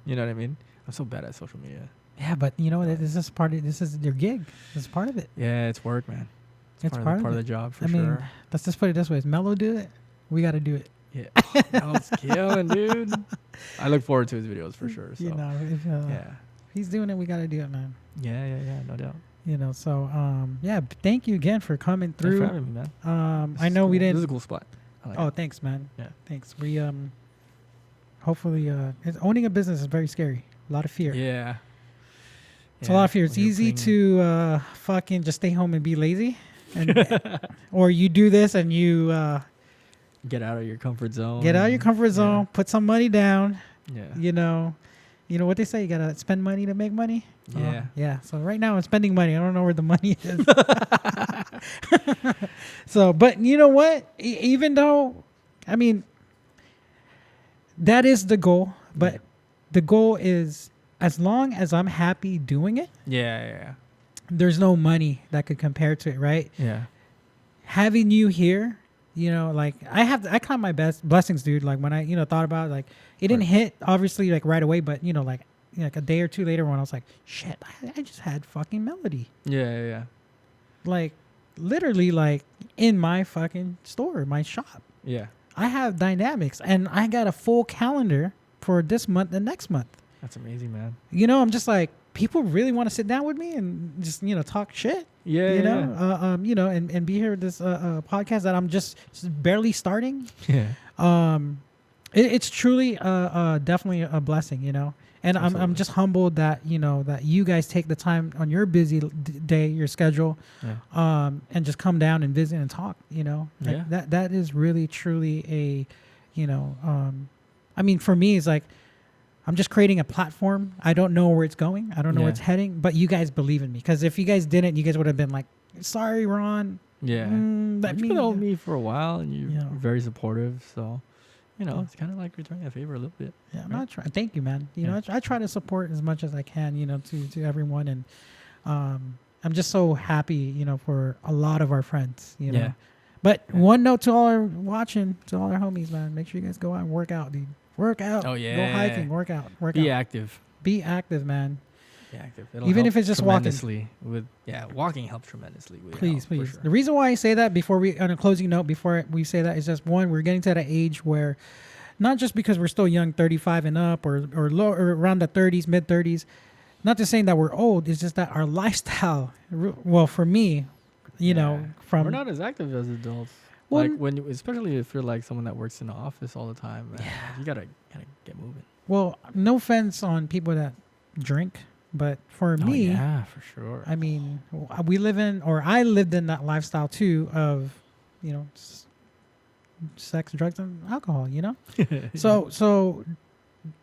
You know what I mean? I'm so bad at social media. Yeah, but this is your gig. This is part of it. Yeah, it's work, man. It's part of the job for sure. Let's just put it this way: if Mello do it, we got to do it. Yeah, Mello's killing, dude. I look forward to his videos for sure. So. If he's doing it, we got to do it, man. Yeah, no doubt. Thank you again for coming through. Thanks for having me, man. I know we didn't. This is a cool spot. I like it. Thanks, man. Yeah. Thanks. We hopefully owning a business is very scary. A lot of fear. Yeah. It's a lot of fear. It's easy to fucking just stay home and be lazy, and or you do this and you get out of your comfort zone. Get out of your comfort zone. Put some money down. Yeah. You know what they say. You gotta spend money to make money. Yeah. Yeah. So right now I'm spending money. I don't know where the money is. So, but you know what? Even though, that is the goal. But the goal is, as long as I'm happy doing it. Yeah. There's no money that could compare to it, right? Yeah. Having you here, I count my best blessings, dude. Like when I, thought about it, like it didn't hit obviously like right away, but like a day or two later when I was like, shit, I just had fucking Melody. Yeah. Like literally like in my fucking store, my shop. Yeah. I have Dynamix and I got a full calendar for this month and next month. That's amazing, man. I'm just like, people really want to sit down with me and just, talk shit. Yeah. And be here with this podcast that I'm just barely starting. Yeah. It's truly definitely a blessing, And Absolutely. I'm just humbled that that you guys take the time on your busy day, your schedule, and just come down and visit and talk. That is really truly a, for me, it's like I'm just creating a platform. I don't know where it's going. I don't know where it's heading, but you guys believe in me. Because if you guys didn't, you guys would have been like, "Sorry, Ron." Yeah. You've been on me for a while, and you're very supportive. So. It's kind of like returning a favor a little bit. Yeah, I'm not trying. Thank you, man. I try to support as much as I can, to everyone. And I'm just so happy, for a lot of our friends, Yeah. But one note to all our watching, to all our homies, man, make sure you guys go out and work out, dude. Work out. Oh, yeah. Go hiking, work out. Be active. Be active, man. Be active. Even if it's just walking. Walking helps tremendously. Please. Sure. The reason why I say that on a closing note, before we say that, is just one, we're getting to that age where, not just because we're still young, 35 and up, or low, or around the 30s, mid 30s. Not to saying that we're old. It's just that our lifestyle. Well, for me, we're not as active as adults. Well, like especially if you're like someone that works in the office all the time. Man, you gotta get moving. Well, no offense on people that drink. But for me, yeah, for sure. I lived in that lifestyle too of, sex, drugs, and alcohol. So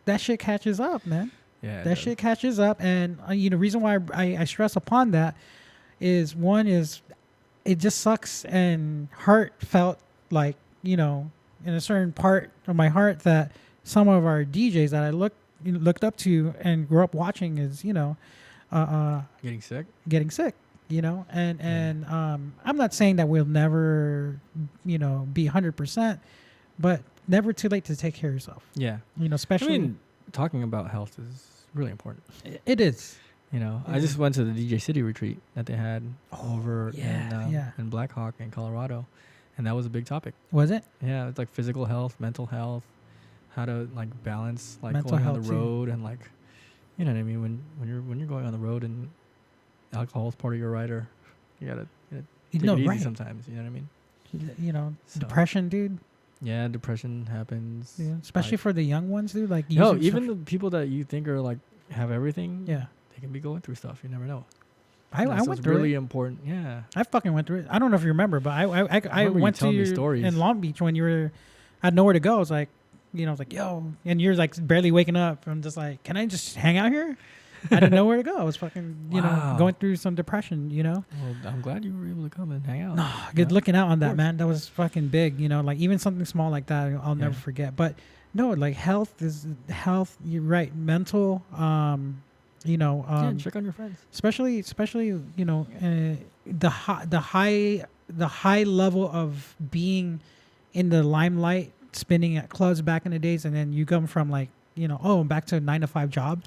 that shit catches up, man. Yeah, that shit catches up, and reason why I stress upon that is it just sucks and heartfelt, like in a certain part of my heart that some of our DJs that I looked up to and grew up watching is getting sick and I'm not saying that we'll never be 100%, but never too late to take care of yourself. Yeah. Especially talking about health is really important. It is. You know, I just went to the DJ City retreat that they had over in Blackhawk in Colorado, and that was a big topic. Was it? Yeah, it's like physical health, mental health, how to like balance like Mental going on health the too. road and like, you know what I mean, when you're going on the road and alcohol is part of your rider, you gotta take it easy sometimes. You know what I mean? You know, So- depression, dude. Yeah, depression happens. Yeah, especially like, for the young ones, dude. Like, even the people that you think are like have everything. yeah. They can be going through stuff. You never know. I So went it's through really it. important. Yeah. I fucking went through it. I don't know if you remember, but I remember you went to telling me your, stories. in Long Beach when you were, I had nowhere to go. I was like, you know, I was like, yo, and you're like barely waking up. I'm just like, can I just hang out here? I didn't know where to go. I was fucking, you know, Wow. going through some depression, you know. Well, I'm glad you were able to come and hang out. Good Yeah. looking out on that, course. man. That was fucking big, you know, like even something small like that, I'll never Yeah. forget. But no, like health is health. You're right. Mental, you know, Yeah, check on your friends. especially you know, the high level of being in the limelight, spinning at clubs back in the days, and then you come from like, you know, back to a 9-to-5 job.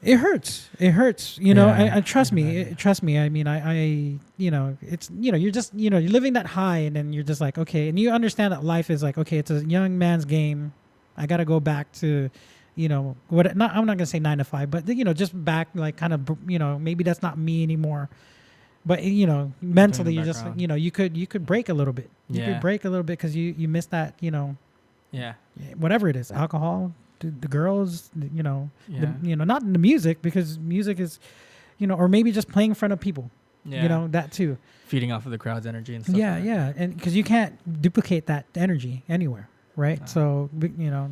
It hurts. You know, Yeah. and trust me, Imagine. trust me. I mean, I, you know, it's, you know, you're just, you know, you're living that high, and then you're just like, okay, and you understand that life is like, okay, it's a young man's game. I got to go back to, you know, I'm not gonna say 9 to 5, but you know, just back, like, kind of, you know, maybe that's not me anymore. But you know, mentally, you're just, background. you know, you could break a little bit. You Yeah. could break a little bit because you miss that, you know, Yeah. whatever it is, alcohol, the girls, you know, Yeah. you know, not the music, because music is, you know, or maybe just playing in front of people, Yeah. you know, that too. Feeding off of the crowd's energy and stuff. Yeah, like that. yeah, and because you can't duplicate that energy anywhere, right? No. So you know,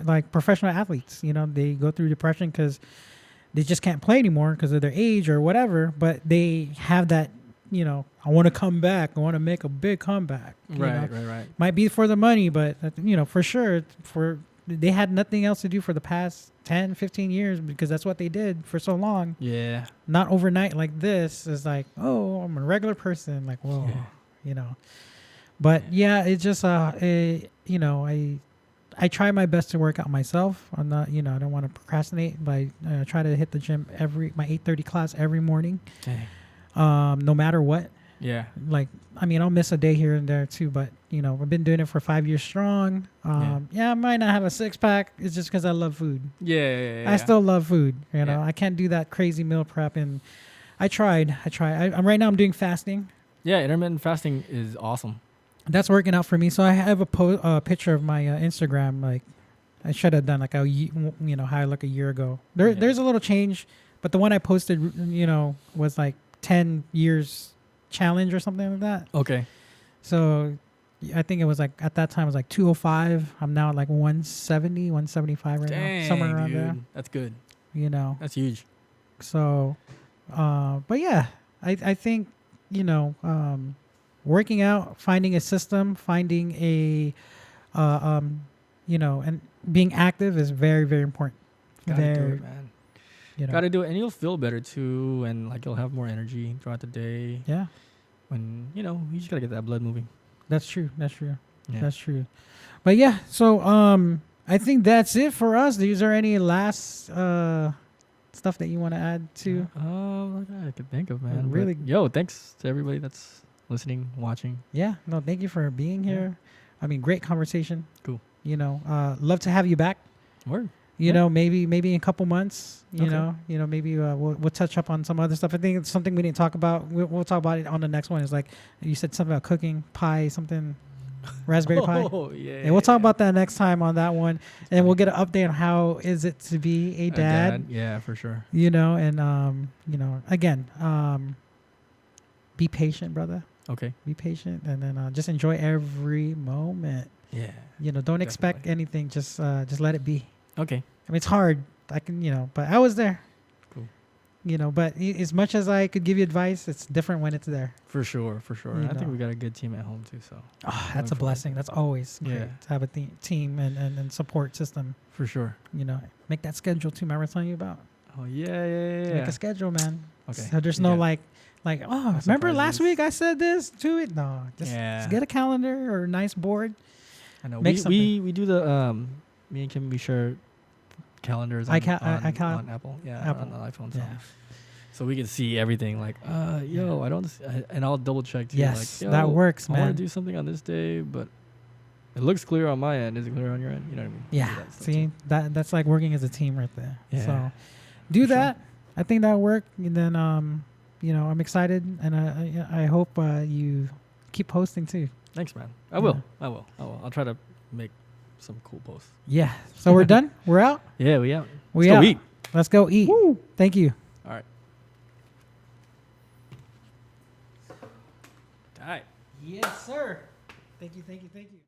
like professional athletes, you know, they go through depression because they just can't play anymore because of their age or whatever. But they have that, you know, I want to come back. I want to make a big comeback. you know? Right. Might be for the money, but you know, for sure, they had nothing else to do for the past 10, 15 years because that's what they did for so long. Yeah. Not overnight like this. Is like, oh, I'm a regular person. Like, whoa, Yeah. you know. But yeah, it's just you know, I try my best to work out myself. I'm not, you know, I don't want to procrastinate, but I try to hit the gym my 8:30 class every morning. Dang. No matter what. Yeah. Like, I mean, I'll miss a day here and there too, but you know, I've been doing it for 5 years strong. Yeah, I might not have a 6-pack. It's just because I love food. Yeah. I still love food. You know, Yeah. I can't do that crazy meal prep, and I tried. I'm right now. I'm doing fasting. Yeah. Intermittent fasting is awesome. That's working out for me. So I have a picture of my Instagram. Like, I should have done like you know, how I look a year ago. There's a little change, but the one I posted, you know, was like 10 years challenge or something like that. Okay. So I think it was like, at that time it was like 205. I'm now at like 170, 175 right now, somewhere around dude. there. That's good. You know. That's huge. So, but yeah, I think, you know, working out, finding a system, finding a, you know, and being active is very, very important. Gotta do Very, it, man. you know. Gotta do it, and you'll feel better too, and like you'll have more energy throughout the day. Yeah, When you know, you just gotta get that blood moving. that's true. That's true. Yeah. That's true. But yeah, so I think that's it for us. Is there any last stuff that you want to add to? I could think of, man. But, Really- yo, thanks to everybody that's listening, watching. Yeah, no, thank you for being Yeah. here. I mean, great conversation. Cool. You know, love to have you back. Word. You Yeah. know, maybe in a couple months. You Okay. know, maybe we'll touch up on some other stuff. I think it's something we didn't talk about. We'll talk about it on the next one. Is like you said something about cooking pie, something raspberry pie. Oh yeah. And we'll talk about that next time on that one, and we'll get an update on how is it to be a dad. Yeah, for sure. You know, and you know, again, be patient, brother. Okay. Be patient, and then just enjoy every moment. Yeah. You know, don't expect Definitely. anything. Just let it be. Okay. I mean, it's hard. I can, you know, but I was there. Cool. You know, but as much as I could give you advice, it's different when it's there. For sure. You I know. think we got a good team at home too. So. Oh, that's a forward. blessing. That's always great Yeah. to have a team and support system. For sure. You know, make that schedule too. Remember I was telling you about? Oh yeah. Make a schedule, man. Okay. So there's We no got it. oh, remember last surprises. week I said this to it? No, just get a calendar or a nice board. I know. Make We do the me and Kim. We share calendars on iCal- Apple. Yeah, Apple. on the iPhone. Yeah. So we can see everything. Like, I don't. And I'll double check too. Yes, like, that works, I man. want to do something on this day, but it looks clear on my end. Is it clear on your end? You know what I mean? Yeah. Do that stuff See, too. that's like working as a team right there. Yeah. So do For that. I think that'll work. And then, I'm excited, and I hope you keep posting too. Thanks, man. I will. I'll try to make some cool posts. Yeah. So we're done. We're out. Yeah, we out. We Let's out. go eat. Let's go eat. Woo. Thank you. All right. All right. Yes, sir. Thank you.